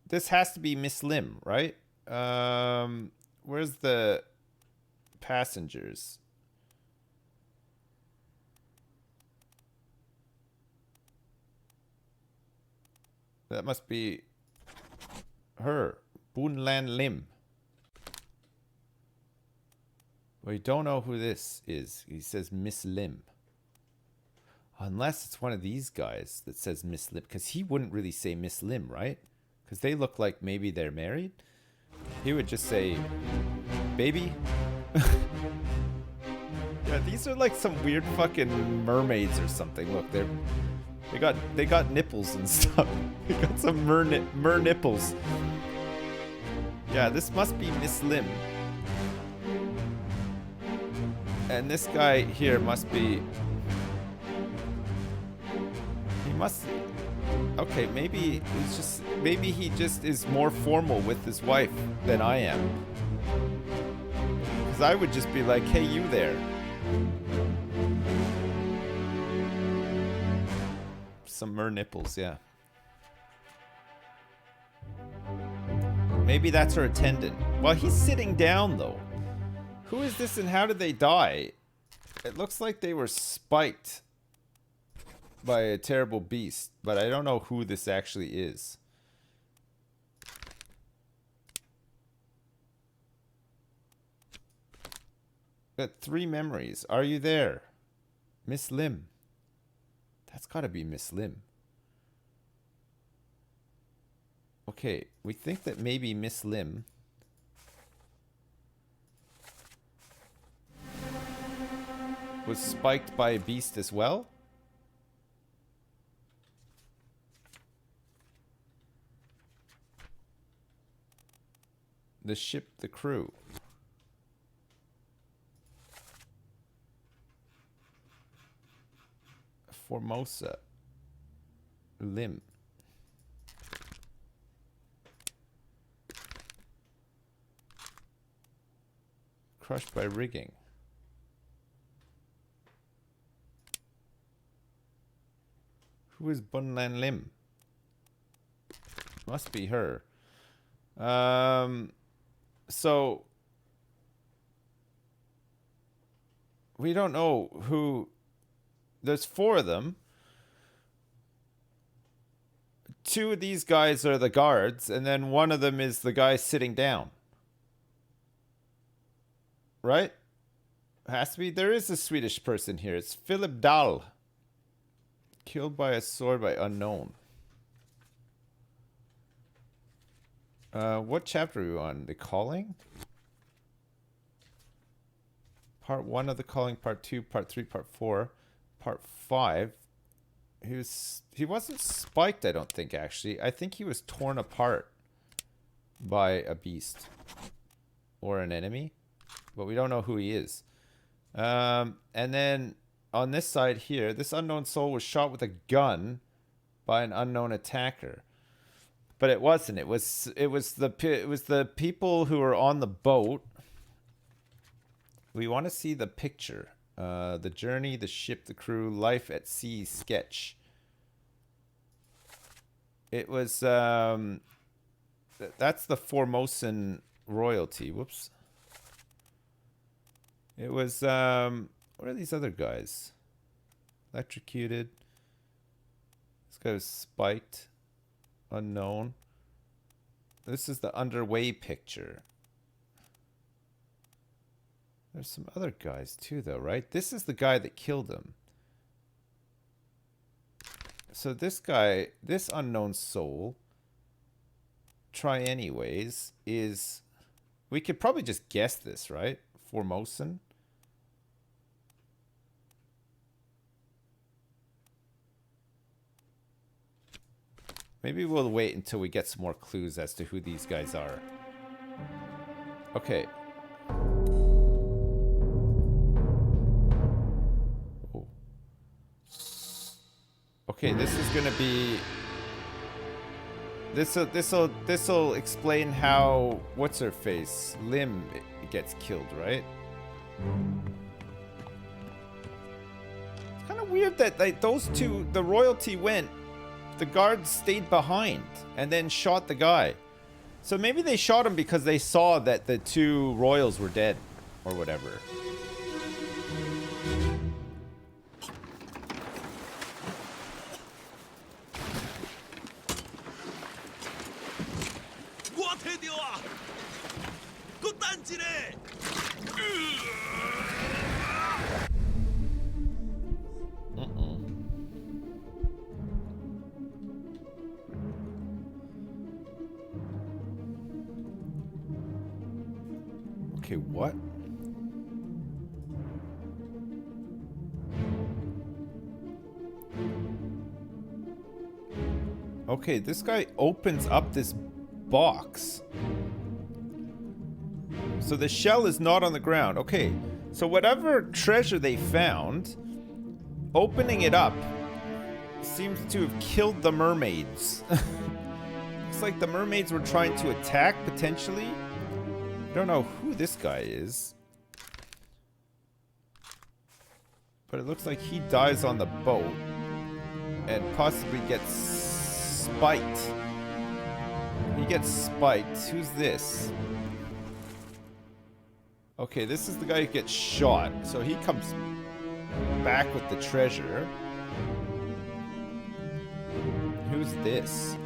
Speaker 1: This has to be Miss Lim, right? Where's the passengers? That must be her. Bunlan Lim. We don't know who this is. He says Miss Lim. Unless it's one of these guys that says Miss Lim. Because he wouldn't really say Miss Lim, right? Because they look like maybe they're married. He would just say, baby. Yeah, these are like some weird fucking mermaids or something. Look, they got nipples and stuff. They got some mer nipples. Yeah, this must be Miss Lim. And this guy here must be... He must... Okay, maybe he's just... Maybe he just is more formal with his wife than I am. Because I would just be like, hey, you there. Some mer nipples, yeah. Maybe that's her attendant. Well, he's sitting down, though. Who is this and how did they die? It looks like they were spiked by a terrible beast, but I don't know who this actually is. Got 3 memories. Are you there? Miss Lim. That's gotta be Miss Lim. Okay, we think that maybe Miss Lim was spiked by a beast as well. The ship, the crew. Formosa. Lim. Crushed by rigging. Who is Bunlan Lim? Must be her. So we don't know who. There's 4 of them. 2 of these guys are the guards, and then one of them is the guy sitting down. Right? Has to be. There is a Swedish person here. It's Philip Dahl. Killed by a sword by unknown. What chapter are we on? The Calling? Part 1 of The Calling, Part 2, Part 3, Part 4, Part 5. He wasn't spiked, I don't think, actually. I think he was torn apart by a beast. Or an enemy. But we don't know who he is. And then on this side here, this unknown soul was shot with a gun by an unknown attacker. But it wasn't. It was the people who were on the boat. We want to see the picture. The journey, the ship, the crew, life at sea sketch. It was that's the Formosan royalty. Whoops. It was what are these other guys? Electrocuted. This guy was spiked. Unknown. This is the underway picture. There's some other guys too, though, right? This is the guy that killed him. So this guy, this unknown soul, try anyways, is... We could probably just guess this, right? Formosan. Maybe we'll wait until we get some more clues as to who these guys are. Okay. Oh. Okay, this is gonna be... This'll explain how... What's her face? Lim gets killed, right? It's kind of weird that like, those two, the royalty went. The guards stayed behind and then shot the guy. So maybe they shot him because they saw that the 2 royals were dead or whatever. Okay, what? Okay, this guy opens up this box. So the shell is not on the ground. Okay, so whatever treasure they found, opening it up seems to have killed the mermaids. Looks like the mermaids were trying to attack, potentially. I don't know who this guy is. But it looks like he dies on the boat. And possibly gets spiked. He gets spiked. Who's this? Okay, this is the guy who gets shot. So he comes back with the treasure. Who's this?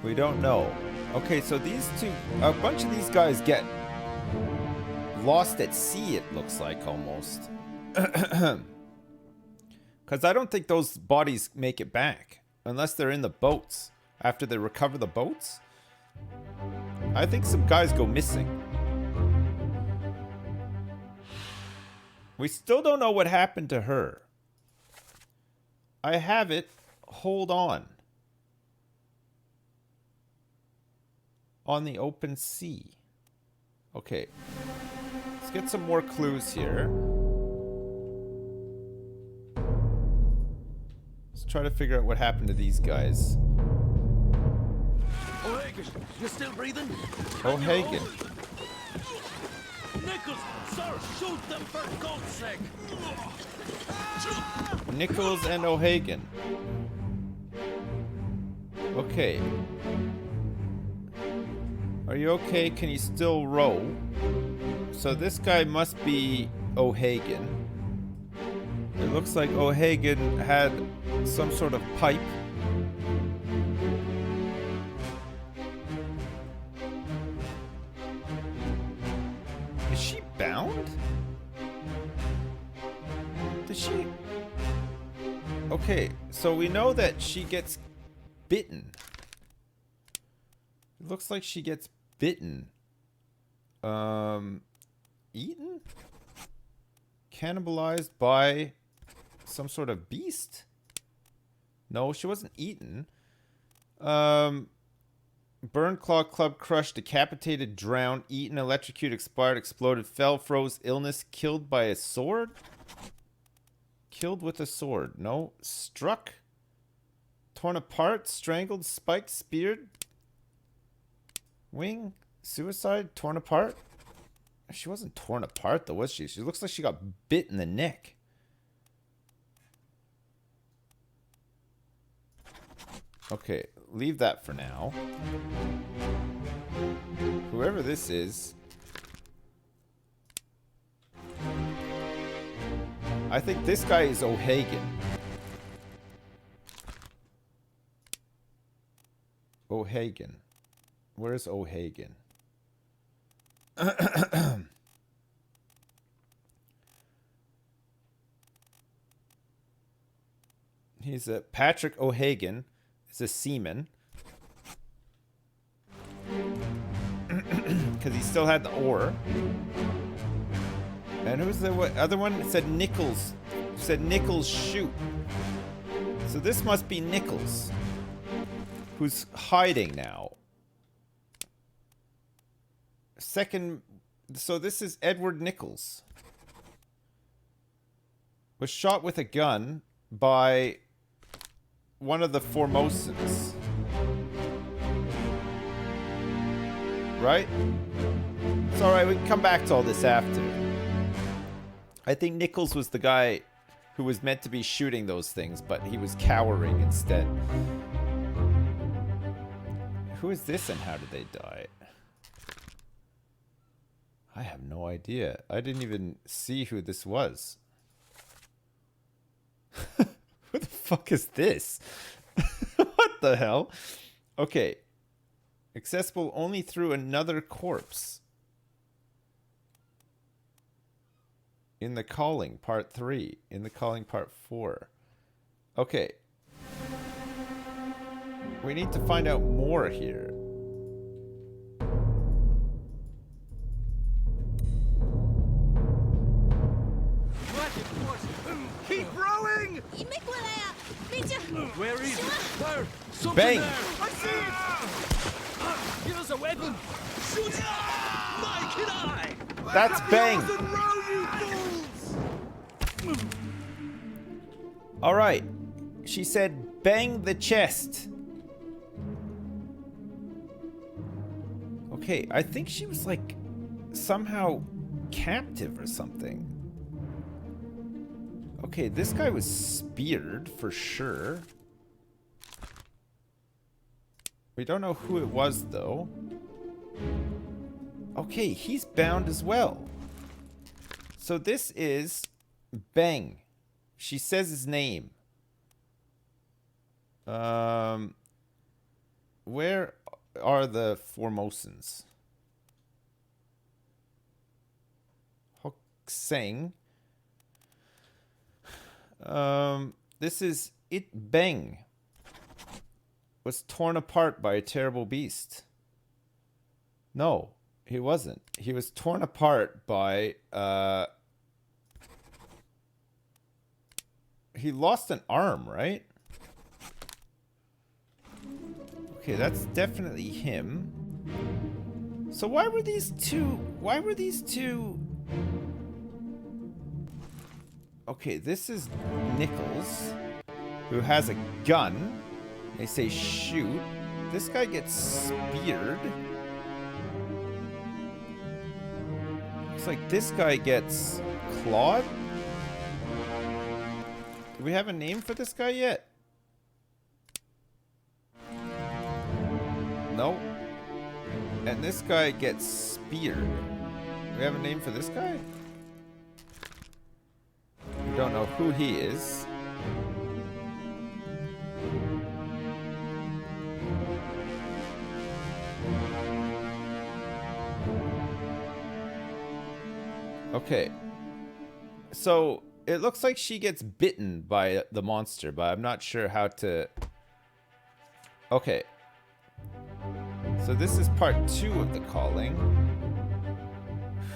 Speaker 1: We don't know. Okay, so these two, a bunch of these guys get lost at sea, it looks like, almost. Because I don't think those bodies make it back. Unless they're in the boats. After they recover the boats. I think some guys go missing. We still don't know what happened to her. I have it. Hold on. On the open sea. Okay. Let's get some more clues here. Let's try to figure out what happened to these guys.
Speaker 11: O'Hagan, you still breathing?
Speaker 1: O'Hagan.
Speaker 11: Nichols, sir, shoot them for God's sake!
Speaker 1: Nichols and O'Hagan. Okay. Are you okay? Can you still row? So this guy must be O'Hagan. It looks like O'Hagan had some sort of pipe. Is she bound? Does she? Okay, so we know that she gets bitten. It looks like she gets bitten. Eaten? Cannibalized by some sort of beast? No, she wasn't eaten. Burned, clawed, club, crushed, decapitated, drowned, eaten, electrocuted, expired, exploded, fell, froze, illness, killed by a sword? Killed with a sword. No. Struck? Torn apart, strangled, spiked, speared? Wing? Suicide? Torn apart? She wasn't torn apart though, was she? She looks like she got bit in the neck. Okay, leave that for now. Whoever this is. I think this guy is O'Hagan. O'Hagan. Where's O'Hagan? He's a Patrick O'Hagan. Is a seaman. Because he still had the oar. And who's the other one? It said Nichols. It said Nichols shoot. So this must be Nichols. Who's hiding now. Second. So this is Edward Nichols. Was shot with a gun by one of the Formosans. Right? It's alright, we can come back to all this after. I think Nichols was the guy who was meant to be shooting those things, but he was cowering instead. Who is this and how did they die? I have no idea. I didn't even see who this was. Who the fuck is this? What the hell? Okay. Accessible only through another corpse. In the Calling, Part 3. In the Calling, Part 4. Okay. We need to find out more here.
Speaker 6: Where is it? There! Something
Speaker 1: Bang!
Speaker 6: there! I see it! Here's a weapon! Shoot it! Mike and I!
Speaker 1: That's Bang! Alright. She said, bang the chest. Okay, I think she was like somehow captive or something. Okay, this guy was speared for sure. We don't know who it was though. Okay, he's bound as well. So this is Bang. She says his name. Where are the Formosans? Hokseng. This is It Bang. Was torn apart by a terrible beast. No, he wasn't. He was torn apart by, he lost an arm, right? Okay, that's definitely him. So why were these two... Okay, this is Nichols, who has a gun. They say shoot. This guy gets speared. Looks like this guy gets clawed. Do we have a name for this guy yet? No. And this guy gets speared. Do we have a name for this guy? We don't know who he is. Okay. So it looks like she gets bitten by the monster, but I'm not sure how to... Okay. So this is part 2 of the calling.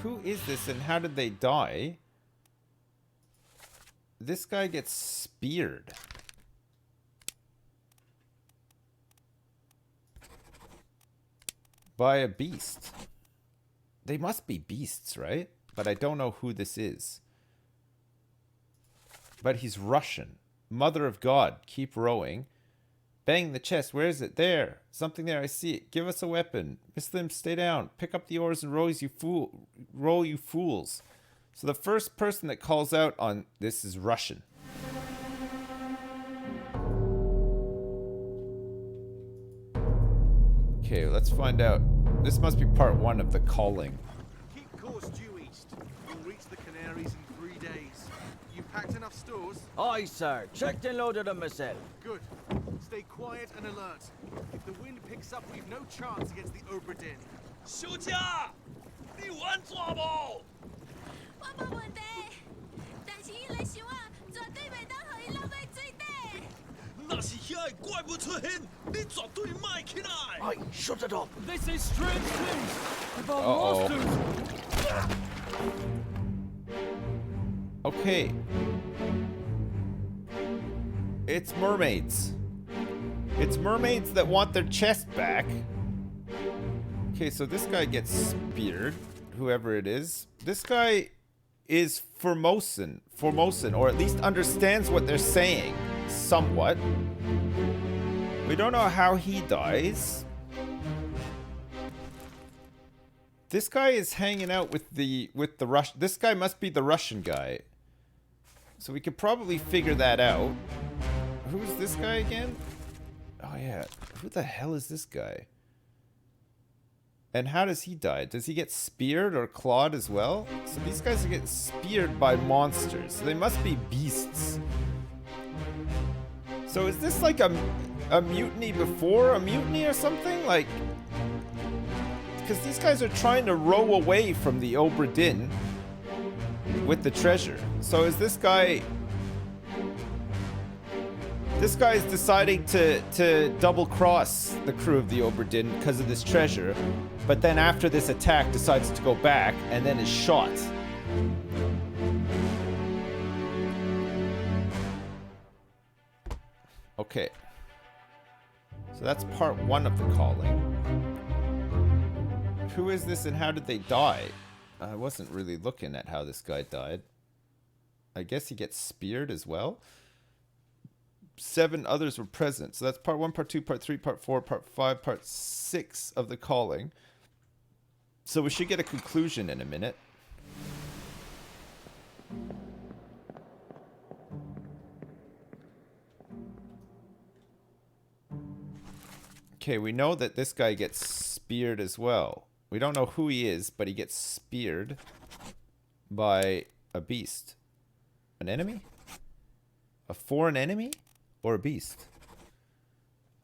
Speaker 1: Who is this and how did they die? This guy gets speared. By a beast. They must be beasts, right? But I don't know who this is. But he's Russian. Mother of God, keep rowing. Bang the chest, where is it? There. Something there, I see it. Give us a weapon. Muslim, stay down. Pick up the oars and row, you fools. So the first person that calls out on this is Russian. Okay, let's find out. This must be part 1 of the calling.
Speaker 14: Keep course due east. You'll reach the Canaries in 3 days. You packed enough stores?
Speaker 11: Aye, sir. Checked and loaded them myself.
Speaker 14: Good. Stay quiet and alert. If the wind picks up, we've no chance against the Obra Dinn.
Speaker 5: 休假，你玩抓不？
Speaker 15: 我冇问题，但是伊来想啊，绝对袂当互伊落去水底。
Speaker 5: 那是遐个怪物出现，你绝对卖起来。
Speaker 11: Aye, shut it up.
Speaker 6: They say strange things about
Speaker 1: Uh-oh.
Speaker 6: monsters.
Speaker 1: Okay. It's mermaids. It's mermaids that want their chest back. Okay, so this guy gets speared, whoever it is. This guy is Formosan, or at least understands what they're saying, somewhat. We don't know how he dies. This guy is hanging out with the Russian. This guy must be the Russian guy. So we could probably figure that out. Who's this guy again? Oh yeah, who the hell is this guy? And how does he die? Does he get speared or clawed as well? So these guys are getting speared by monsters. So they must be beasts. So is this like a mutiny before a mutiny or something? Like, because these guys are trying to row away from the Obra Dinn with the treasure. So is this guy... This guy is deciding to double-cross the crew of the Obra Dinn because of this treasure, but then after this attack decides to go back and then is shot. Okay. So that's part 1 of the calling. Who is this and how did they die? I wasn't really looking at how this guy died. I guess he gets speared as well. 7 others were present. So that's part 1, part 2, part 3, part 4, part 5, part 6 of the calling. So we should get a conclusion in a minute. Okay, we know that this guy gets speared as well. We don't know who he is, but he gets speared by a beast. An enemy? A foreign enemy? Or a beast?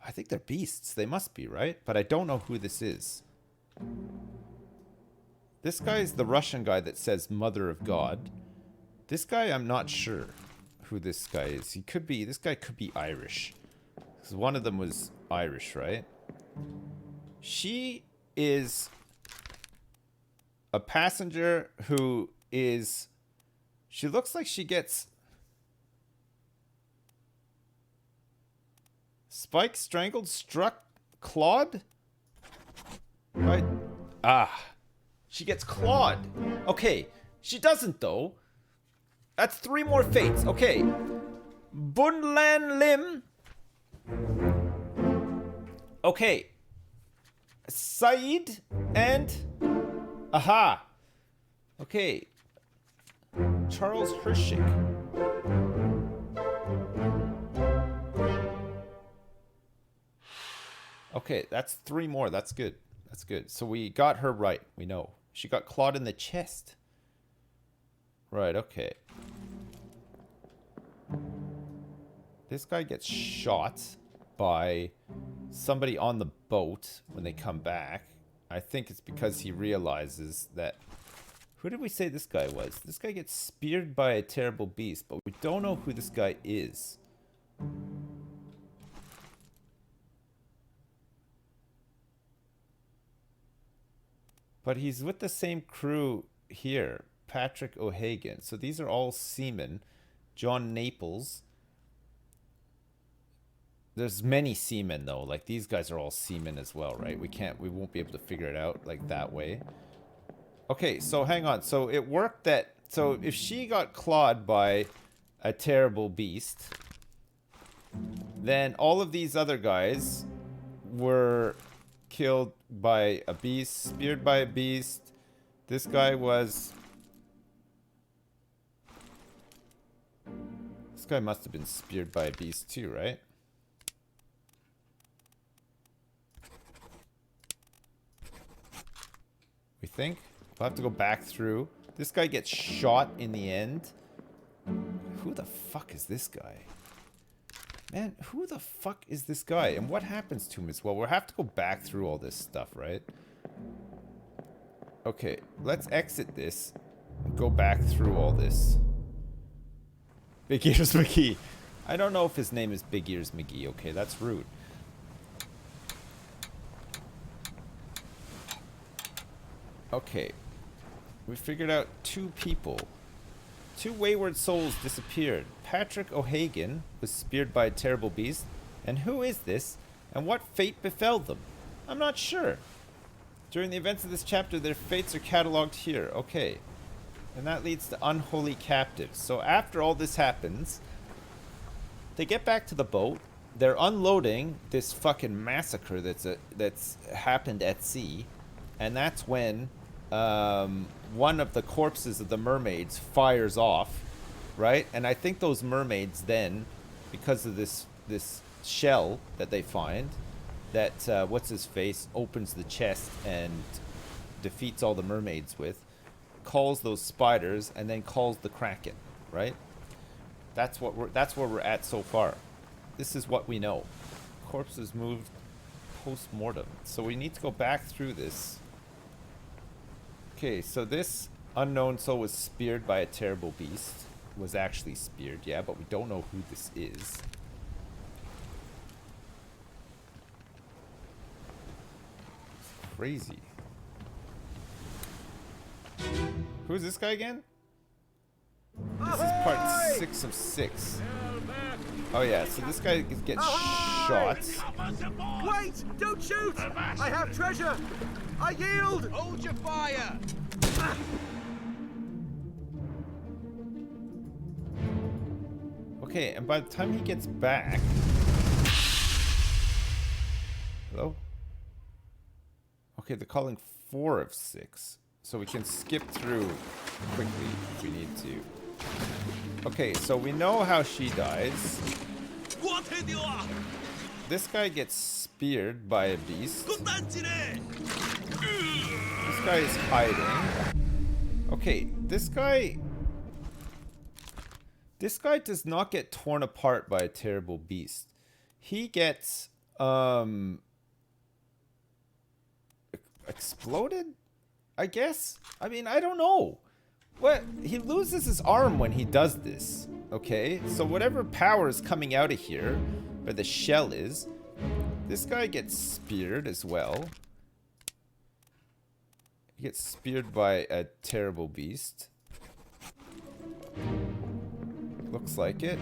Speaker 1: I think they're beasts. They must be, right? But I don't know who this is. This guy is the Russian guy that says Mother of God. This guy, I'm not sure who this guy is. He could be, this guy could be Irish. Because one of them was Irish, right? She is a passenger who is... She looks like she gets... Spiked, strangled, struck, clawed? Right? Ah. She gets clawed. Okay. She doesn't, though. That's 3 more fates. Okay. Bunlan Lim. Okay. Said and... Aha. Okay. Charles Hershig. Okay, that's 3 more. That's good. That's good. So we got her right. We know. She got clawed in the chest. Right, okay. This guy gets shot by somebody on the boat when they come back. I think it's because he realizes that... Who did we say this guy was? This guy gets speared by a terrible beast, but we don't know who this guy is. But he's with the same crew here. Patrick O'Hagan. So these are all seamen. John Naples. There's many seamen though. Like these guys are all seamen as well, right? We won't be able to figure it out like that way. Okay, so hang on. So it worked that... So if she got clawed by a terrible beast, then all of these other guys were killed by a beast, speared by a beast. This guy was... This guy must have been speared by a beast too, right? We think? We'll have to go back through. This guy gets shot in the end. Who the fuck is this guy? Man, who the fuck is this guy? And what happens to him as well? We'll have to go back through all this stuff, right? Okay, let's exit this. Go back through all this. Big Ears McGee. I don't know if his name is Big Ears McGee. Okay, that's rude. Okay. We figured out 2 people. 2 wayward souls disappeared. Patrick O'Hagan was speared by a terrible beast. And who is this? And what fate befell them? I'm not sure. During the events of this chapter, their fates are catalogued here. Okay. And that leads to unholy captives. So after all this happens, they get back to the boat. They're unloading this fucking massacre that's happened at sea. And that's when one of the corpses of the mermaids fires off, right? And I think those mermaids then, because of this shell that they find, that what's his face opens the chest and defeats all the mermaids with, calls those spiders, and then calls the kraken, right? That's where we're at so far. This is what we know. Corpses moved post-mortem. So we need to go back through this. Okay, so this unknown soul was speared by a terrible beast. Was actually speared, yeah, but we don't know who this is. It's crazy. Who's this guy again? This is part 6 of 6. Oh yeah, so this guy gets shot.
Speaker 14: Wait! Don't shoot! I have treasure! I yield!
Speaker 6: Hold your fire!
Speaker 1: Okay, and by the time he gets back... Hello? Okay, they're calling 4 of 6. So we can skip through quickly if we need to. Okay, so we know how she dies. This guy gets speared by a beast. This guy is hiding. Okay, this guy does not get torn apart by a terrible beast. He gets exploded, I guess. I mean, I don't know. What? He loses his arm when he does this. Okay, so whatever power is coming out of here, where the shell is, this guy gets speared as well. He gets speared by a terrible beast. Looks like it.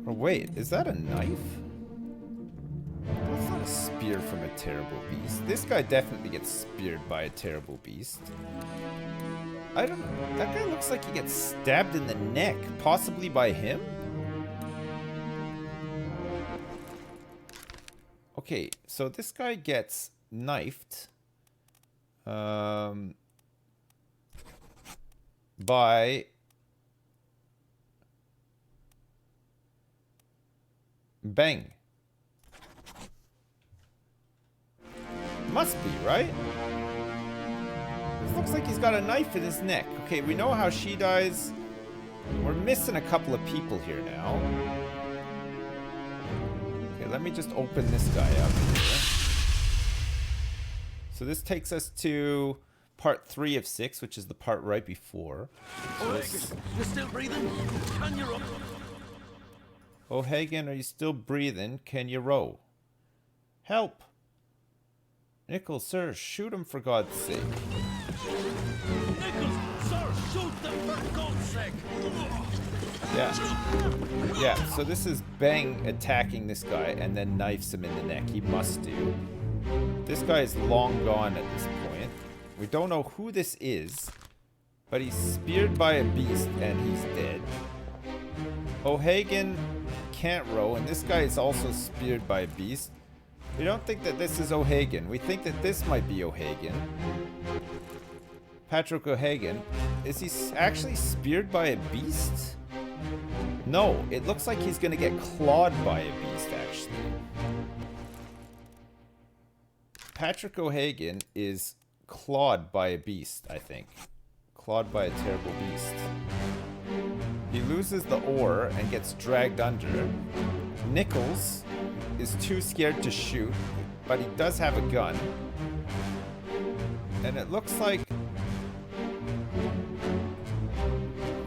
Speaker 1: Or wait, is that a knife? That's not a spear from a terrible beast. This guy definitely gets speared by a terrible beast. I don't know. That guy looks like he gets stabbed in the neck, possibly by him? Okay, so this guy gets knifed by Bang. Must be, right? This looks like he's got a knife in his neck. Okay, we know how she dies. We're missing a couple of people here now. Okay, let me just open this guy up here. So this takes us to part 3 of 6, which is the part right before.
Speaker 11: You're still breathing? Can you row?
Speaker 1: O'Hagan, are you still breathing? Can you row? Help! Nichols, sir, shoot him for God's sake.
Speaker 6: Nichols, sir, shoot them for God's sake!
Speaker 1: Yeah. Yeah, so this is Bang attacking this guy and then knifes him in the neck. He must do. This guy is long gone at this point. We don't know who this is, but he's speared by a beast and he's dead. O'Hagan can't row, and this guy is also speared by a beast. We don't think that this is O'Hagan. We think that this might be O'Hagan. Patrick O'Hagan. Is he actually speared by a beast? No, it looks like he's gonna get clawed by a beast, actually. Patrick O'Hagan is clawed by a beast, I think. Clawed by a terrible beast. He loses the oar and gets dragged under. Nichols is too scared to shoot, but he does have a gun. And it looks like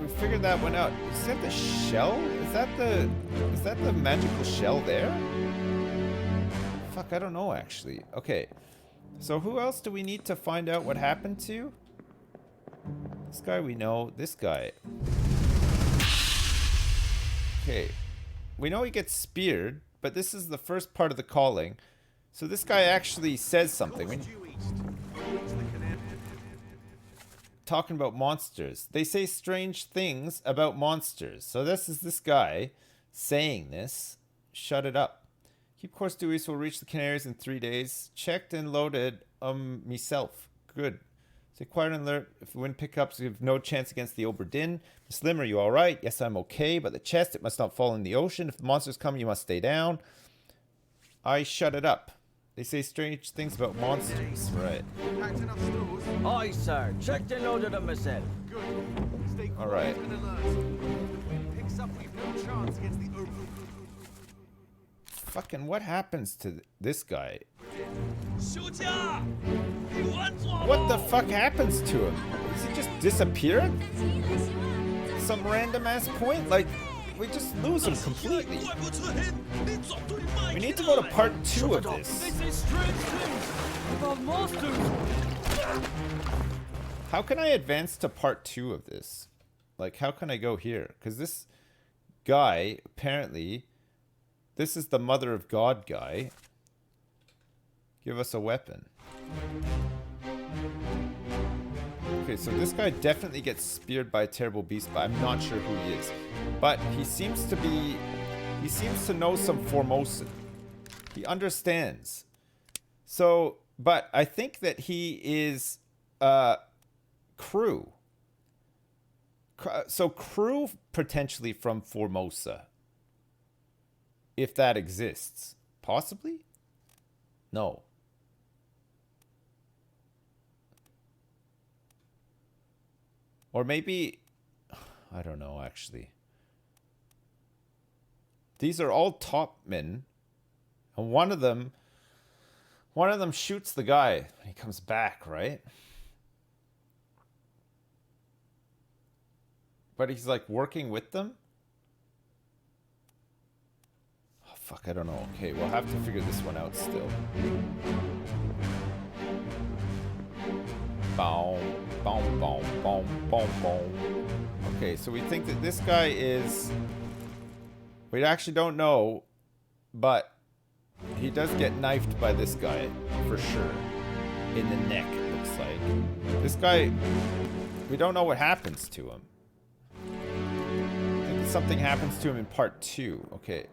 Speaker 1: we figured that one out. Is that the shell? Is that the magical shell there? Fuck, I don't know actually. Okay. So who else do we need to find out what happened to? This guy we know. This guy. Okay. We know he gets speared, but this is the first part of the calling. So this guy actually says something. Talking about monsters. They say strange things about monsters. So this is this guy saying this. Shut it up. Keep course due east. Will reach the Canaries in 3 days. Checked and loaded myself. Good. Stay quiet and alert. If the wind pickups, we have no chance against the Obra Dinn. Miss Lim, are you alright? Yes, I'm okay. But the chest, it must not fall in the ocean. If the monsters come, you must stay down. I shut it up. They say strange things about monsters. Right.
Speaker 11: Aye, sir. Checked and loaded them myself.
Speaker 14: Good. Stay quiet
Speaker 1: Alright.
Speaker 14: and alert. When it picks up, we've no chance against the Obra.
Speaker 1: Fucking what happens to this guy?
Speaker 6: 休假！你玩错了！
Speaker 1: What the fuck happens to him? Does he just disappear? Some random ass point? Like, we just lose him completely. We need to go to part 2 of this.
Speaker 6: They say strange things about monsters.
Speaker 1: How can I advance to part 2 of this? Like, how can I go here? Because this guy, apparently, this is the Mother of God guy. Give us a weapon. Okay, so this guy definitely gets speared by a terrible beast, but I'm not sure who he is. But he seems to be... He seems to know some Formosan. He understands. So, but I think that he is... crew. So crew potentially from Formosa. If that exists. Possibly? No. Or maybe... I don't know, actually. These are all top men. And one of them shoots the guy when he comes back, right? But he's like working with them? Oh, fuck, I don't know. Okay, we'll have to figure this one out still. Boom, boom, boom, boom, boom, boom. Okay, so we think that this guy is... We actually don't know, but he does get knifed by this guy, for sure. In the neck, it looks like. This guy, we don't know what happens to him. I think something happens to him in part 2. Okay.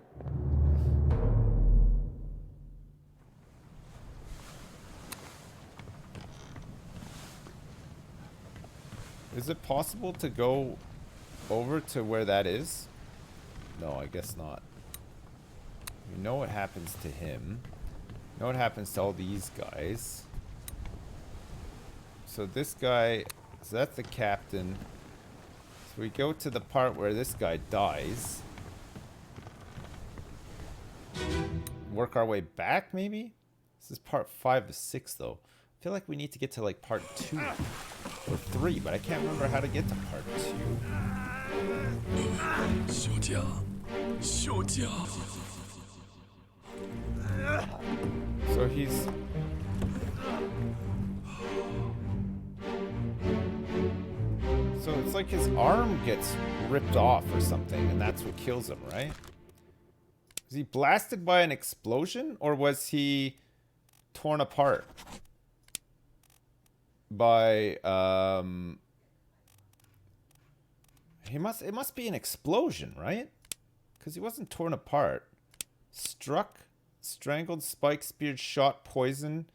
Speaker 1: Is it possible to go over to where that is? No, I guess not. We know what happens to him. We know what happens to all these guys. So this guy, so that's the captain. So we go to the part where this guy dies. Work our way back, maybe? This is part 5 of 6, though. I feel like we need to get to, like, part 2 or 3, but I can't remember how to get to part 2. So he's... So it's like his arm gets ripped off or something, and that's what kills him, right? Was he blasted by an explosion, or was he torn apart by it must be an explosion, right? Because he wasn't torn apart. Struck, strangled, spiked, speared, shot, poison,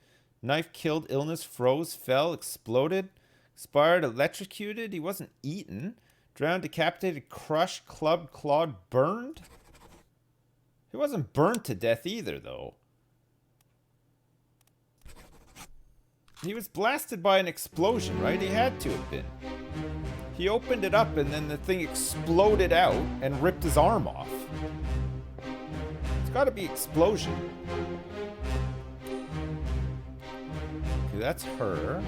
Speaker 1: knife, killed, illness, froze, fell, exploded, expired, electrocuted. He wasn't eaten. Drowned, decapitated, crushed, clubbed, clawed, burned. He wasn't burned to death either, though. He was blasted by an explosion, right? He had to have been. He opened it up and then the thing exploded out and ripped his arm off. It's gotta be explosion. Okay, that's her.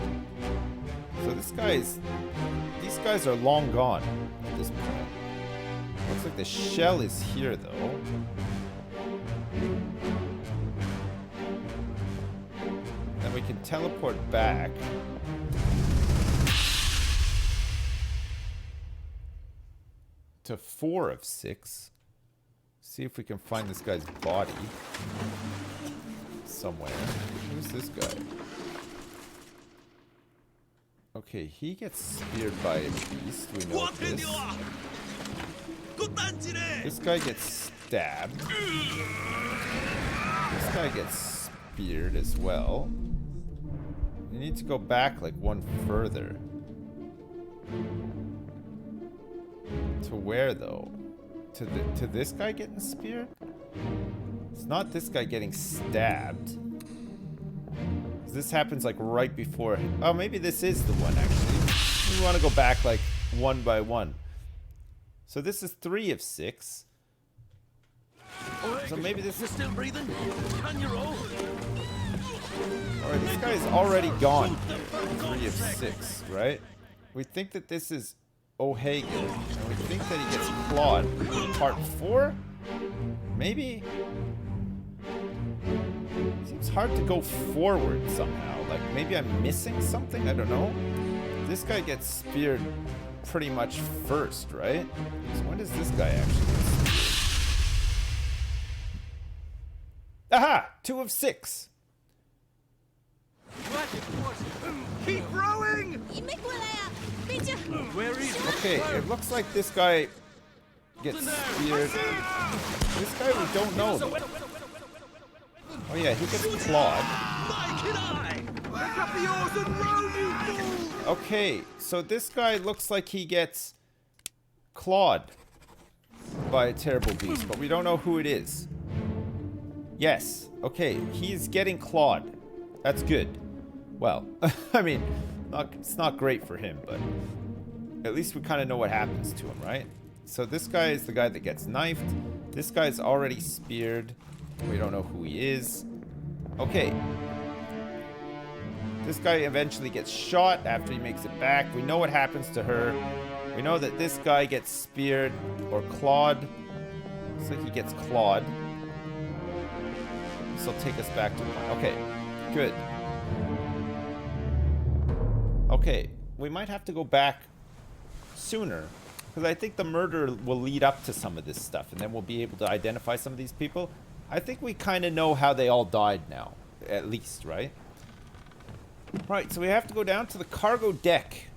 Speaker 1: So these guys are long gone at this point. Looks like the shell is here, though. Then we can teleport back. To 4 of 6. See if we can find this guy's body somewhere. Who's this guy? Okay, he gets speared by a beast. We know this. This guy gets stabbed. This guy gets speared as well. We need to go back like one further. To where though? To this guy getting speared? It's not this guy getting stabbed. This happens like right before. Oh, maybe this is the one actually. We want to go back like one by one. So this is 3 of 6. So maybe this is still breathing. On your own. Alright, this guy's already gone. 3 of 6, right? We think that this is O'Hagan, and we think that he gets clawed. Part 4? Maybe? Seems hard to go forward somehow. Like, maybe I'm missing something? I don't know. This guy gets speared pretty much first, right? So when does this guy actually get speared? Aha! 2 of 6.
Speaker 14: Keep rowing!
Speaker 13: Where is he?
Speaker 1: Okay, it looks like this guy gets speared. This guy we don't know. Oh yeah, he gets clawed.
Speaker 14: Pick up the oars and row, you fool!
Speaker 1: Okay, so this guy looks like he gets clawed by a terrible beast, but we don't know who it is. Yes, okay, he's getting clawed. That's good. Well, I mean, it's not great for him, but at least we kind of know what happens to him, right? So this guy is the guy that gets knifed. This guy's already speared. We don't know who he is. Okay. This guy eventually gets shot after he makes it back. We know what happens to her. We know that this guy gets speared or clawed. Looks like he gets clawed. This will take us back to... Okay, good. Okay, we might have to go back sooner, because I think the murder will lead up to some of this stuff, and then we'll be able to identify some of these people. I think we kind of know how they all died now, at least, right? Right, so we have to go down to the cargo deck,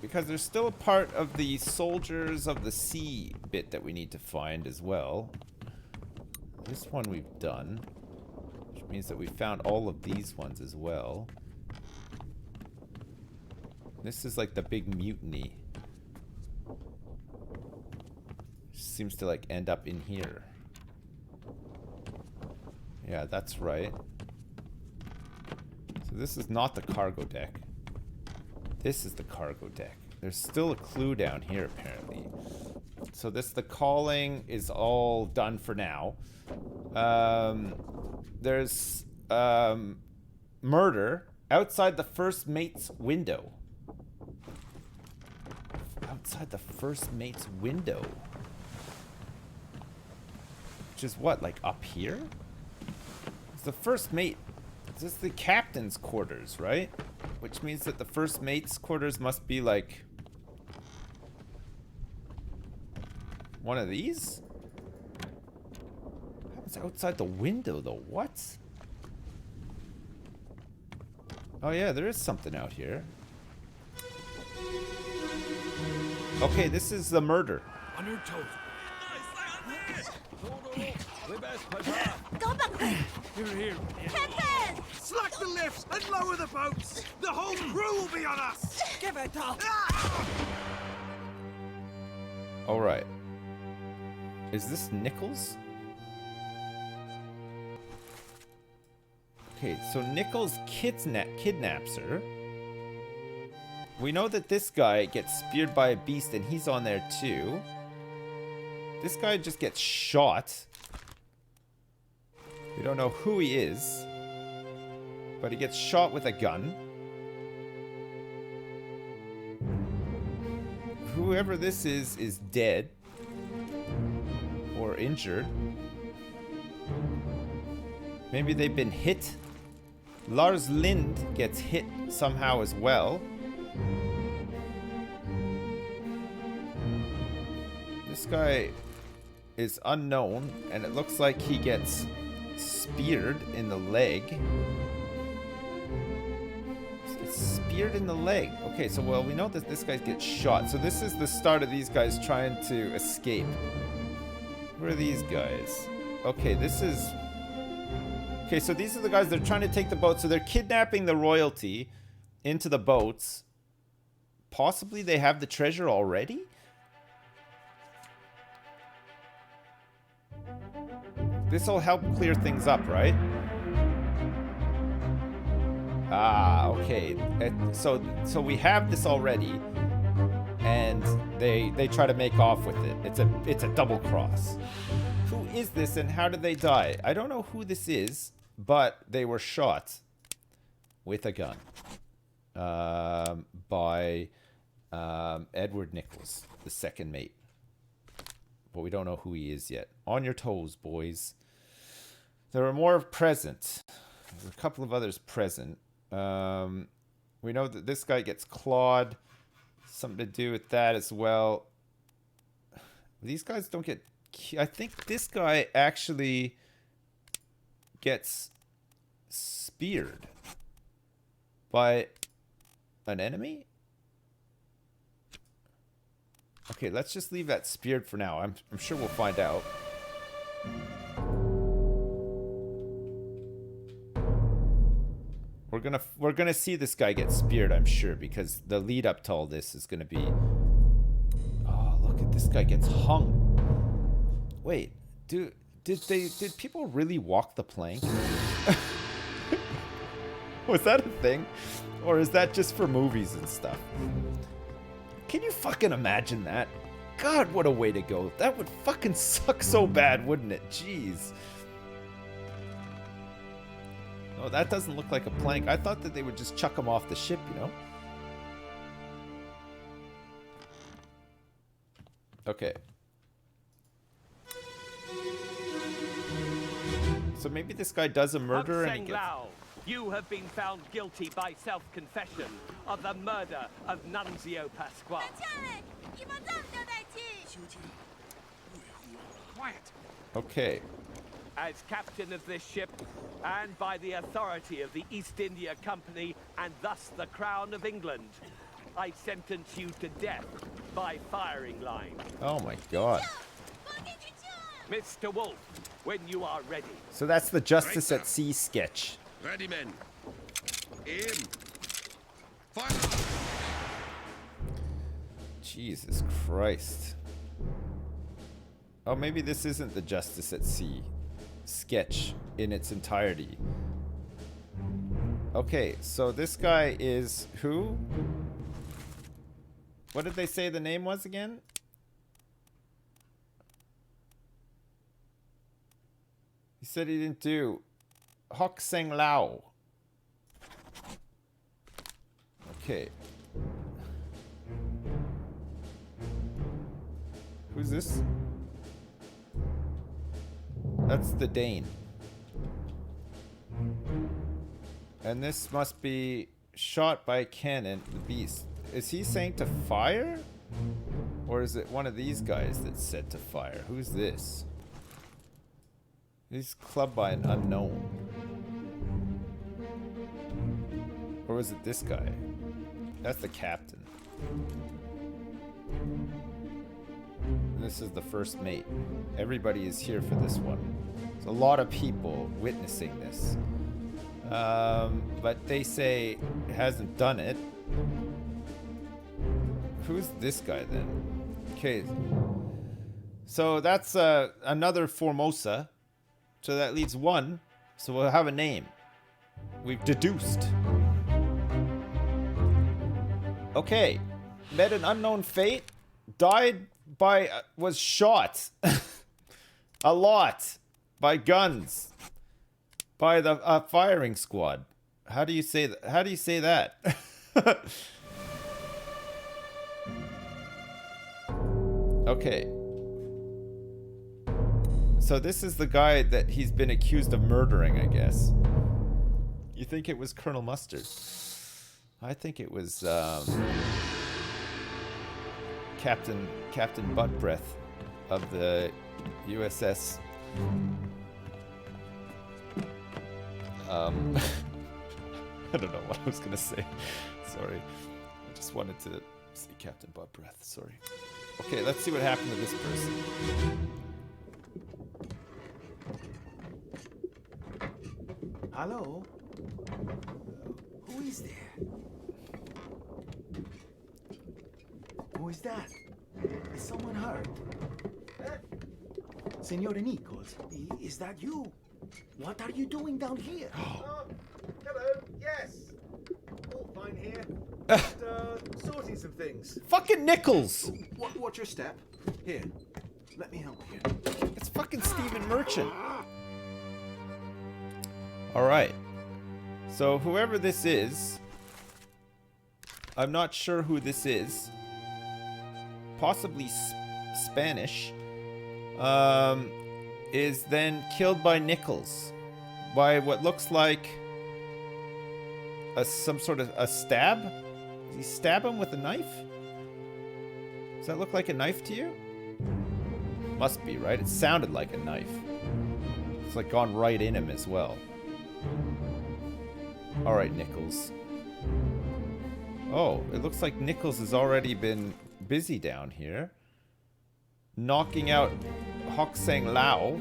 Speaker 1: because there's still a part of the Soldiers of the Sea bit that we need to find as well. This one we've done, which means that we found all of these ones as well. This is like the big mutiny. Seems to like end up in here. Yeah, that's right. So this is not the cargo deck. This is the cargo deck. There's still a clue down here apparently. So the calling is all done for now. There's murder outside the first mate's window. Outside the first mate's window. Which is what, like up here? It's the first mate. This is the captain's quarters, right? Which means that the first mate's quarters must be like one of these? It's outside the window though. What? Oh yeah, there is something out here. Okay, this is the murder.
Speaker 6: On your toes. Here.
Speaker 15: Captain!
Speaker 14: Slack the lifts and lower the boats! The whole crew will be on us!
Speaker 2: Give it up!
Speaker 1: Alright. Is this Nichols? Okay, so Nichols kidnaps her. We know that this guy gets speared by a beast and he's on there too. This guy just gets shot. We don't know who he is, but he gets shot with a gun. Whoever this is dead or injured. Maybe they've been hit. Lars Lind gets hit somehow as well. This guy is unknown, and it looks like he gets speared in the leg. Gets speared in the leg. Okay, so well, we know that this guy gets shot. So this is the start of these guys trying to escape. Where are these guys? Okay, this is... Okay, so these are the guys that are trying to take the boat. So they're kidnapping the royalty into the boats. Possibly they have the treasure already? This will help clear things up, right? Ah, okay. So we have this already, and they try to make off with it. It's a double cross. Who is this, and how did they die? I don't know who this is, but they were shot with a gun by Edward Nichols, the second mate. But we don't know who he is yet. On your toes, boys. There are more present. There's a couple of others present. We know that this guy gets clawed. Something to do with that as well. These guys don't get... I think this guy actually gets speared by an enemy? Okay, let's just leave that speared for now. I'm sure we'll find out. We're gonna see this guy get speared, I'm sure, because the lead up to all this is gonna be... Oh, look at this guy gets hung. Wait, did people really walk the plank? Was that a thing? Or is that just for movies and stuff? Can you fucking imagine that? God, what a way to go. That would fucking suck so bad, wouldn't it? Jeez. Oh, that doesn't look like a plank. I thought that they would just chuck him off the ship, you know? Okay. So maybe this guy does a murder and he gets...
Speaker 5: You have been found guilty by self-confession of the murder of Nunzio Pasquale.
Speaker 6: Quiet.
Speaker 1: Okay.
Speaker 5: As captain of this ship, and by the authority of the East India Company, and thus the Crown of England, I sentence you to death by firing line.
Speaker 1: Oh my god.
Speaker 5: Mr. Wolf, when you are ready.
Speaker 1: So that's the Justice at Sea sketch.
Speaker 6: Ready, men. Aim. Fire.
Speaker 1: Jesus Christ. Oh, maybe this isn't the Justice at Sea sketch in its entirety. Okay, so this guy is who? What did they say the name was again? He said he didn't do Hock Seng Lao. Okay. Who's this? That's the Dane. And this must be shot by cannon, the beast. Is he saying to fire? Or is it one of these guys that's said to fire? Who's this? He's clubbed by an unknown. Or was it this guy? That's the captain. And this is the first mate. Everybody is here for this one. There's a lot of people witnessing this. But they say it hasn't done it. Who's this guy then? Okay. So that's another Formosa. So that leaves one. So we'll have a name. We've deduced. Okay. Met an unknown fate. Died by... was shot. A lot. By guns. By the firing squad. How do you say that? How do you say that? Okay. So this is the guy that he's been accused of murdering, I guess. You think it was Colonel Mustard? I think it was Captain Butt Breath of the USS. I don't know what I was gonna say. Sorry. I just wanted to say Captain Butt Breath. Sorry. Okay, let's see what happened to this person.
Speaker 11: Hello? Who is there? Who is that? Is someone hurt? Senor Nichols, is that you? What are you doing down here?
Speaker 14: Hello, yes. All fine here. Just sorting some things.
Speaker 1: Fucking Nichols!
Speaker 9: What's your step? Here, let me help you.
Speaker 1: It's fucking Stephen Merchant. Alright. So whoever this is, I'm not sure who this is. Possibly Spanish. Is then killed by Nichols. By what looks like some sort of a stab? Does he stab him with a knife? Does that look like a knife to you? Must be, right? It sounded like a knife. It's like gone right in him as well. Alright, Nichols. Oh, it looks like Nichols has already been busy down here. Knocking out Hokseng Lao.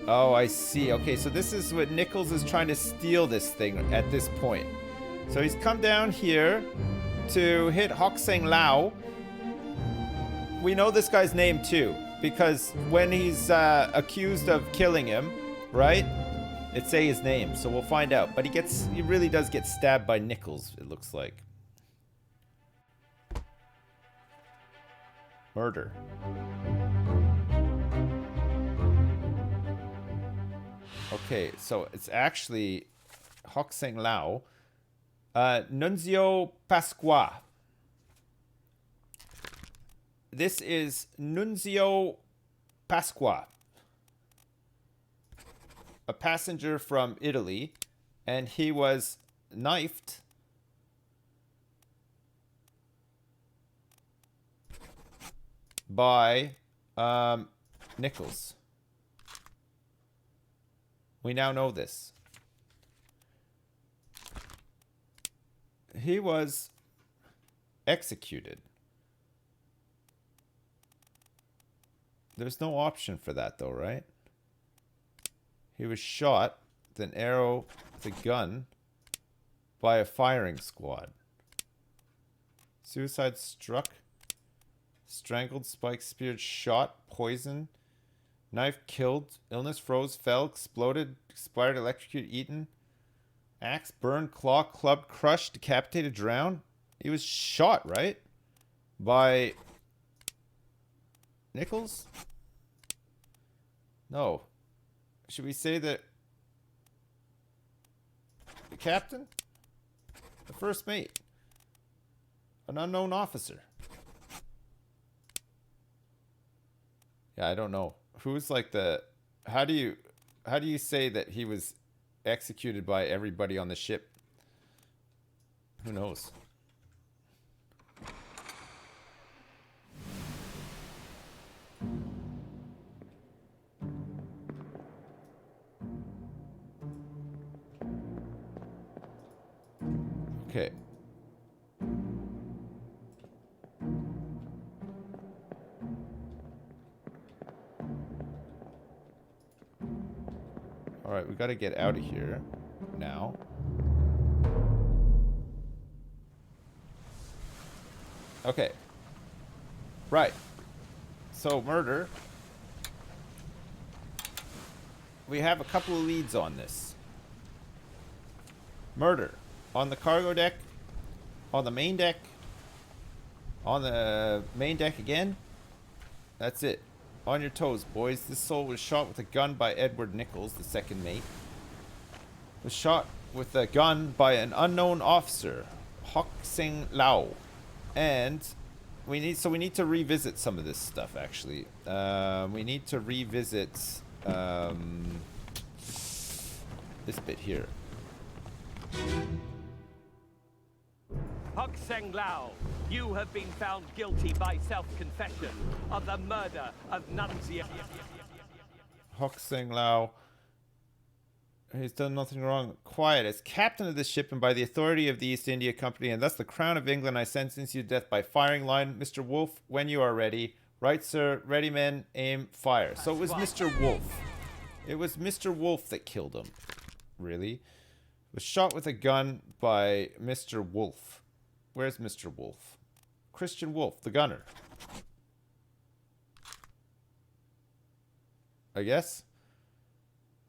Speaker 1: Oh, I see. Okay, so this is what Nichols is trying to steal this thing at this point. So he's come down here to hit Hokseng Lao. We know this guy's name too, because when he's accused of killing him, right? It say his name, so we'll find out. But he really does get stabbed by Nichols, it looks like. Murder. Okay, so it's actually Hokseng Lao. Nunzio Pasqua. This is Nunzio Pasqua, a passenger from Italy, and he was knifed by Nichols. We now know this. He was executed. There's no option for that though, right? He was shot with an arrow with a gun by a firing squad. Suicide struck. Strangled, spiked, speared, shot, poisoned, knife killed, illness froze, fell, exploded, expired, electrocuted, eaten, axe, burned, claw, clubbed, crushed, decapitated, drowned. He was shot, right? By Nichols? No. Should we say that the captain? The first mate? An unknown officer? Yeah, I don't know. Who's like the... How do you say that he was executed by everybody on the ship? Who knows? Okay. Alright, we gotta get out of here now. Okay. Right. So, murder. We have a couple of leads on this. Murder. On the cargo deck. On the main deck. On the main deck again. That's it. On your toes, boys. This soul was shot with a gun by Edward Nichols, the second mate. Was shot with a gun by an unknown officer, Hokseng Lao. And we need to revisit some of this stuff, actually. We need to revisit this bit here.
Speaker 5: Hokseng Lao, you have been found guilty by self-confession of the murder of Nunzio.
Speaker 1: Hokseng Lao. He's done nothing wrong. Quiet. As captain of this ship and by the authority of the East India Company and thus the Crown of England, I sentence you to death by firing line. Mr. Wolfe, when you are ready. Right, sir. Ready, men. Aim. Fire. So it was Mr. Wolfe. It was Mr. Wolfe that killed him. Really? Was shot with a gun by Mr. Wolfe. Where's Mr. Wolfe? Christian Wolfe, the gunner. I guess.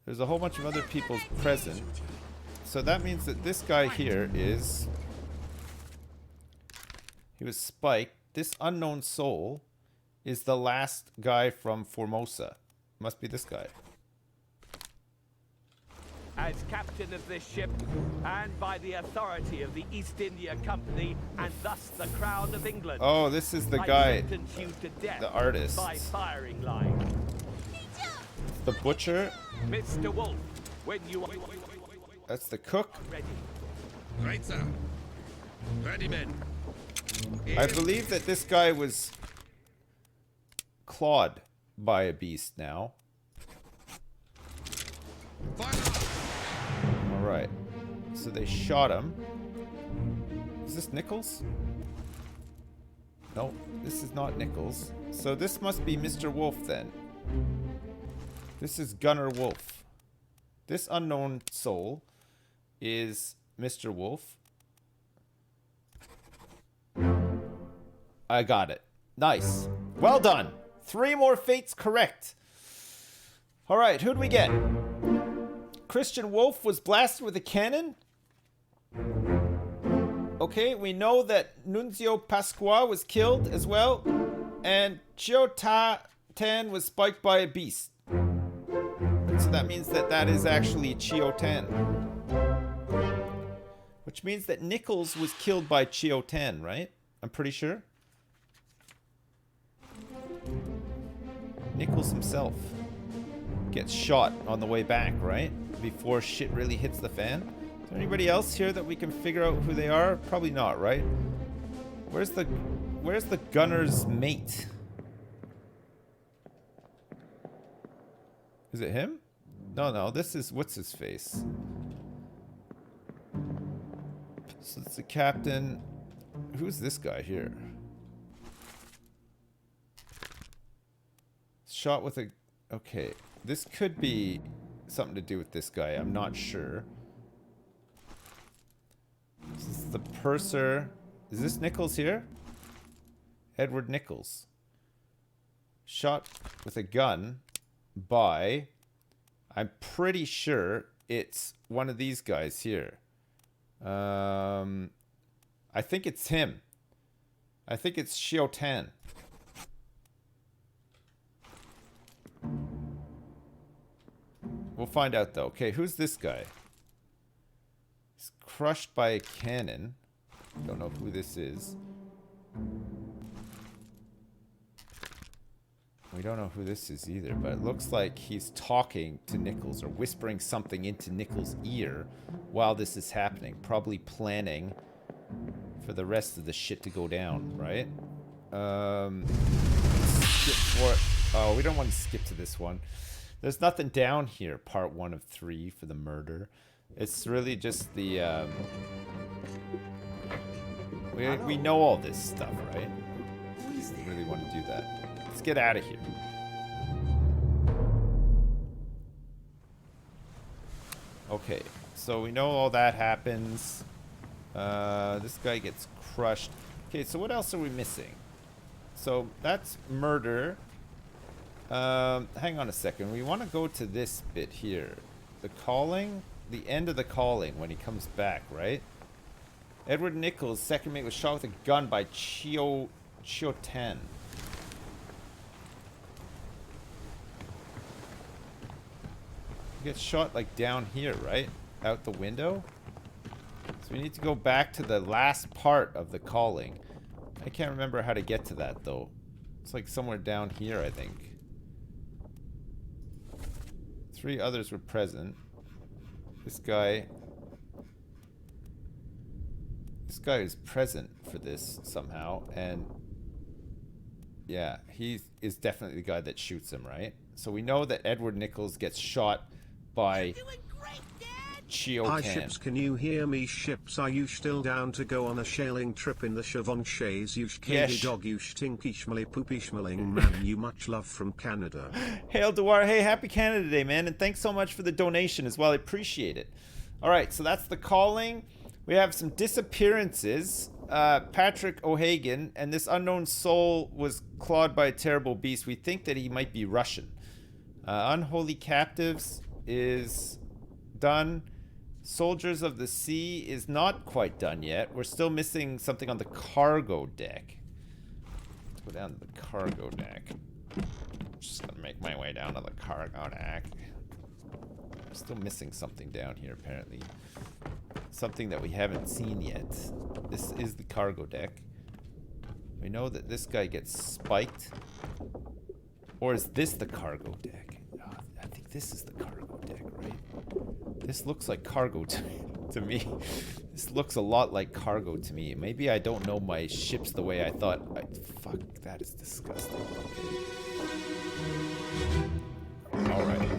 Speaker 1: There's a whole bunch of other people present. So that means that this guy here is... He was spiked. This unknown soul is the last guy from Formosa. Must be this guy.
Speaker 5: As captain of this ship, and by the authority of the East India Company, and thus the Crown of England.
Speaker 1: Oh, this is the guy,
Speaker 5: I sentence you to death
Speaker 1: the artist.
Speaker 5: by firing line.
Speaker 1: The butcher.
Speaker 5: Mr. Wolfe, when you are...
Speaker 1: That's the cook.
Speaker 5: Ready.
Speaker 6: Right, sir. Ready, men.
Speaker 1: I believe that this guy was clawed by a beast now. Alright. So they shot him. Is this Nichols? No, this is not Nichols. So this must be Mr. Wolf then. This is Gunner Wolf. This unknown soul is Mr. Wolf. I got it. Nice. Well done. 3 more fates correct. Alright, who'd we get? Christian Wolf was blasted with a cannon. Okay, we know that Nunzio Pasqua was killed as well. And Chiu Tan was spiked by a beast. So that means that that is actually Chiu Tan. Which means that Nichols was killed by Chiu Tan, right? I'm pretty sure. Nichols himself gets shot on the way back, right? Before shit really hits the fan. Is there anybody else here that we can figure out who they are? Probably not, right? Where's the gunner's mate? Is it him? No, this is what's his face. So it's the captain. Who's this guy here? Shot with a... Okay, this could be something to do with this guy. I'm not sure. This is the purser. Is this Nichols here? Edward Nichols. Shot with a gun by... I'm pretty sure it's one of these guys here. I think it's him. I think it's Chiu Tan. We'll find out though. Okay, who's this guy? He's crushed by a cannon. Don't know who this is. We don't know who this is either, but it looks like he's talking to Nichols or whispering something into Nichols' ear while this is happening. Probably planning for the rest of the shit to go down, right? Skip for it. Oh, we don't want to skip to this one. There's nothing down here, part 1 of 3 for the murder. It's really just the, we know all this stuff, right? We really want to do that. Let's get out of here. Okay, so we know all that happens. This guy gets crushed. Okay, so what else are we missing? So that's murder. Hang on a second. We want to go to this bit here. The calling? The end of the calling when he comes back, right? Edward Nichols, second mate, was shot with a gun by Chiu Tan. He gets shot like down here, right? Out the window? So we need to go back to the last part of the calling. I can't remember how to get to that though. It's like somewhere down here, I think. 3 others were present. This guy is present for this somehow, and yeah, he is definitely the guy that shoots him, right? So we know that Edward Nichols gets shot by Chiu
Speaker 4: Hi
Speaker 1: Tan.
Speaker 4: ships, can you hear me ships? Are you still down to go on a sailing trip in the Chavonchays? You
Speaker 1: Yes.
Speaker 4: dog you stinkishmally poopishmaling man, you much love from Canada.
Speaker 1: Hail Dewar, hey, happy Canada Day, man, and thanks so much for the donation as well. I appreciate it. Alright, so that's the calling. We have some disappearances. Patrick O'Hagan, and this unknown soul was clawed by a terrible beast. We think that he might be Russian. Unholy Captives is done. Soldiers of the Sea is not quite done yet. We're still missing something on the cargo deck. Let's go down to the cargo deck. Just gonna make my way down to the cargo deck. We're still missing something down here, apparently. Something that we haven't seen yet. This is the cargo deck. We know that this guy gets spiked. Or is this the cargo deck? Oh, I think this is the cargo deck, right? This looks like cargo to me. This looks a lot like cargo to me. Maybe I don't know my ships the way I thought. Fuck, that is disgusting. Okay. Alright.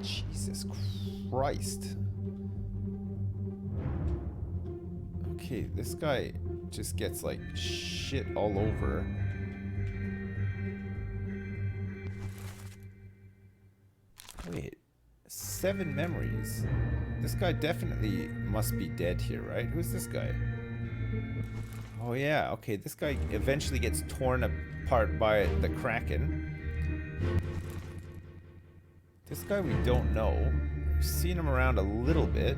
Speaker 1: Jesus Christ. Okay, this guy just gets like shit all over. Wait, 7 memories. This guy definitely must be dead here, right? Who's this guy? Oh yeah, okay, this guy eventually gets torn apart by the Kraken. This guy we don't know. We've seen him around a little bit.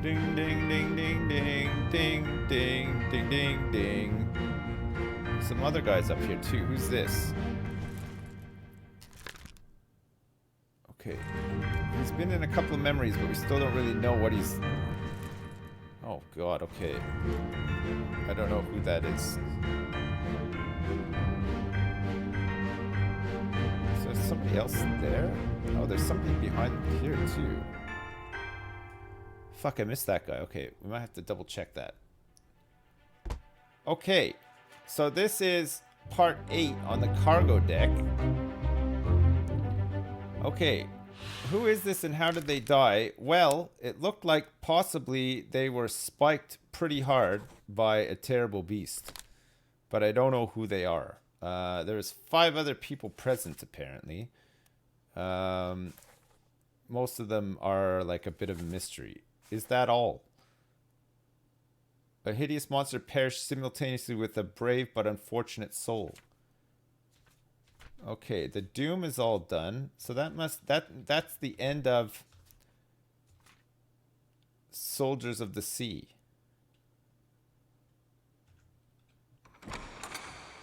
Speaker 1: Ding ding ding ding ding ding ding ding ding ding. Some other guys up here too. Who's this? Okay. He's been in a couple of memories, but we still don't really know what he's... Oh god, okay. I don't know who that is. Is there somebody else there? Oh, there's somebody behind here too. Fuck, I missed that guy. Okay, we might have to double check that. Okay, so this is part 8 on the cargo deck. Okay, who is this and how did they die? Well, it looked like possibly they were spiked pretty hard by a terrible beast. But I don't know who they are. There's 5 other people present apparently. Most of them are like a bit of a mystery. Is that all? A hideous monster perished simultaneously with a brave but unfortunate soul. Okay, the doom is all done. So that's the end of Soldiers of the Sea.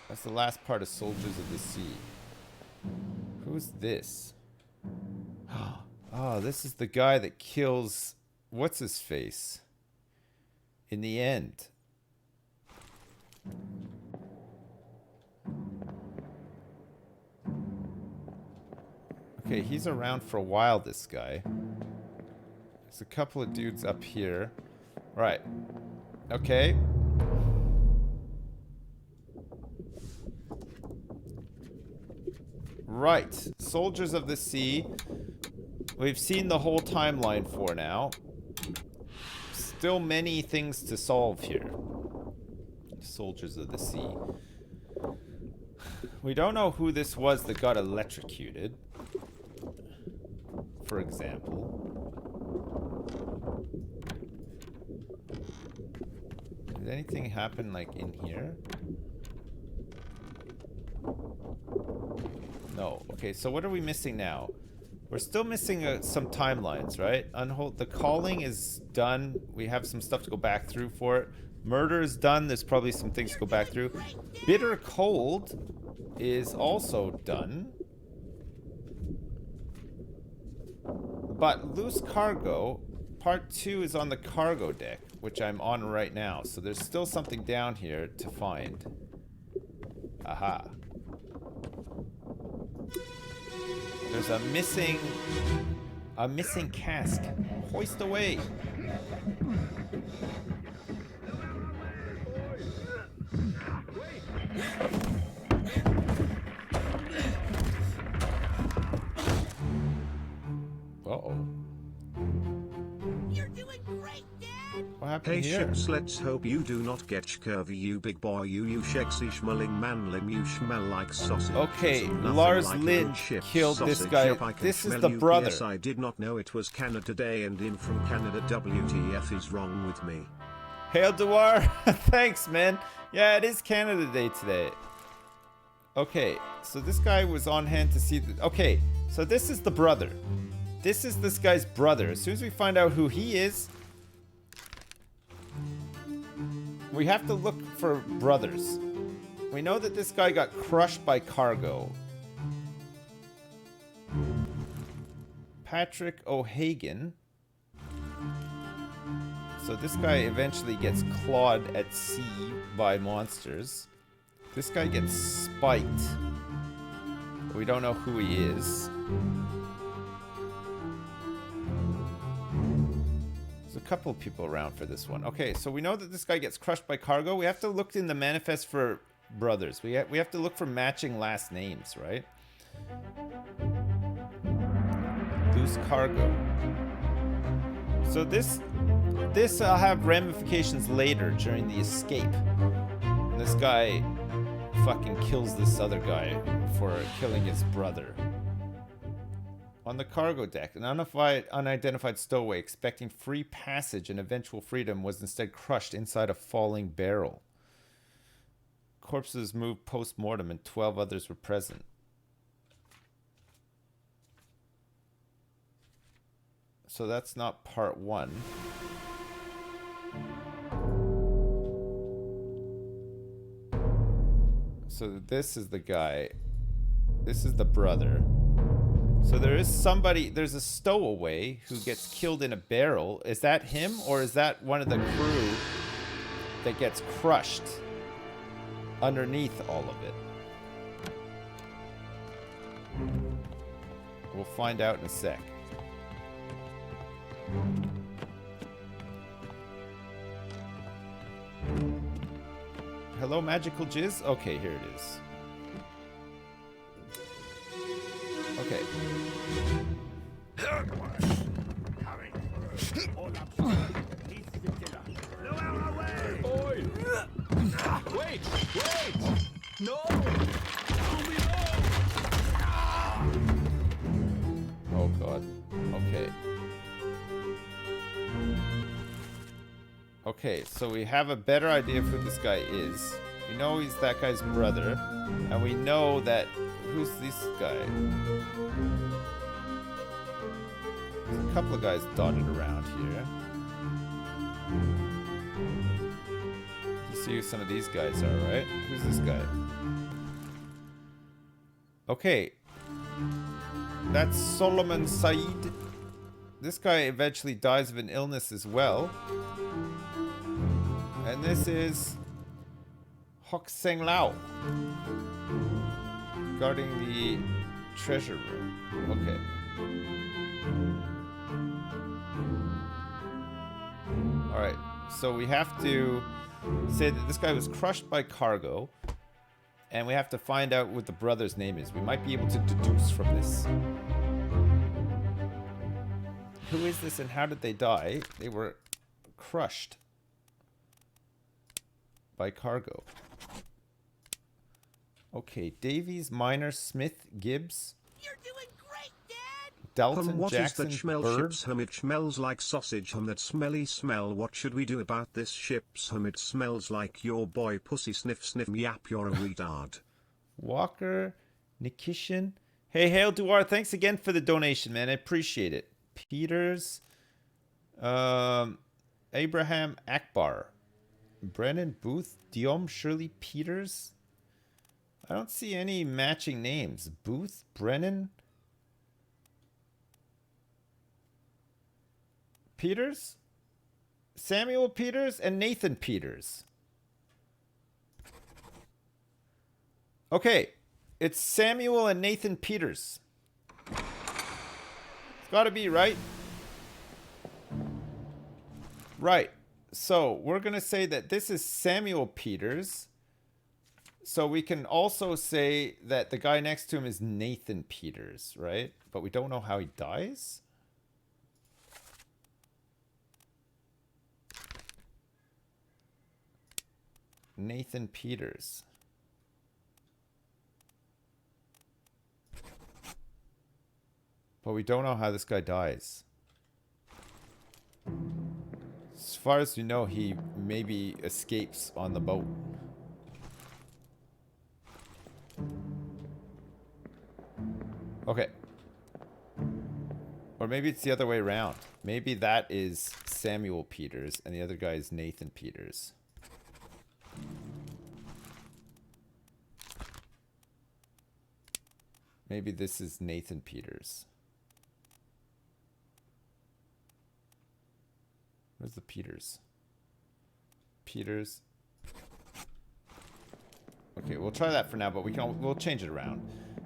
Speaker 1: That's the last part of Soldiers of the Sea. Who's this? Oh, this is the guy that kills... What's his face? In the end. Okay, he's around for a while, this guy. There's a couple of dudes up here. Right. Okay. Right. Soldiers of the Sea. We've seen the whole timeline for now. Still many things to solve here. Soldiers of the Sea. We don't know who this was that got electrocuted. For example. Did anything happen like in here? No. Okay, so what are we missing now? We're still missing some timelines, right? The calling is done. We have some stuff to go back through for it. Murder is done. There's probably some things to go back through. Bitter Cold is also done. But Loose Cargo, part 2 is on the cargo deck, which I'm on right now. So there's still something down here to find. Aha. There's a missing cask. Hoist away. Uh-oh.
Speaker 2: You're doing great, Dad.
Speaker 1: What happened
Speaker 4: Hey
Speaker 1: here?
Speaker 4: ships, let's hope you do not get scurvy, you big boy, you sexy schmulling manlim, you smell like sausage.
Speaker 1: Okay,
Speaker 4: Nothing
Speaker 1: Lars
Speaker 4: like
Speaker 1: Lynn
Speaker 4: your ship
Speaker 1: killed this
Speaker 4: sausage
Speaker 1: guy.
Speaker 4: up, I can
Speaker 1: This is
Speaker 4: smell
Speaker 1: the
Speaker 4: you.
Speaker 1: brother.
Speaker 4: Yes, I did not know it was Canada Day and in from Canada. WTF is wrong with me?
Speaker 1: Hail Dewar. Thanks, man. Yeah, it is Canada Day today. Okay, so this guy was on hand to see the... Okay, so this is the brother. This is this guy's brother. As soon as we find out who he is, we have to look for brothers. We know that this guy got crushed by cargo. Patrick O'Hagan. So this guy eventually gets clawed at sea by monsters. This guy gets spiked. We don't know who he is. There's a couple of people around for this one. Okay, so we know that this guy gets crushed by cargo. We have to look in the manifest for brothers. We have to look for matching last names, right? Loose cargo. So this will have ramifications later during the escape. And this guy fucking kills this other guy for killing his brother. On the cargo deck, an unidentified stowaway expecting free passage and eventual freedom was instead crushed inside a falling barrel. Corpses moved post-mortem and 12 others were present. So that's not part 1. So this is the guy. This is the brother. So there is somebody, there's a stowaway who gets killed in a barrel. Is that him, or is that one of the crew that gets crushed underneath all of it? We'll find out in a sec. Hello, magical jizz? Okay, here it is. Okay.
Speaker 6: Wait! No!
Speaker 1: Oh god. Okay. Okay, so we have a better idea of who this guy is. We know he's that guy's brother, and we know that... Who's this guy? There's a couple of guys dotted around here. You see who some of these guys are, right? Who's this guy? Okay. That's Solomon Said. This guy eventually dies of an illness as well. And this is Hok Seng Lao, guarding the treasure room. Okay. Alright, so we have to say that this guy was crushed by cargo, and we have to find out what the brother's name is. We might be able to deduce from this. Who is this and how did they die? They were crushed by cargo. Okay, Davies, Miner, Smith, Gibbs.
Speaker 15: You're doing great, Dad!
Speaker 1: Dalton,
Speaker 4: What
Speaker 1: Jackson,
Speaker 4: is that smell?
Speaker 1: Bird.
Speaker 4: Ship's hum, it smells like sausage hum, that smelly smell. What should we do about this ship's hum? It smells like your boy pussy. Sniff sniff yap, you're a retard.
Speaker 1: Walker, Nikishin. Hey, Hail Duar, thanks again for the donation, man. I appreciate it. Peters, Abraham Akbar, Brennan Booth, Diom Shirley Peters. I don't see any matching names. Booth, Brennan, Peters, Samuel Peters, and Nathan Peters. Okay, it's Samuel and Nathan Peters. It's gotta be, right? Right. So we're gonna say that this is Samuel Peters. So we can also say that the guy next to him is Nathan Peters, right? But we don't know how he dies. Nathan Peters. But we don't know how this guy dies. As far as we know, he maybe escapes on the boat. Okay. Or maybe it's the other way around. Maybe that is Samuel Peters and the other guy is Nathan Peters. Maybe this is Nathan Peters. Where's the Peters? Peters. Okay, we'll try that for now, but we'll change it around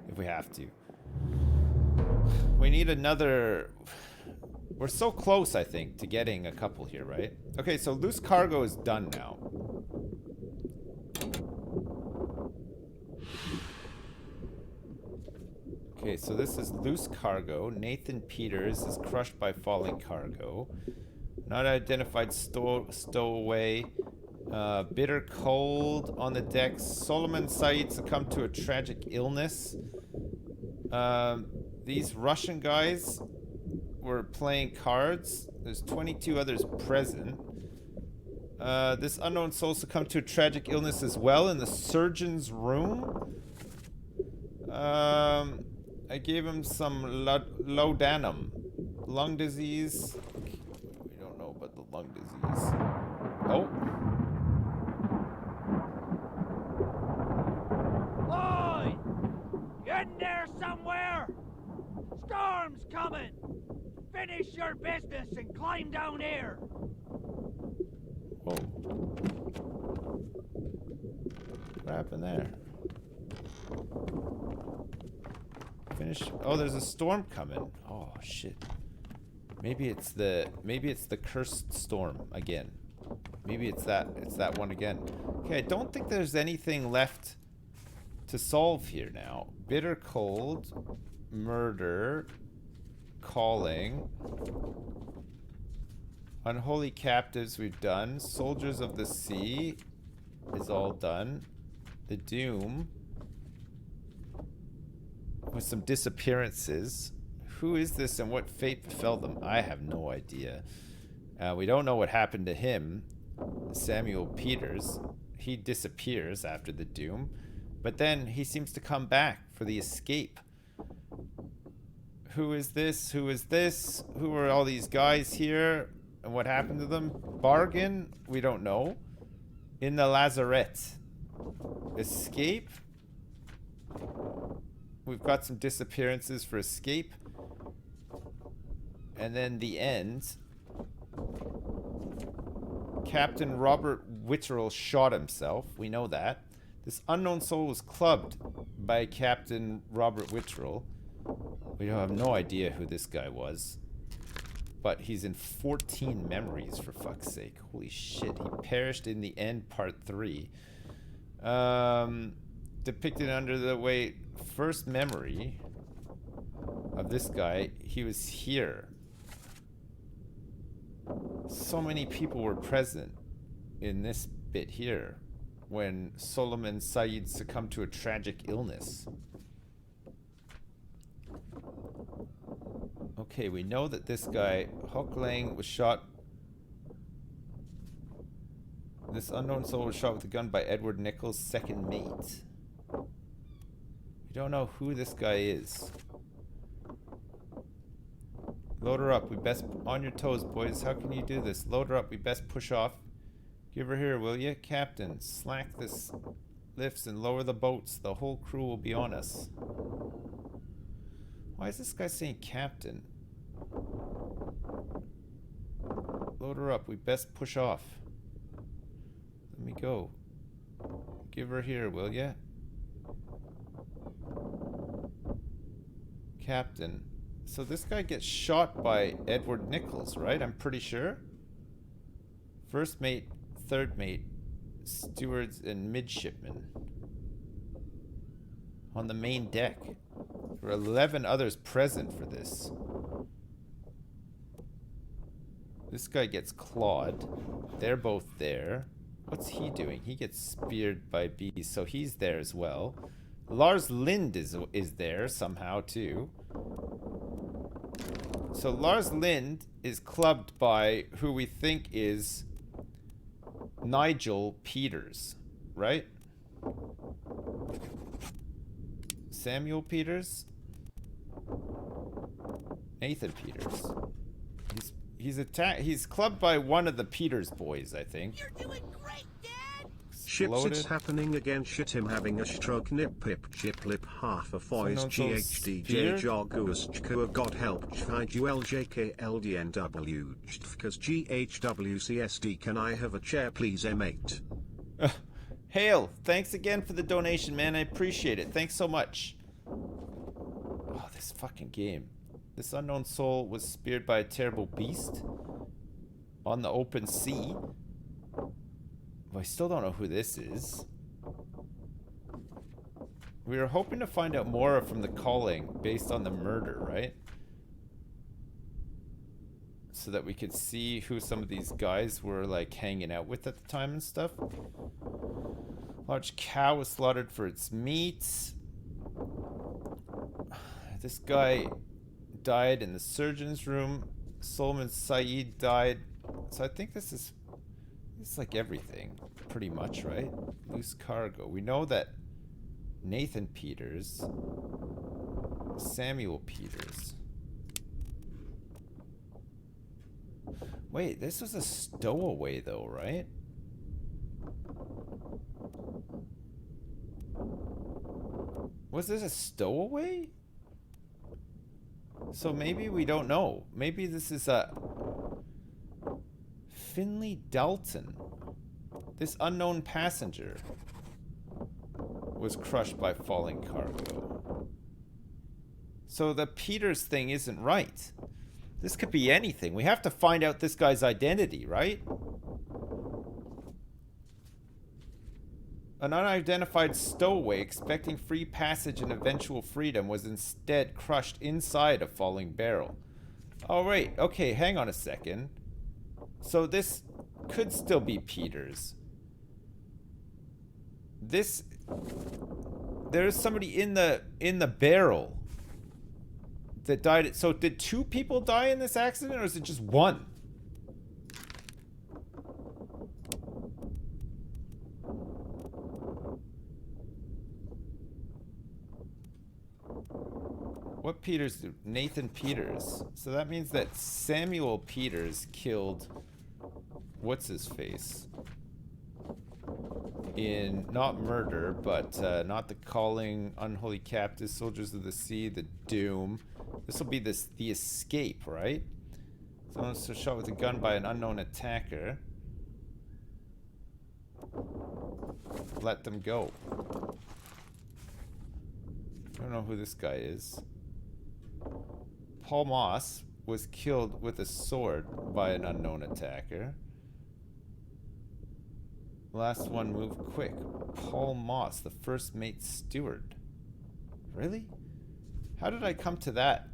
Speaker 1: if we have to. We need another. We're so close, I think, to getting a couple here, right? Okay, so loose cargo is done now. Okay, so this is loose cargo. Nathan Peters is crushed by falling cargo. Not identified stowaway. Bitter cold on the decks. Solomon Said succumbed to a tragic illness. These Russian guys were playing cards. There's 22 others present. This unknown soul succumbed to a tragic illness as well in the surgeon's room. I gave him some laudanum. Lung disease. We don't know about the lung disease. Oh.
Speaker 2: Oi! In there somewhere! Storm's coming! Finish your business and climb down here!
Speaker 1: Whoa. What happened there? Finish. Oh, there's a storm coming. Oh shit. Maybe it's the cursed storm again. Maybe it's that one again. Okay, I don't think there's anything left to solve here now. Bitter cold, murder, calling, unholy captives we've done. Soldiers of the sea is all done. The doom. With some disappearances. Who is this and what fate befell them? I have no idea. We don't know what happened to him. Samuel Peters. He disappears after the doom. But then he seems to come back for the escape. Who is this? Who is this? Who are all these guys here? And what happened to them? Bargain? We don't know. In the lazarette. Escape? We've got some disappearances for escape. And then the end. Captain Robert Witterell shot himself. We know that. This unknown soul was clubbed by Captain Robert Witterell. We have no idea who this guy was. But he's in 14 memories, for fuck's sake. Holy shit. He perished in the end, part 3. Depicted under the way... First memory of this guy, he was here. So many people were present in this bit here when Solomon Said succumbed to a tragic illness. Okay, we know that this guy, Hock Lang, was shot. This unknown soul was shot with a gun by Edward Nichols' second mate. We don't know who this guy is. Load her up. We best... On your toes, boys. How can you do this? Load her up. We best push off. Give her here, will you? Captain, slack this lifts and lower the boats. The whole crew will be on us. Why is this guy saying captain? Load her up. We best push off. Let me go. Give her here, will ya? Captain. So this guy gets shot by Edward Nichols, right? I'm pretty sure. First mate, third mate, stewards, and midshipmen. On the main deck. There were 11 others present for this. This guy gets clawed. They're both there. What's he doing? He gets speared by bees, so he's there as well. Lars Lind is there somehow too. So Lars Lind is clubbed by who we think is Nigel Peters, right? Samuel Peters? Nathan Peters. He's clubbed by one of the Peters boys, I think.
Speaker 15: You're doing great, Dad!
Speaker 4: Ships
Speaker 1: exploded.
Speaker 4: it's happening again, shit him having a stroke, nip pip chip lip half a voice
Speaker 1: Someone so
Speaker 4: GHDJ
Speaker 1: speared?
Speaker 4: jogus chkua god help chfiguljkldnw because GHWCSD can I have a chair please mate.
Speaker 1: Hale, thanks again for the donation, man. I appreciate it. Thanks so much. Oh, this fucking game. This unknown soul was speared by a terrible beast on the open sea. Well, I still don't know who this is. We were hoping to find out more from the calling based on the murder, right? So that we could see who some of these guys were like hanging out with at the time and stuff. Large cow was slaughtered for its meat. This guy died in the surgeon's room. Solomon Saeed died. So I think this is like everything, pretty much, right? Loose cargo. We know that Nathan Peters, Samuel Peters. Wait, this was a stowaway though, right? Was this a stowaway? So maybe we don't know. Maybe this is a Finley Dalton. This unknown passenger was crushed by falling cargo. So the Peters thing isn't right. This could be anything. We have to find out this guy's identity, right? An unidentified stowaway expecting free passage and eventual freedom was instead crushed inside a falling barrel. Oh, right. Okay, hang on a second. So this could still be Peters. There's somebody in the barrel that died. So did two people die in this accident, or is it just one? What Peters do? Nathan Peters. So that means that Samuel Peters killed what's his face in not murder, but not the calling, unholy captives, soldiers of the sea, the doom. This will be the escape, right? Someone was shot with a gun by an unknown attacker. Let them go. I don't know who this guy is. Paul Moss was killed with a sword by an unknown attacker. Last one, move quick. Paul Moss, the first mate steward. Really? How did I come to that?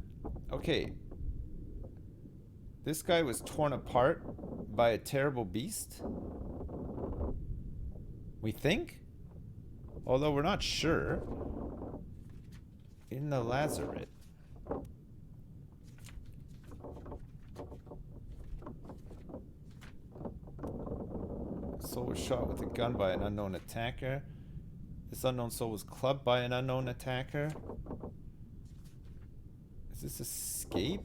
Speaker 1: Okay. This guy was torn apart by a terrible beast? We think? Although we're not sure. In the lazaret. Soul was shot with a gun by an unknown attacker. This unknown soul was clubbed by an unknown attacker. Is this escape?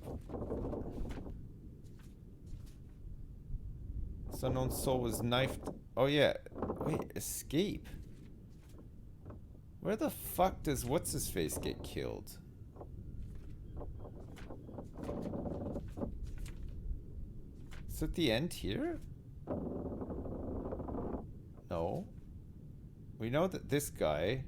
Speaker 1: This unknown soul was knifed. Oh yeah. Wait, escape? Where the fuck does what's-his-face get killed? Is it the end here? No. We know that this guy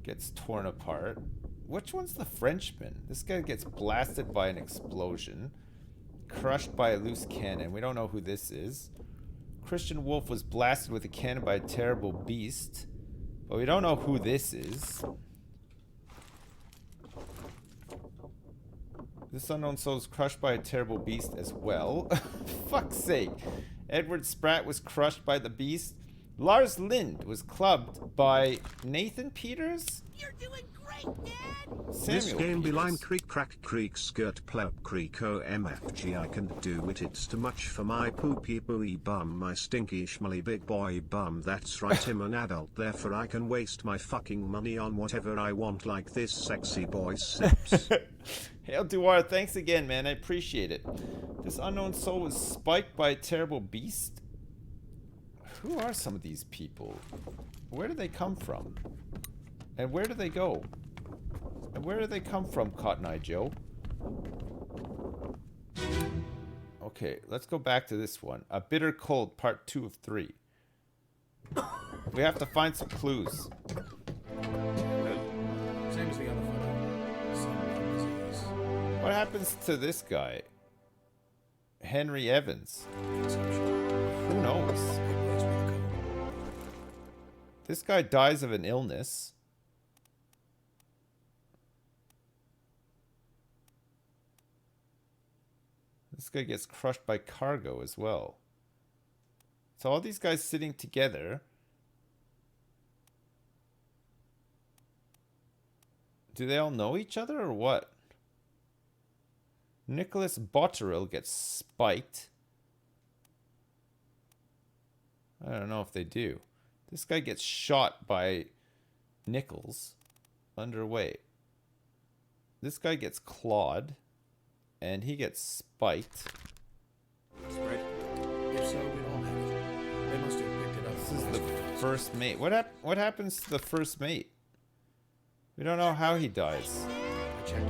Speaker 1: gets torn apart. Which one's the Frenchman? This guy gets blasted by an explosion. Crushed by a loose cannon. We don't know who this is. Christian Wolf was blasted with a cannon by a terrible beast. But we don't know who this is. This unknown soul is crushed by a terrible beast as well. Fuck's sake. Edward Spratt was crushed by the beast. Lars Lind was clubbed by Nathan Peters.
Speaker 15: You're doing great, Dad!
Speaker 4: This game be line creek crack creek skirt plop creek OMFG I can do it, it's too much for my poopy booey bum, my stinky schmally big boy bum. That's right, I'm an adult, therefore I can waste my fucking money on whatever I want like this sexy boy sips.
Speaker 1: Hail Duar, thanks again, man. I appreciate it. This unknown soul was spiked by a terrible beast. Who are some of these people? Where do they come from? And where do they go? And where do they come from, Cotton Eye Joe? Okay, let's go back to this one. A Bitter Cold, part 2 of 3. We have to find some clues.
Speaker 9: Same as the other photo. Some lung disease.
Speaker 1: What happens to this guy? Henry Evans. Who knows? This guy dies of an illness. This guy gets crushed by cargo as well. So all these guys sitting together. Do they all know each other or what? Nicholas Botterill gets spiked. I don't know if they do. This guy gets shot by Nichols. Underway. This guy gets clawed. And he gets spiked.
Speaker 9: Spread. If so, we all have it. They must have picked it up.
Speaker 1: This is the first mate. What happens to the first mate? We don't know how he dies.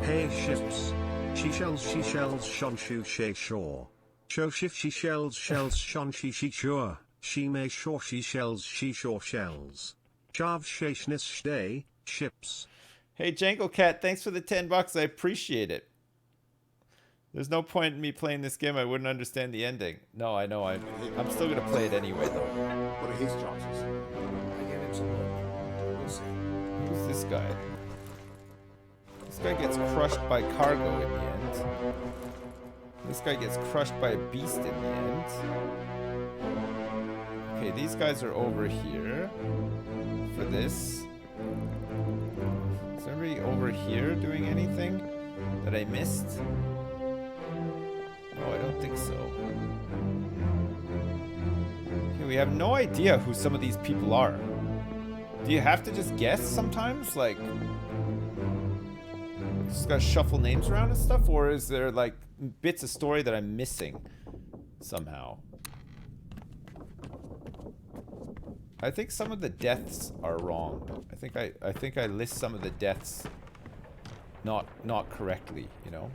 Speaker 4: Hey ships. She shells, shon shu she shore. Show shift she shells, shon she sure. She may shore she shells, she shore shells. Chav sheshnis shday, ships.
Speaker 1: Hey Jangle Cat, thanks for the $10. I appreciate it. There's no point in me playing this game. I wouldn't understand the ending. No, I know. I'm still gonna play it anyway, though.
Speaker 12: What are his chances?
Speaker 9: I gave him some look. We'll see.
Speaker 1: Who's this guy? This guy gets crushed by cargo in the end. This guy gets crushed by a beast in the end. Okay, these guys are over here for this. Is everybody over here doing anything that I missed? No, I don't think so. Okay, we have no idea who some of these people are. Do you have to just guess sometimes? Like, just gotta shuffle names around and stuff? Or is there, like, bits of story that I'm missing somehow? I think some of the deaths are wrong. I think I list some of the deaths not correctly, you know?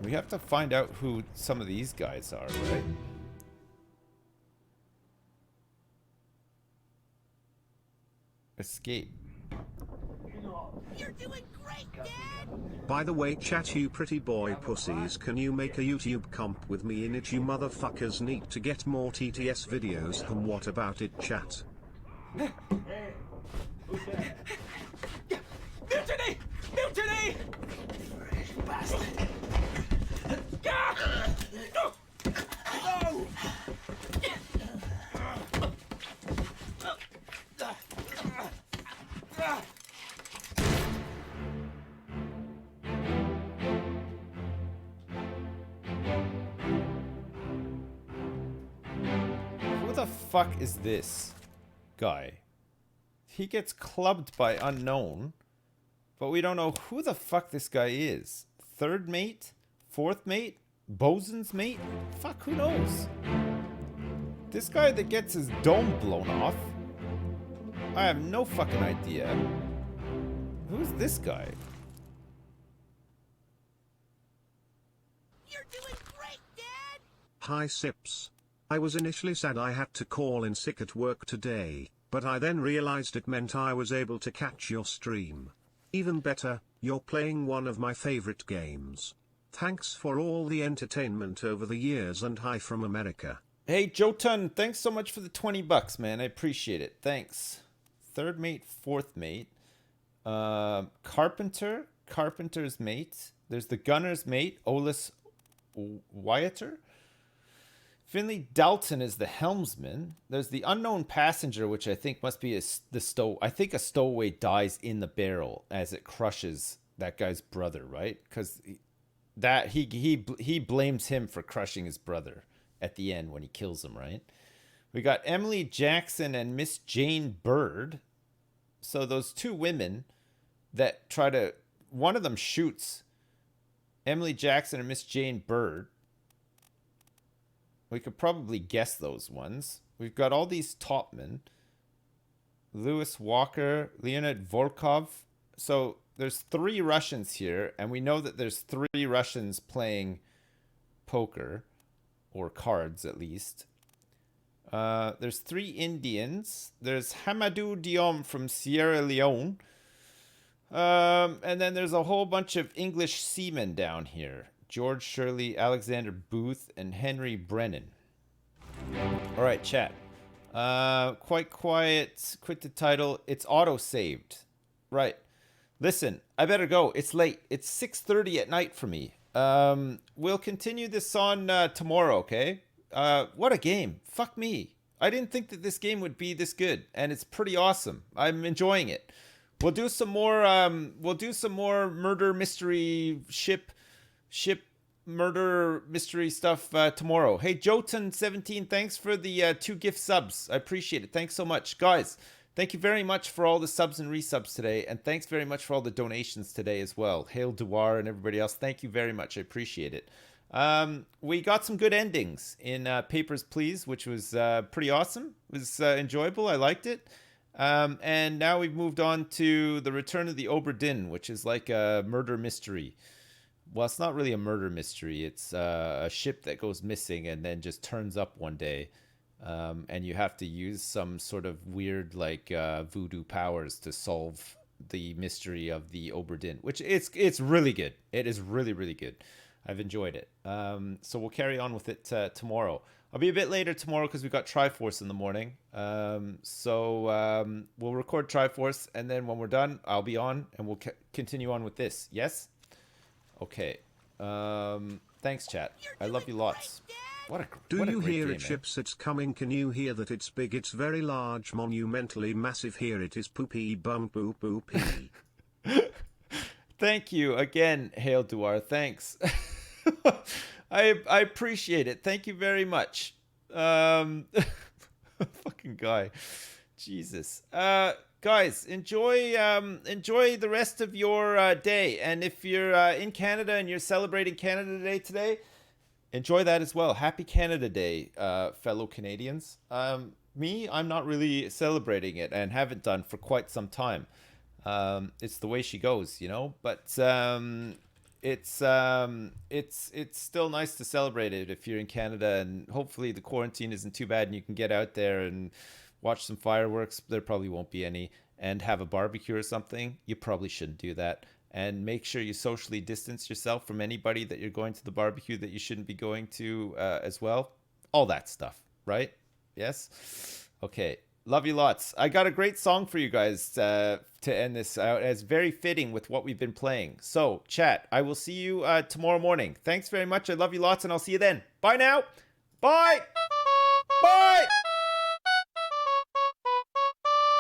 Speaker 1: We have to find out who some of these guys are, right? Escape.
Speaker 15: You're doing great, Dad!
Speaker 4: By the way, chat, you pretty boy pussies, can you make a YouTube comp with me in it? You motherfuckers need to get more TTS videos. What about it, chat?
Speaker 6: Mutiny! Mutiny! Bastard! No!
Speaker 1: Who the fuck is this guy? He gets clubbed by unknown, but we don't know who the fuck this guy is. Third mate? Fourth mate? Bosun's mate? Fuck, who knows? This guy that gets his dome blown off? I have no fucking idea. Who's this guy?
Speaker 15: You're doing great, Dad!
Speaker 4: Hi Sips. I was initially sad I had to call in sick at work today, but I then realized it meant I was able to catch your stream. Even better, you're playing one of my favorite games. Thanks for all the entertainment over the years, and hi from America.
Speaker 1: Hey, Jotun, thanks so much for the $20, man. I appreciate it. Thanks. Third mate, fourth mate. Carpenter, Carpenter's mate. There's the gunner's mate, Olus Wyatter. Finley Dalton is the helmsman. There's the unknown passenger, which I think must be the stow. I think a stowaway dies in the barrel as it crushes that guy's brother, right? Because that he blames him for crushing his brother at the end when he kills him, right? We got Emily Jackson and Miss Jane Bird. So those two women that try to, one of them shoots Emily Jackson and Miss Jane Bird. We could probably guess those ones. We've got all these topmen. Lewis Walker, Leonid Volkov. So there's 3 Russians here, and we know that there's 3 Russians playing poker, or cards at least. There's 3 Indians. There's Hamadou Diom from Sierra Leone. And then there's a whole bunch of English seamen down here. George Shirley, Alexander Booth, and Henry Brennan. All right, chat. Quite quiet. Quit the title. It's auto-saved. Right. Listen, I better go. It's late. It's 6:30 at night for me. We'll continue this on tomorrow, okay? What a game. Fuck me. I didn't think that this game would be this good, and it's pretty awesome. I'm enjoying it. We'll do some more murder mystery ship murder mystery stuff tomorrow. Hey, Jotun17, thanks for the 2 gift subs. I appreciate it. Thanks so much. Guys, thank you very much for all the subs and resubs today, and thanks very much for all the donations today as well. Hail Duar and everybody else, thank you very much. I appreciate it. We got some good endings in Papers, Please, which was pretty awesome. It was enjoyable. I liked it. And now we've moved on to The Return of the Obra Dinn, which is like a murder mystery. Well, it's not really a murder mystery. It's a ship that goes missing and then just turns up one day. And you have to use some sort of weird, like, voodoo powers to solve the mystery of the Obra Dinn, which it's really good. It is really, really good. I've enjoyed it. So we'll carry on with it tomorrow. I'll be a bit later tomorrow because we've got Triforce in the morning. So we'll record Triforce, and then when we're done, I'll be on, and we'll continue on with this. Yes? Okay. Thanks, chat. I love you lots. What a
Speaker 4: Do you
Speaker 1: great
Speaker 4: hear
Speaker 1: game,
Speaker 4: it, ships? It's coming. Can you hear that? It's big, it's very large, monumentally massive. Here it is. Poopy bum poo poopy.
Speaker 1: Thank you again, Hail Duar. Thanks. I appreciate it. Thank you very much. Fucking guy. Jesus. Guys, enjoy the rest of your day. And if you're in Canada and you're celebrating Canada Day today, enjoy that as well. Happy Canada Day, fellow Canadians. Me, I'm not really celebrating it and haven't done for quite some time. It's the way she goes, you know, but it's still nice to celebrate it if you're in Canada, and hopefully the quarantine isn't too bad and you can get out there and watch some fireworks. There probably won't be any, and have a barbecue or something. You probably shouldn't do that, and make sure you socially distance yourself from anybody that you're going to the barbecue that you shouldn't be going to as well. All that stuff, right? Yes? Okay. Love you lots. I got a great song for you guys to end this out. It's very fitting with what we've been playing. So, chat, I will see you tomorrow morning. Thanks very much. I love you lots, and I'll see you then. Bye now. Bye. Bye.